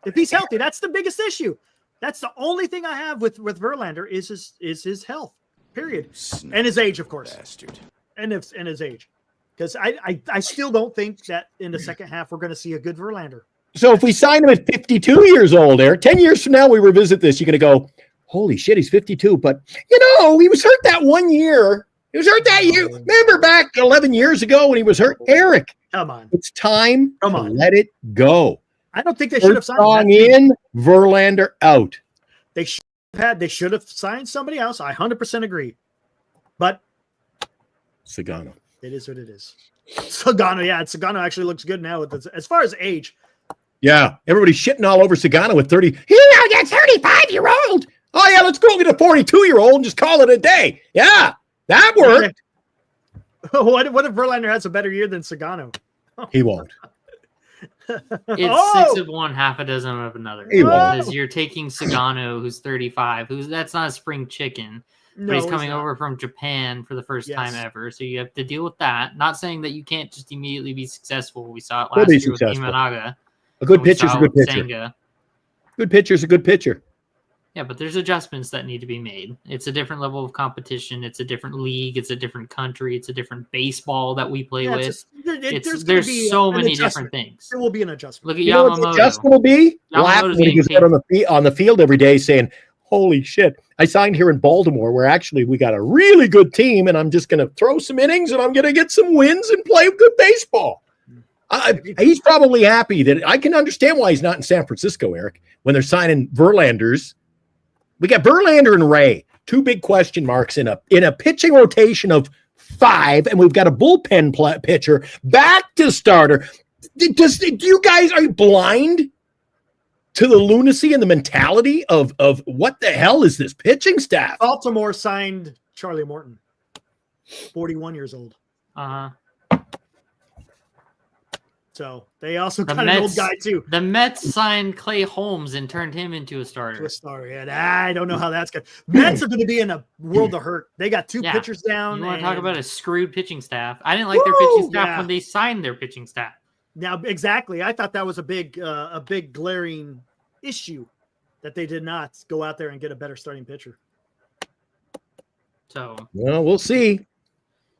If he's healthy, that's the biggest issue. That's the only thing I have with Verlander is his health. Period. And his age, of course. Bastard. And his age. Because I still don't think that in the second half we're going to see a good Verlander. So if we sign him at 52 years old, Eric, 10 years from now we revisit this, you're going to go, holy shit, he's 52. But, he was hurt that 1 year. He was hurt that year. Remember back 11 years ago when he was hurt? Eric, come on. It's time to let it go. I don't think they should have signed Strong that. in, Verlander out. They should have signed somebody else. I 100% agree. But Sagano. it is what it is. Sagano actually looks good now as far as age. Yeah, everybody's shitting all over Sagano at 30. Yeah, that's 35-year-old. Oh, yeah, let's go get a 42-year-old and just call it a day. Yeah, that worked. What if Verlander has a better year than Sagano? He won't. It's 6 of one, half a dozen of another. Because you're taking Sagano, who's 35, that's not a spring chicken. But he's coming over from Japan for the first time ever. So you have to deal with that. Not saying that you can't just immediately be successful. We saw it last year with Imanaga. A good pitcher's a good pitcher. Senga. Good pitcher's a good pitcher. Yeah, but there's adjustments that need to be made. It's a different level of competition. It's a different league. It's a different country. It's a different baseball that we play with. There's so many different things. There will be an adjustment. Look at You know what the adjustment will be? Laughing when he goes out on the field every day saying, holy shit, I signed here in Baltimore where actually we got a really good team and I'm just going to throw some innings and I'm going to get some wins and play good baseball. He's probably happy that I can understand why he's not in San Francisco, Eric, when they're signing Verlanders. We got Verlander and Ray, two big question marks in a pitching rotation of 5, and we've got a bullpen pitcher back to starter. Do you guys, are you blind to the lunacy and the mentality of what the hell is this pitching staff? Baltimore signed Charlie Morton, 41 years old. So they also got an old guy too. The Mets signed Clay Holmes and turned him into a starter. I don't know how that's good. Mets are going to be in a world of hurt. They got 2 pitchers down. You want to talk about a screwed pitching staff? I didn't like their pitching staff when they signed their pitching staff. Now, exactly. I thought that was a big glaring issue that they did not go out there and get a better starting pitcher. So, well, we'll see.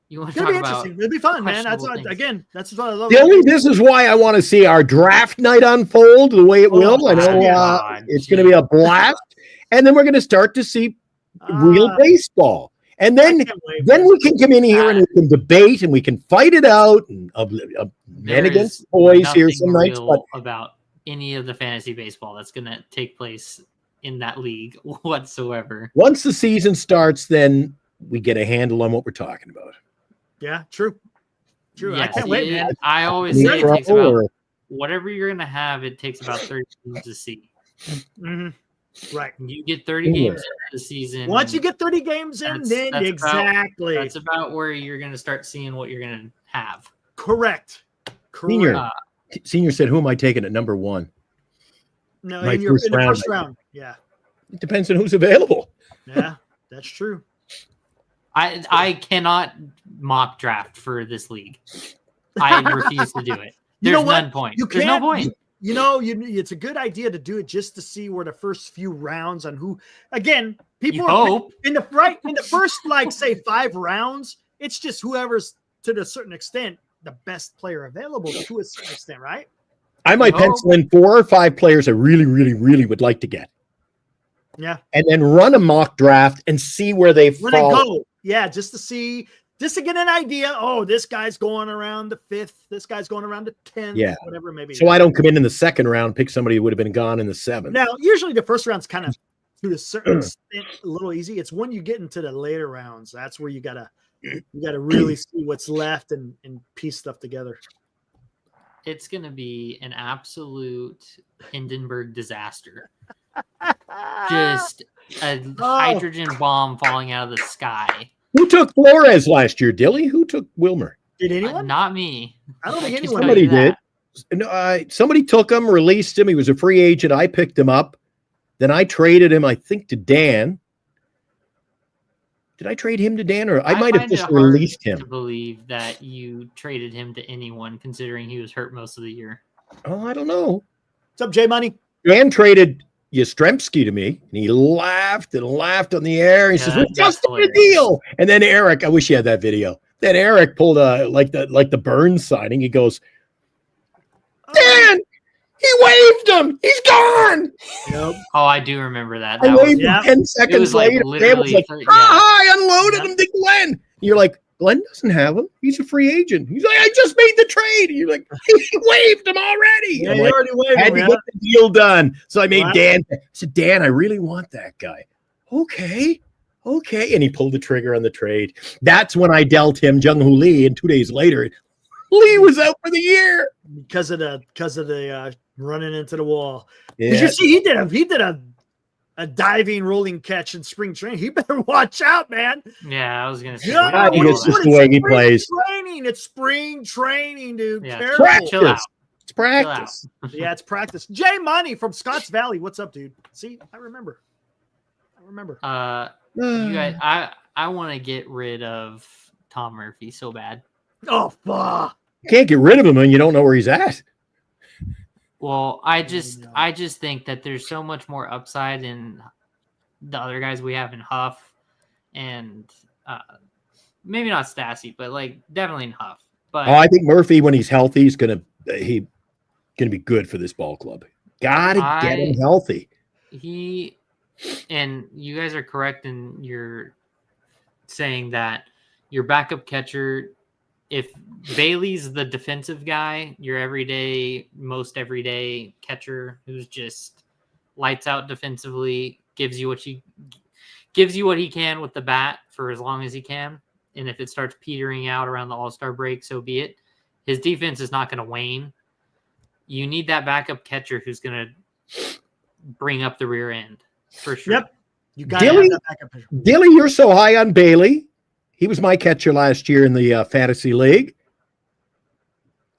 You want to talk about it'll be fun, man. That's what I love. Dilly, this is why I want to see our draft night unfold the way it will. I know it's going to be a blast, and then we're going to start to see real baseball, and then we can come in here and we can debate and we can fight it out and men against boys here some nights. But about any of the fantasy baseball that's going to take place in that league whatsoever. Once the season starts, then we get a handle on what we're talking about. Yeah, true. Yes, I can't wait, man. I always say it takes about whatever you're going to have. It takes about 30 games to see. Mm-hmm. Right. You get 30 games into the season. Once you get 30 games in, then exactly. That's about where you're going to start seeing what you're going to have. Correct. Senior said, "Who am I taking at number 1?" No, in the first round. Yeah. It depends on who's available. Yeah, that's true. I cannot mock draft for this league. I refuse to do it. There's none point. There's no point. It's a good idea to do it just to see where the first few rounds on who. Again, people hope in the first say 5 rounds. It's just whoever's to a certain extent the best player available to a certain extent, right? I might pencil in 4 or 5 players I really, really, really would like to get. Yeah, and then run a mock draft and see where they fall. Yeah, just to get an idea. Oh, this guy's going around the 5th. This guy's going around the 10th. Yeah, whatever maybe. So I don't come in the second round, pick somebody who would have been gone in the 7th. Now, usually the first round's kind of to a certain extent a little easy. It's when you get into the later rounds that's where you gotta really see what's left and piece stuff together. It's gonna be an absolute Hindenburg disaster. Just a hydrogen bomb falling out of the sky. Who took Flores last year, Dilly? Who took Wilmer? Did anyone? Not me. I don't think anyone. Somebody did. Somebody took him, released him. He was a free agent. I picked him up. Then I traded him, I think, to Dan. Did I trade him to Dan, or I might have just released him? To believe that you traded him to anyone, considering he was hurt most of the year. Oh, I don't know. What's up, J Money? Dan traded Yastrzemski to me, and he laughed and laughed on the air. He says, "We're just a deal." And then Eric, I wish you had that video. Then Eric pulled like the Burns signing. He goes, "Dan, he waved him. He's gone." Yep. Oh, I do remember that. I waved him 10 seconds later. Dan was like, I unloaded him to Glenn. And you're like, Glenn doesn't have him. He's a free agent. He's like, I just made the trade. And you're like, he waived him already. Yeah, I'm you like, already waived I had him, to get the deal done. So I made Wow. Dan. I said, Dan, I really want that guy. Okay. And he pulled the trigger on the trade. That's when I dealt him Jung-Hoo Lee. And 2 days later, Lee was out for the year. because of the running into the wall. Yeah. Did you see he did a diving rolling catch in spring training? He better watch out, man. Yeah, I was gonna say. God, I think it's just the it's way he spring plays. Training. It's spring training, dude. Yeah, Careful. chill out. It's practice. Yeah, it's practice. Jay Money from Scotts Valley. What's up, dude? See, I remember. You guys, I want to get rid of Tom Murphy so bad. Oh, fuck. You can't get rid of him when you don't know where he's at. Well, I just think that there's so much more upside in the other guys we have in Huff and maybe not Stassi, but like definitely in Huff. But I think Murphy, when he's healthy, he's gonna be good for this ball club. Gotta get him healthy. And you guys are correct in your saying that your backup catcher, if Bailey's the defensive guy, your most everyday catcher who's just lights out defensively, gives you what he can with the bat for as long as he can. And if it starts petering out around the All-Star break, so be it. His defense is not going to wane. You need that backup catcher who's going to bring up the rear end for sure. Yep. You got to have that backup catcher. Dilly, you're so high on Bailey. He was my catcher last year in the fantasy league.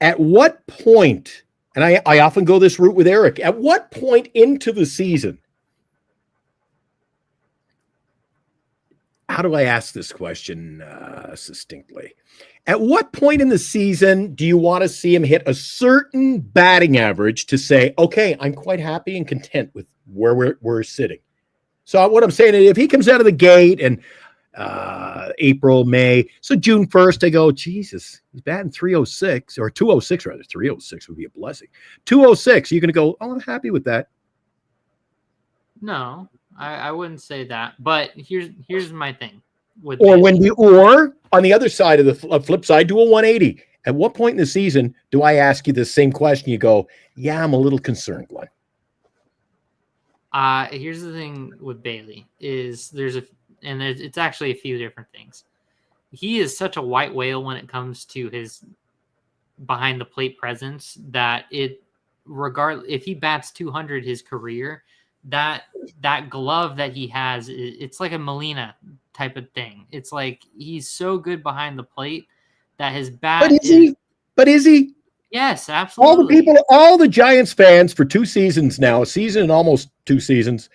At what point, and I often go this route with Eric, at what point into the season, how do I ask this question succinctly? At what point in the season do you want to see him hit a certain batting average to say, okay, I'm quite happy and content with where we're sitting? So what I'm saying is if he comes out of the gate and April, May, so June 1st, I go, Jesus, he's batting 306 or 206 rather. 306 would be a blessing. 206, you're going to go, oh, I'm happy with that. No, I wouldn't say that. But here's my thing. Or on the other side of the flip side, do a 180. At what point in the season do I ask you the same question? You go, yeah, I'm a little concerned, Glenn. Here's the thing with Bailey is it's actually a few different things. He is such a white whale when it comes to his behind the plate presence that if he bats 200 his career, that glove that he has, it's like a Molina type of thing. It's like he's so good behind the plate that his bat. But is he? Yes, absolutely. All the Giants fans for 2 seasons now, a season and almost 2 seasons.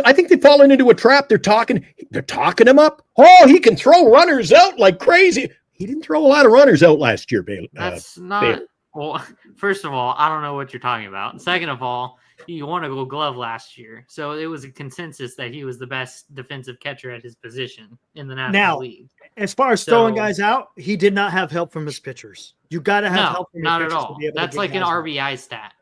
I think they've fallen into a trap. They're talking him up. Oh, he can throw runners out like crazy. He didn't throw a lot of runners out last year, Bailey. That's not. Bailey. Well, first of all, I don't know what you're talking about. And second of all, he won a Gold Glove last year, so it was a consensus that he was the best defensive catcher at his position in the National League. As far as throwing guys out, he did not have help from his pitchers. You got to have help from your not pitchers at all. to be able That's to like get an guys RBI stat.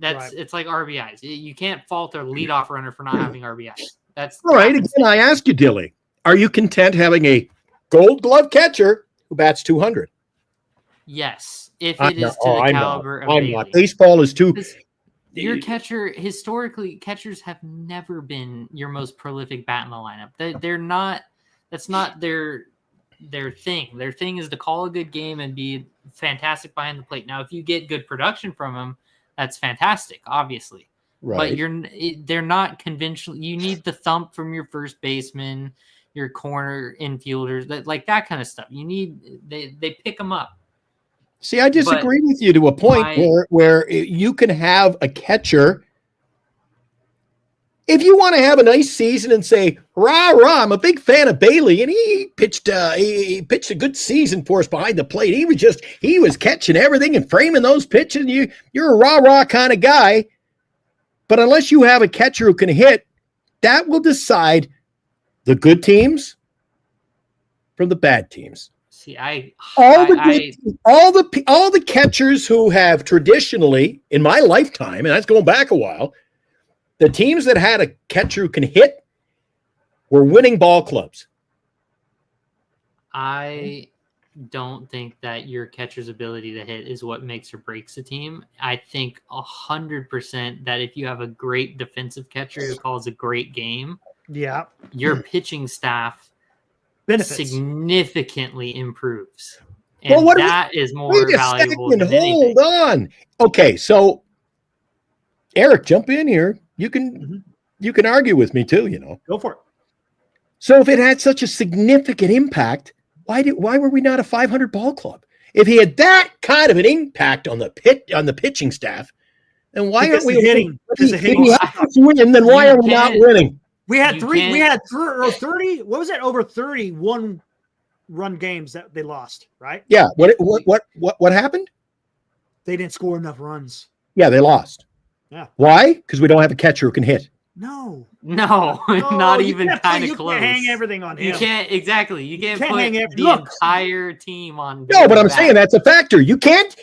It's like RBIs. You can't fault a leadoff runner for not having RBIs. That's all right. Again, I ask you, Dilly, are you content having a Gold Glove catcher who bats 200? Yes, if it is to the caliber of Bailey. Not. Baseball is too. Your catcher, historically, catchers have never been your most prolific bat in the lineup. They're not. That's not their thing. Their thing is to call a good game and be fantastic behind the plate. Now, if you get good production from them, that's fantastic, obviously. Right. But they're not conventional. You need the thump from your first baseman, your corner infielders, that kind of stuff. You need they pick them up. See, I disagree with you to a point where you can have a catcher. If you want to have a nice season and say, rah, rah, I'm a big fan of Bailey, and he pitched a good season for us behind the plate. He was catching everything and framing those pitches. You're a rah, rah kind of guy. But unless you have a catcher who can hit, that will decide the good teams from the bad teams. See, all the catchers who have traditionally, in my lifetime, and that's going back a while, the teams that had a catcher who can hit were winning ball clubs. I don't think that your catcher's ability to hit is what makes or breaks a team. I think 100% that if you have a great defensive catcher who calls a great game, your pitching staff benefits significantly improves. And Well, what that is more wait a valuable second, than anything. hold on. Okay, so Eric, jump in here. You can argue with me too, Go for it. So if it had such a significant impact, why were we not a 500 ball club? If he had that kind of an impact on the pitching staff, then why aren't we hitting? If he has to win, then why are we not winning? We had 30. What was it? Over 30 one-run games that they lost, right? Yeah. What happened? They didn't score enough runs. Yeah, they lost. Yeah. Why? Because we don't have a catcher who can hit. No, not even kind of close. You can't hang everything on him. You can't You can't put hang the entire team on. No, but I'm saying that's a factor. You can't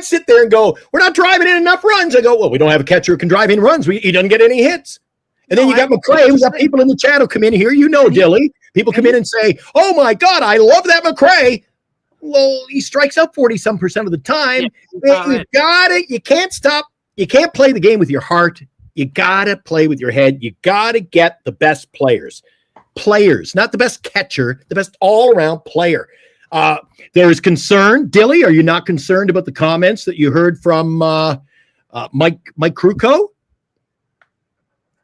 sit there and go, we're not driving in enough runs. I go, well, we don't have a catcher who can drive in runs. He doesn't get any hits. And then you got McCray. We got people in the chat who come in here. Dilly. People come in and say, oh my God, I love that McCray. Well, he strikes out 40-some% of the time. You got it. You can't stop. You can't play the game with your heart. You got to play with your head. You got to get the best players, not the best catcher, the best all-around player. There is concern. Dilly, are you not concerned about the comments that you heard from Mike Krukow?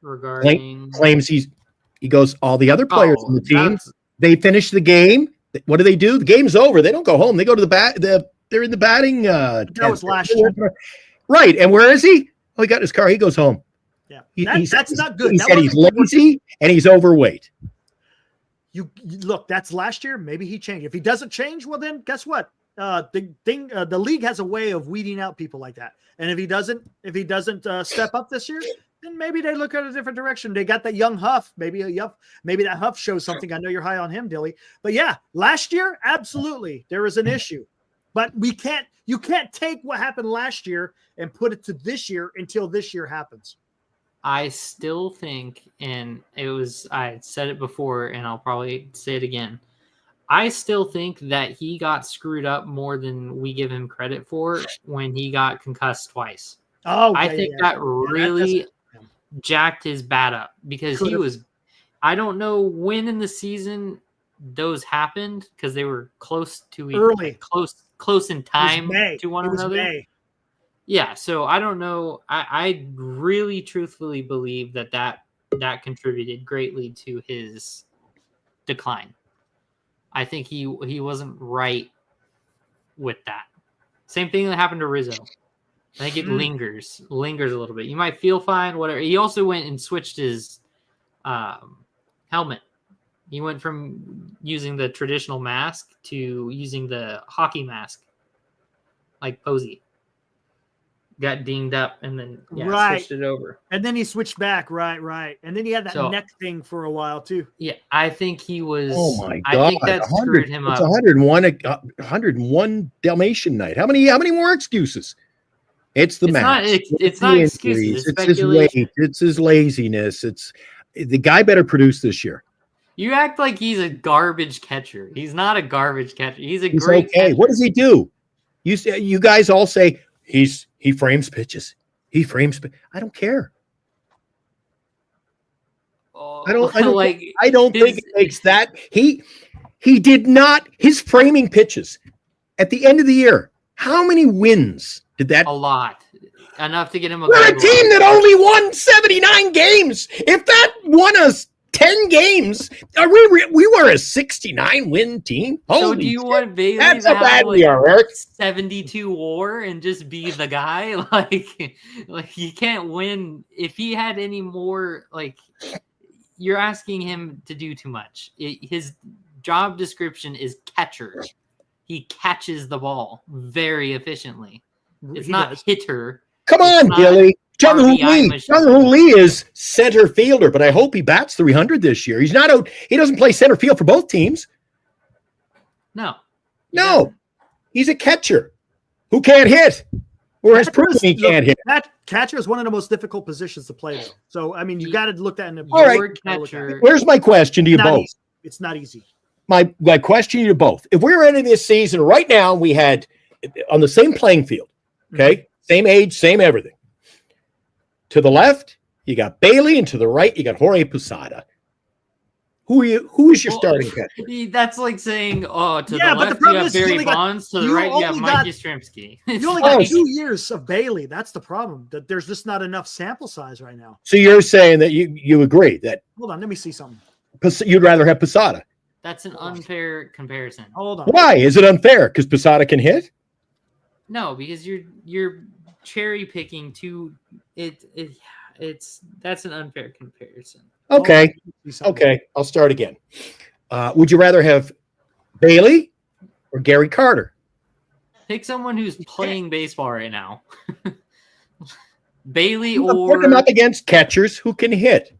Regarding claims he goes, all the other players on the team, they finish the game. What do? The game's over. They don't go home. They go to the bat. They're in the batting. That was last year. Right. And where is he? Oh, he got in his car. He goes home. Yeah, that's not good. He said he's lazy and he's overweight. You look, that's last year. Maybe he changed. If he doesn't change, well, then guess what? The league has a way of weeding out people like that. And if he doesn't step up this year, then maybe they look at a different direction. They got that young Huff. Maybe that Huff shows something. I know you're high on him, Dilly. But yeah, last year, absolutely, there is an issue. But you can't take what happened last year and put it to this year until this year happens. I still think, and I said it before, and I'll probably say it again. I still think that he got screwed up more than we give him credit for when he got concussed twice. I think that really jacked his bat up because I don't know when in the season those happened because they were close to early, close in time to one another. May. Yeah, so I don't know. I really truthfully believe that contributed greatly to his decline. I think he wasn't right with that. Same thing that happened to Rizzo. I think it lingers a little bit. You might feel fine, whatever. He also went and switched his helmet. He went from using the traditional mask to using the hockey mask, like Posey. Got dinged up and then switched it over. And then he switched back. Right. And then he had that neck thing for a while too. Yeah, I think he was. Oh my God! I think that screwed him up. It's 101 Dalmatian night. How many more excuses? It's the mask. It's not excuses. It's his weight. It's his laziness. It's the guy better produce this year. You act like he's a garbage catcher. He's not a garbage catcher. He's great catcher. What does he do? You guys all say he frames pitches. He frames. I don't care. I don't think it makes that. He did not. His framing pitches at the end of the year. How many wins did that? A lot. Enough to get him a. We're a team that only won 79 games. If that won us 10 games, we were a 69 win team. So do you want Bailey that's to how bad have we are, Eric. 72 WAR and just be the guy? Like he can't win if he had any more. Like you're asking him to do too much. His job description is catcher. He catches the ball very efficiently. It's not hitter. Come on, Gilly. Jung-Hoo Lee is center fielder, but I hope he bats 300 this year. He's not out. He doesn't play center field for both teams. No. He's a catcher who can't hit, or has proven he can't hit. That catcher is one of the most difficult positions to play, though. So I mean, you got to look at it. All right. Catcher. Where's my question to you both? It's not easy. my question to you both: if we were ending this season right now, we had on the same playing field, okay, same age, same everything. To the left, you got Bailey, and to the right, you got Jorge Posada. Who is your starting catcher? That's like saying, to the but left the you problem have is you Barry only got- Bonds, to the you right you have only Mike got- Yastrzemski. You only got 2 years of Bailey. That's the problem. That there's just not enough sample size right now. So you're saying that you agree that Hold on, let me see something. You'd rather have Posada? That's an unfair comparison. Hold on. Why is it unfair? Because Posada can hit? No, because you're cherry picking that's an unfair comparison. Okay. Okay. I'll start again. Would you rather have Bailey or Gary Carter? Pick someone who's playing baseball right now. Bailey Put them up against catchers who can hit.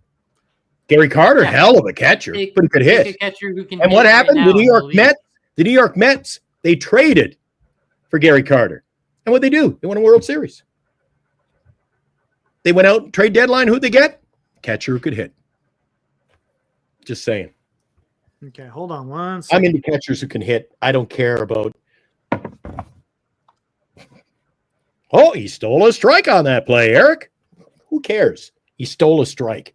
Gary Carter, hell of a catcher, but he could hit. A catcher who can And hit what right happened? now The New in York league. Mets. The New York Mets. They traded for Gary Carter, and what they do? They won a World Series. They went out trade deadline. Who'd they get? Catcher who could hit. Just saying. Okay, hold on one I'm second. into catchers who can hit. I don't care about. Oh, he stole a strike on that play, Eric. Who cares? He stole a strike.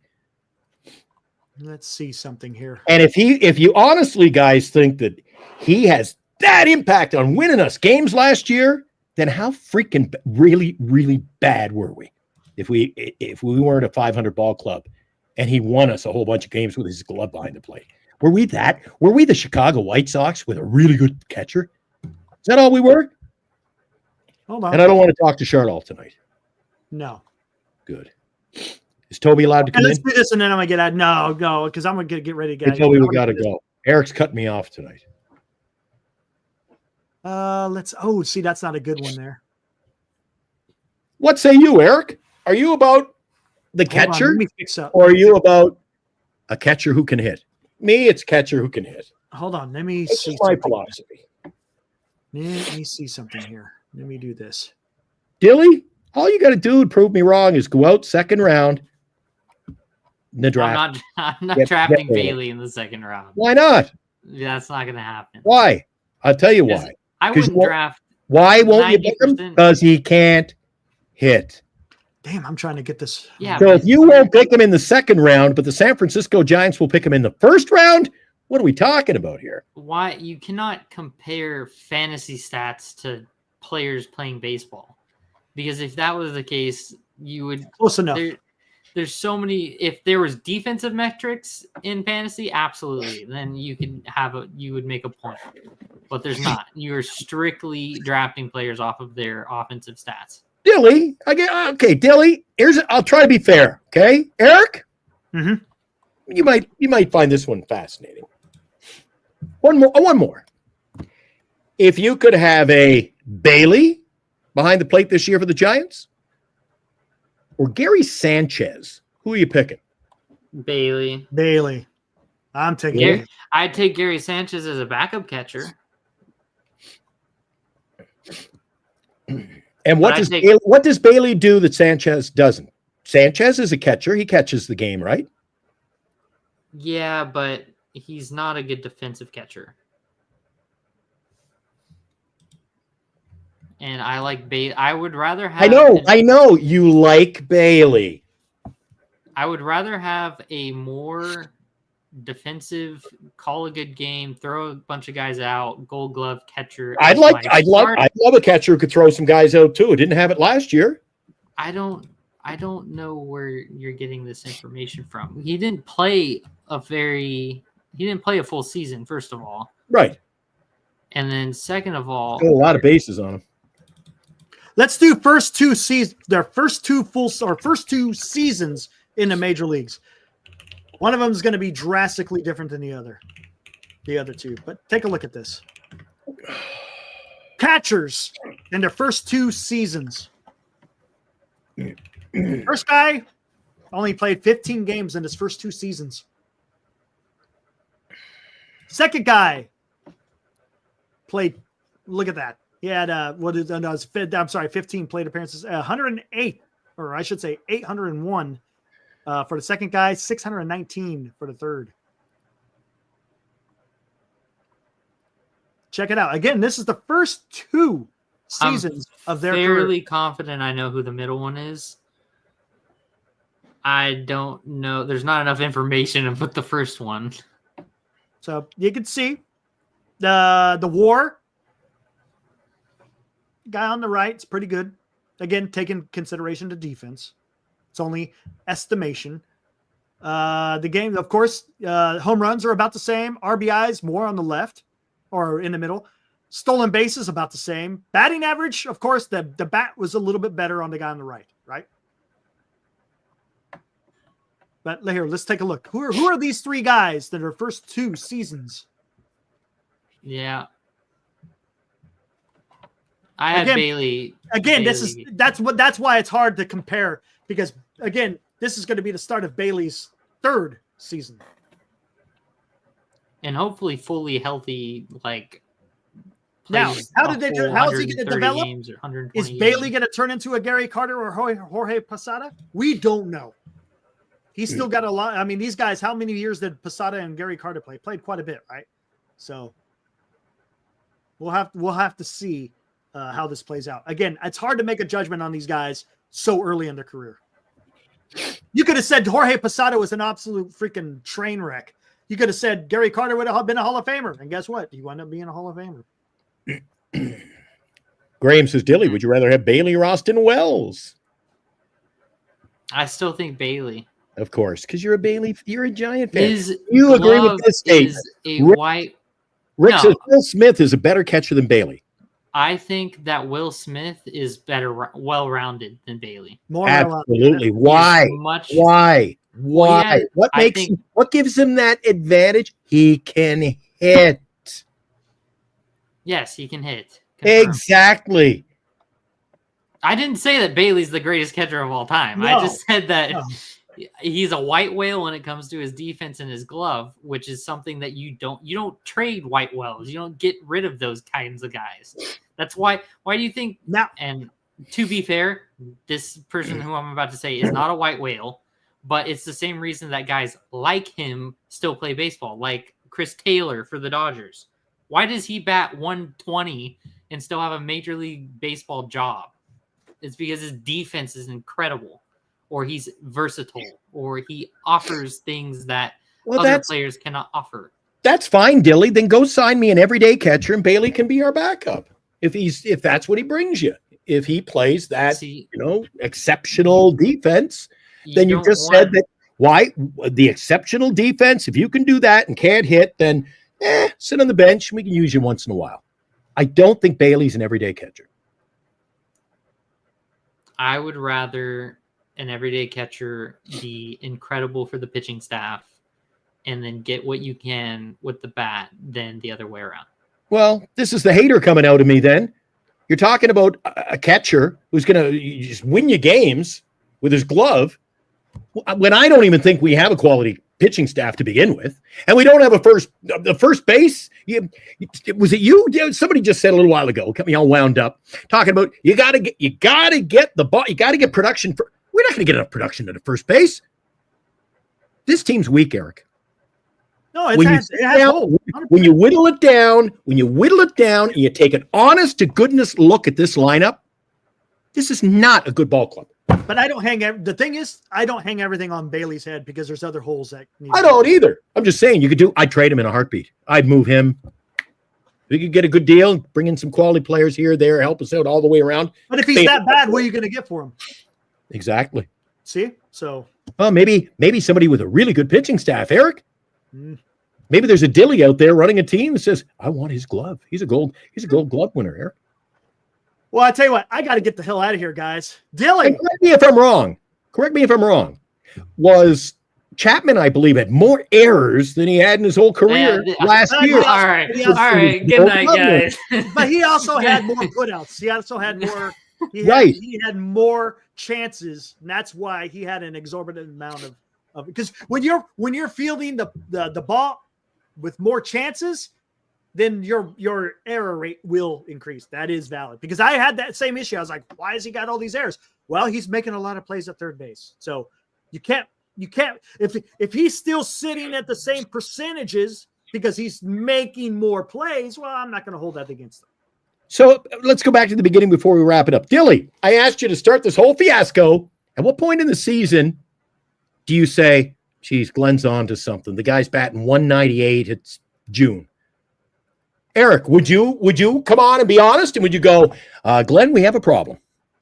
Let's see something here. And if you honestly guys think that he has that impact on winning us games last year, then how freaking really, really bad were we? If we weren't a 500 ball club and he won us a whole bunch of games with his glove behind the plate. Were we that? Were we the Chicago White Sox with a really good catcher? Is that all we were? Hold on. And I don't want to talk to Charlotte tonight. No. Good. Is Toby allowed to come Let's in? do this and then I'm gonna get out. No, because I'm gonna get ready to Hey, get. Toby, we got to go. Eric's cutting me off tonight. Let's. Oh, see, that's not a good one there. What say you, Eric? Are you about the Hold on, catcher, let me fix up. or are you about a catcher who can hit? Me, it's catcher who can hit. Hold on. Let me This see. is my something. philosophy. Let me see something here. Let me do this. Dilly, all you got to do to prove me wrong is go out second round in the draft. I'm not Get drafting Bailey. Bailey in the second round. Why not? That's not going to happen. Why? I'll tell you why. I 'Cause you wouldn't won't- draft. Why won't you pick him? 90%. Because he can't hit. Damn, I'm trying to get this. Yeah, So but if you won't pick him in the second round, but the San Francisco Giants will pick him in the first round, what are we talking about here? why you cannot compare fantasy stats to players playing baseball? Because if that was the case, you would Close enough. There's so many. If there was defensive metrics in fantasy, absolutely, then you would make a point. But there's not. You are strictly drafting players off of their offensive stats. Dilly, okay, Dilly. I'll try to be fair. Okay, Eric. Mhm. You might find this one fascinating. One more. If you could have a Bailey behind the plate this year for the Giants, or Gary Sanchez, who are you picking? Bailey. I'm taking Gary, Bailey. I'd take Gary Sanchez as a backup catcher. And what does Bailey do that Sanchez doesn't? Sanchez is a catcher. He catches the game, right? Yeah, but he's not a good defensive catcher. And I like Bailey. I would rather have. I know. You like Bailey. I would rather have a more defensive, call a good game, throw a bunch of guys out, Gold Glove catcher. I'd love a catcher who could throw some guys out too. Didn't have it last year. I don't know where you're getting this information from. He didn't play a full season, first of all. Right. And then second of all, Got a lot of bases on him. Let's do first two seasons in the major leagues. One of them is going to be drastically different than the other two. But take a look at this. Catchers in their first 2 seasons. First guy only played 15 games in his first 2 seasons. Second guy played, look at that. He had 15 plate appearances, 108, or I should say 801 for the second guy, 619 for the third. check it out. Again, this is the first 2 seasons of their fairly career. confident I know who the middle one is. I don't know. There's not enough information about the first one. So you can see the WAR guy on the right is pretty good. Again, taking consideration to defense. It's only estimation. The game, of course, home runs are about the same. RBIs more on the left or in the middle. Stolen bases about the same. Batting average, of course, the bat was a little bit better on the guy on the right, right? But here, let's take a look. Who are these 3 guys that are first 2 seasons? Yeah. I had Bailey. Again, Bailey. that's why it's hard to compare, because again, this is going to be the start of Bailey's 3rd season. And hopefully fully healthy, like now, how is he going to develop? Is Bailey going to turn into a Gary Carter or Jorge Posada? We don't know. He's still got a lot. I mean, these guys, how many years did Posada and Gary Carter play? Played quite a bit, right? So we'll have to see how this plays out. Again, it's hard to make a judgment on these guys so early in their career. You could have said Jorge Posada was an absolute freaking train wreck. You could have said Gary Carter would have been a Hall of Famer. And guess what? He wound up being a Hall of Famer. Graham says, Dilly, would you rather have Bailey or Austin Wells? I still think Bailey. Of course, because you're a Giant fan. You agree with this statement? Rick says Will Smith is a better catcher than Bailey. I think that Will Smith is better, well-rounded than Bailey. More absolutely. Why? Why? Well, yeah, What gives him that advantage? He can hit. Yes, he can hit. Confirmed. Exactly. I didn't say that Bailey's the greatest catcher of all time. No. I just said that he's a white whale when it comes to his defense and his glove, which is something that you don't trade white whales. You don't get rid of those kinds of guys. That's why do you think now? And to be fair, this person who I'm about to say is not a white whale, but it's the same reason that guys like him still play baseball, like Chris Taylor for the Dodgers. Why does he bat 120 and still have a Major League Baseball job? It's because his defense is incredible, or he's versatile, or he offers things that other players cannot offer. That's fine, Dilly. Then go sign me an everyday catcher, and Bailey can be our backup if that's what he brings you. If he plays that exceptional defense, then you just said that. Why the exceptional defense? If you can do that and can't hit, then sit on the bench and we can use you once in a while. I don't think Bailey's an everyday catcher. I would rather an everyday catcher be incredible for the pitching staff and then get what you can with the bat than the other way around. Well, this is the hater coming out of me then. You're talking about a catcher who's going to just win you games with his glove when I don't even think we have a quality pitching staff to begin with. And we don't have the first base. Was it you? Somebody just said a little while ago, got me all wound up, talking about you got to get the ball. You got to get production. We're not going to get enough production at the first base. This team's weak, Eric. No, when you whittle it down, and you take an honest to goodness look at this lineup, this is not a good ball club. But I don't hang. The thing is, I don't hang everything on Bailey's head because there's other holes that. I don't either. I'm just saying I'd trade him in a heartbeat. I'd move him. We could get a good deal, bring in some quality players here, there, help us out all the way around. But if he's that bad, what are you going to get for him? Exactly. See, so. Well, maybe somebody with a really good pitching staff, Eric. Maybe there's a Dilly out there running a team that says, "I want his glove. He's a gold glove winner, Eric." Well, I tell you what, I got to get the hell out of here, guys. Dilly. And correct me if I'm wrong. Was Chapman, I believe, had more errors than he had in his whole career last year. All right. Good night, guys. But he also had more putouts. He also had more. He had more chances, and that's why he had an exorbitant amount of. Because when you're fielding the ball with more chances, then your error rate will increase. That is valid. Because I had that same issue. I was like, why has he got all these errors? Well, he's making a lot of plays at third base. So you can't if he's still sitting at the same percentages because he's making more plays, well, I'm not going to hold that against him. So let's go back to the beginning before we wrap it up. Dilly, I asked you to start this whole fiasco. At what point in the season do you say, geez, Glenn's on to something? The guy's batting 198. It's June. Eric, would you come on and be honest? And would you go, Glenn, we have a problem?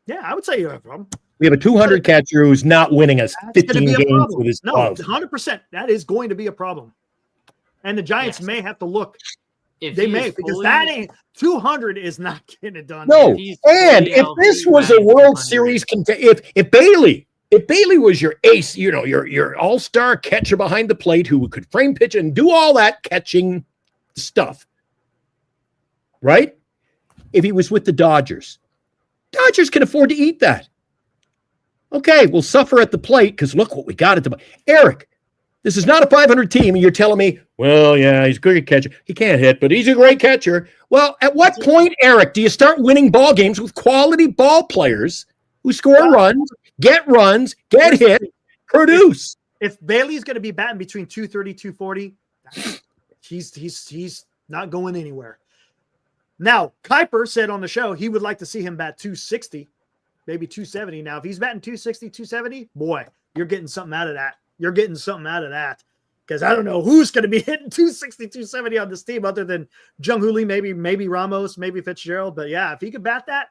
Yeah, I would say you have a problem. We have a 200 catcher who's not winning us 15 games with his glove. 100%. That is going to be a problem. And the Giants may have to look. If they may, because that ain't 200 is not getting it done. No, and if this was a World Series if Bailey was your ace, your all-star catcher behind the plate who could frame pitch and do all that catching stuff, right? If he was with the Dodgers can afford to eat that. Okay, we'll suffer at the plate because look what we got at the Eric. This is not a 500 team, and you're telling me, well, yeah, he's a good catcher. He can't hit, but he's a great catcher. Well, at what point, Eric, do you start winning ball games with quality ball players who score runs, get hit, produce? If Bailey's going to be batting between 230, 240, he's not going anywhere. Now, Kuiper said on the show he would like to see him bat 260, maybe 270. Now, if he's batting 260, 270, boy, you're getting something out of that. You're getting something out of that. Because I don't know who's going to be hitting 260, 270 on this team other than Jung-Hoo Lee, maybe Ramos, maybe Fitzgerald. But yeah, if he could bat that,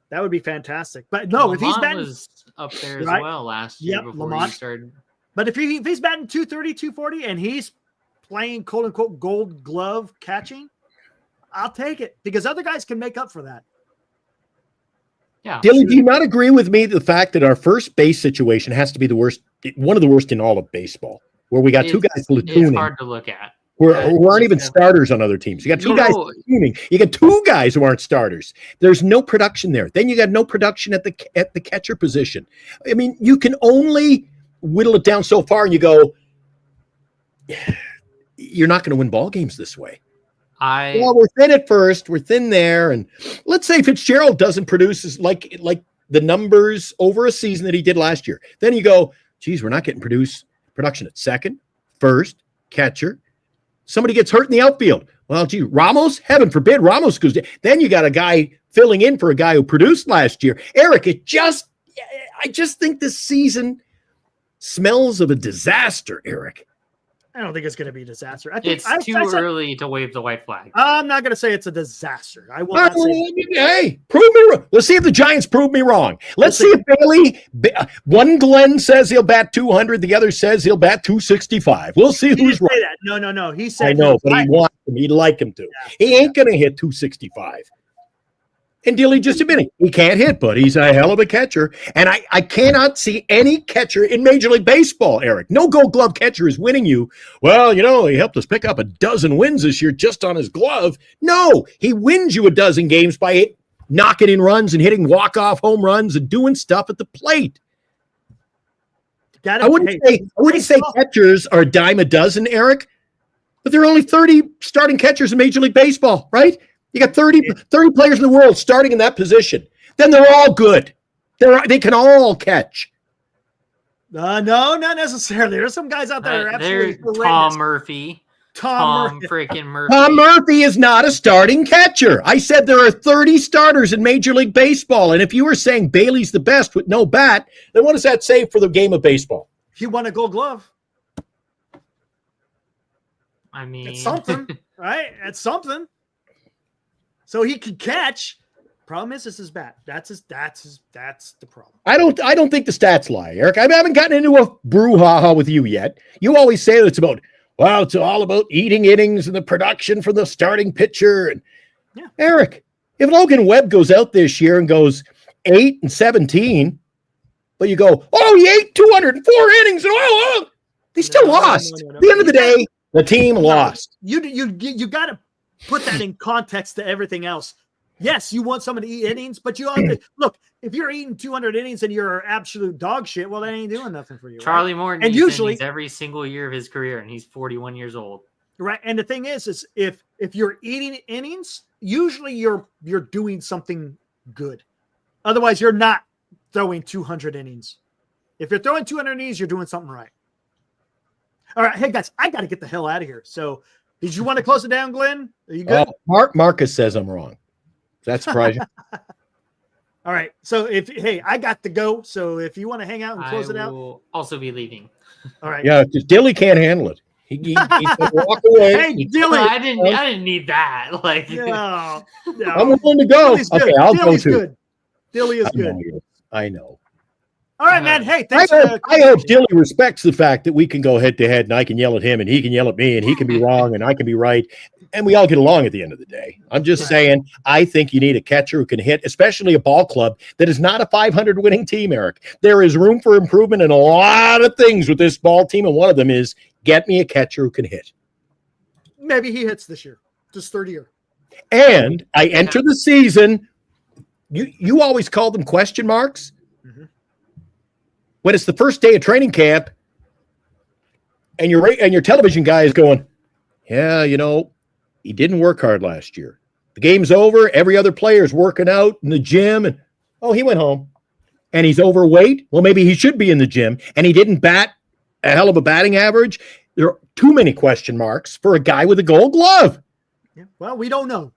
that would be fantastic. But no, if he's batting was up there as well last year before he started. But if he's batting 230, 240 and he's playing quote unquote gold glove catching, I'll take it because other guys can make up for that. Yeah. Dilly, do you not agree with me the fact that our first base situation has to be the worst, one of the worst in all of baseball, where we got two guys platooning? It's hard to look at. Who aren't even starters on other teams. You got two guys platooning. You got two guys who aren't starters. There's no production there. Then you got no production at the catcher position. I mean, you can only whittle it down so far, and you go, you're not going to win ball games this way. Well, we're thin at first. We're thin there. And let's say Fitzgerald doesn't produce as like the numbers over a season that he did last year. Then you go, geez, we're not getting production at second, first, catcher. Somebody gets hurt in the outfield. Well, gee, Ramos, heaven forbid Ramos goes down. Then you got a guy filling in for a guy who produced last year. Eric, I just think this season smells of a disaster, Eric. I don't think it's going to be a disaster. I think it's too early to wave the white flag. I'm not going to say it's a disaster. I will not say. Hey, prove me wrong. Let's see if the Giants prove me wrong. Let's see if Bailey. One Glenn says he'll bat 200. The other says he'll bat 265. We'll see who's right. Say that. No. He said. I know, but he wants him. He'd like him to. Yeah. He ain't going to hit 265. And Dilly just admitted he can't hit, but he's a hell of a catcher. And I cannot see any catcher in Major League Baseball, Eric. No Gold Glove catcher is winning you. Well, he helped us pick up a dozen wins this year just on his glove. No, he wins you a dozen games by knocking in runs and hitting walk-off home runs and doing stuff at the plate. I wouldn't say catchers are a dime a dozen, Eric, but there are only 30 starting catchers in Major League Baseball, right? You got 30 players in the world starting in that position. Then they're all good. They can all catch. No, not necessarily. There's some guys out there that are absolutely Tom Murphy. Tom freaking Murphy. Tom Murphy is not a starting catcher. I said there are 30 starters in Major League Baseball. And if you were saying Bailey's the best with no bat, then what does that say for the game of baseball? He won a Gold Glove. I mean, it's something, right? It's something. So he could catch. Problem is, this is bat. That's the problem. I don't think the stats lie, Eric. I haven't gotten into a brouhaha with you yet. You always say that it's all about eating innings and the production from the starting pitcher. And Eric, if Logan Webb goes out this year and goes 8-17, but you go, he ate 204 innings and he still lost. At the end of the day, the team lost. You got to put that in context to everything else. Yes, you want someone to eat innings, but you have to look. If you're eating 200 innings and you're absolute dog shit, well, that ain't doing nothing for you. Charlie Morton, and usually every single year of his career, and he's 41 years old. Right, and the thing is if you're eating innings, usually you're doing something good. Otherwise, you're not throwing 200 innings. If you're throwing 200 innings, you're doing something right. All right, hey guys, I got to get the hell out of here. So Did you want to close it down, Glenn? Are you good? Marcus says I'm wrong. Does that surprise you? All right. So I got to go. So if you want to hang out and close it out, will also be leaving. All right. Yeah, because Dilly can't handle it. He's gonna walk away. Hey, Dilly. I didn't need that. Like, no. I'm willing to go. Dilly's Okay, good. I'll Dilly's go too. good. Dilly is good. I know. All right, man. Hey, I thanks. hope Dilly respects the fact that we can go head to head and I can yell at him and he can yell at me and he can be wrong and I can be right. And we all get along at the end of the day. I'm just saying, I think you need a catcher who can hit, especially a ball club that is not a 500 winning team, Eric. There is room for improvement in a lot of things with this ball team. And one of them is get me a catcher who can hit. Maybe he hits this year, just third year. And I enter the season. You always call them question marks. Mm-hmm. When it's the first day of training camp and your television guy is going, yeah, he didn't work hard last year. The game's over. Every other player's working out in the gym. And, he went home. And he's overweight. Well, maybe he should be in the gym. And he didn't bat a hell of a batting average. There are too many question marks for a guy with a Gold Glove. Yeah. Well, we don't know.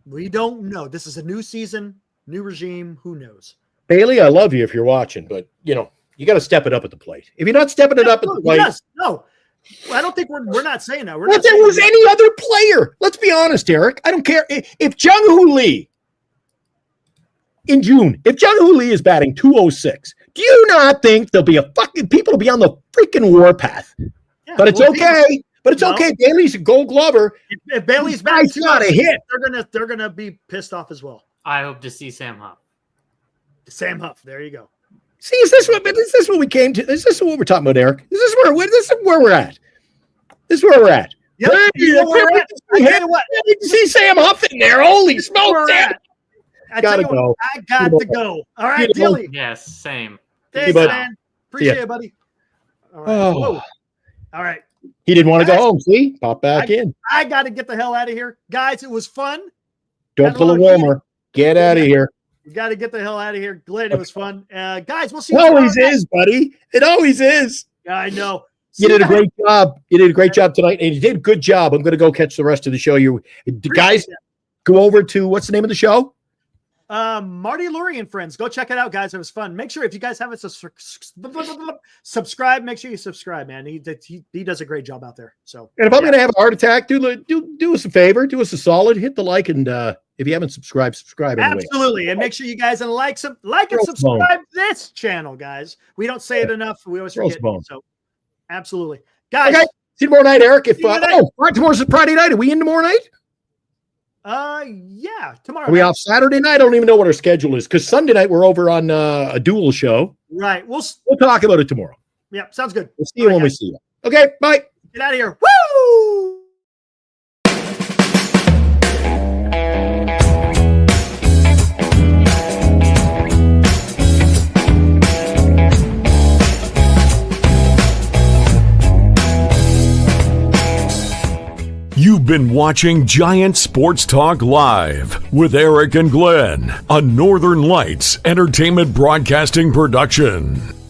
We don't know. This is a new season, new regime. Who knows? Bailey, I love you if you're watching, but, you got to step it up at the plate. If you're not stepping it up at the plate. Yes. No. Well, I don't think we're not saying that. If there was any other player, let's be honest, Eric. I don't care if Jung-Hoo Lee in June, if Jung-Hoo Lee is batting 206, do you not think there'll be people will be on the freaking warpath? Yeah, but it's okay. But it's okay. Bailey's a Gold Glover. If Bailey's batting, not a hit. They're gonna be pissed off as well. I hope to see Sam Huff. Sam Huff. There you go. See, is this what we came to? Is this what we're talking about, Eric? This is where we're at. This is where we're at. Yep. I tell you what. See Sam Huff in there. Holy smokes! I got to go. All right, Dilly. Yes, same. Thanks, man. Appreciate it, buddy. All right. All right. He didn't want to go home. See, pop back in. I got to get the hell out of here, guys. It was fun. Don't pull a Wilmer. Get out of here. You got to get the hell out of here. Glad it was fun. Guys, we'll see you. It always is, buddy. It always is. I know. You did a great job. You did a great job tonight, and you did a good job. I'm going to go catch the rest of the show. Guys, go over to, what's the name of the show? Marty Lurie and Friends. Go check it out, guys. It was fun. Make sure if you guys haven't subscribed, make sure you subscribe, man. He does a great job out there. So, and if I'm going to have a heart attack, do us a favor, do us a solid, hit the like, and if you haven't subscribed, subscribe anyway. Absolutely, and make sure you guys like and subscribe this channel, guys. We don't say it enough. We always forget. So, absolutely, guys. Okay. See you tomorrow night, Eric. Tomorrow's Friday night. Are we in tomorrow night? Yeah, tomorrow. Are we off Saturday night? I don't even know what our schedule is because Sunday night we're over on a dual show. Right. We'll talk about it tomorrow. Yeah, sounds good. We'll see you when we see you. Okay, bye. Get out of here. Woo! You've been watching Giant Sports Talk Live with Eric and Glenn, a Northern Lights Entertainment Broadcasting production.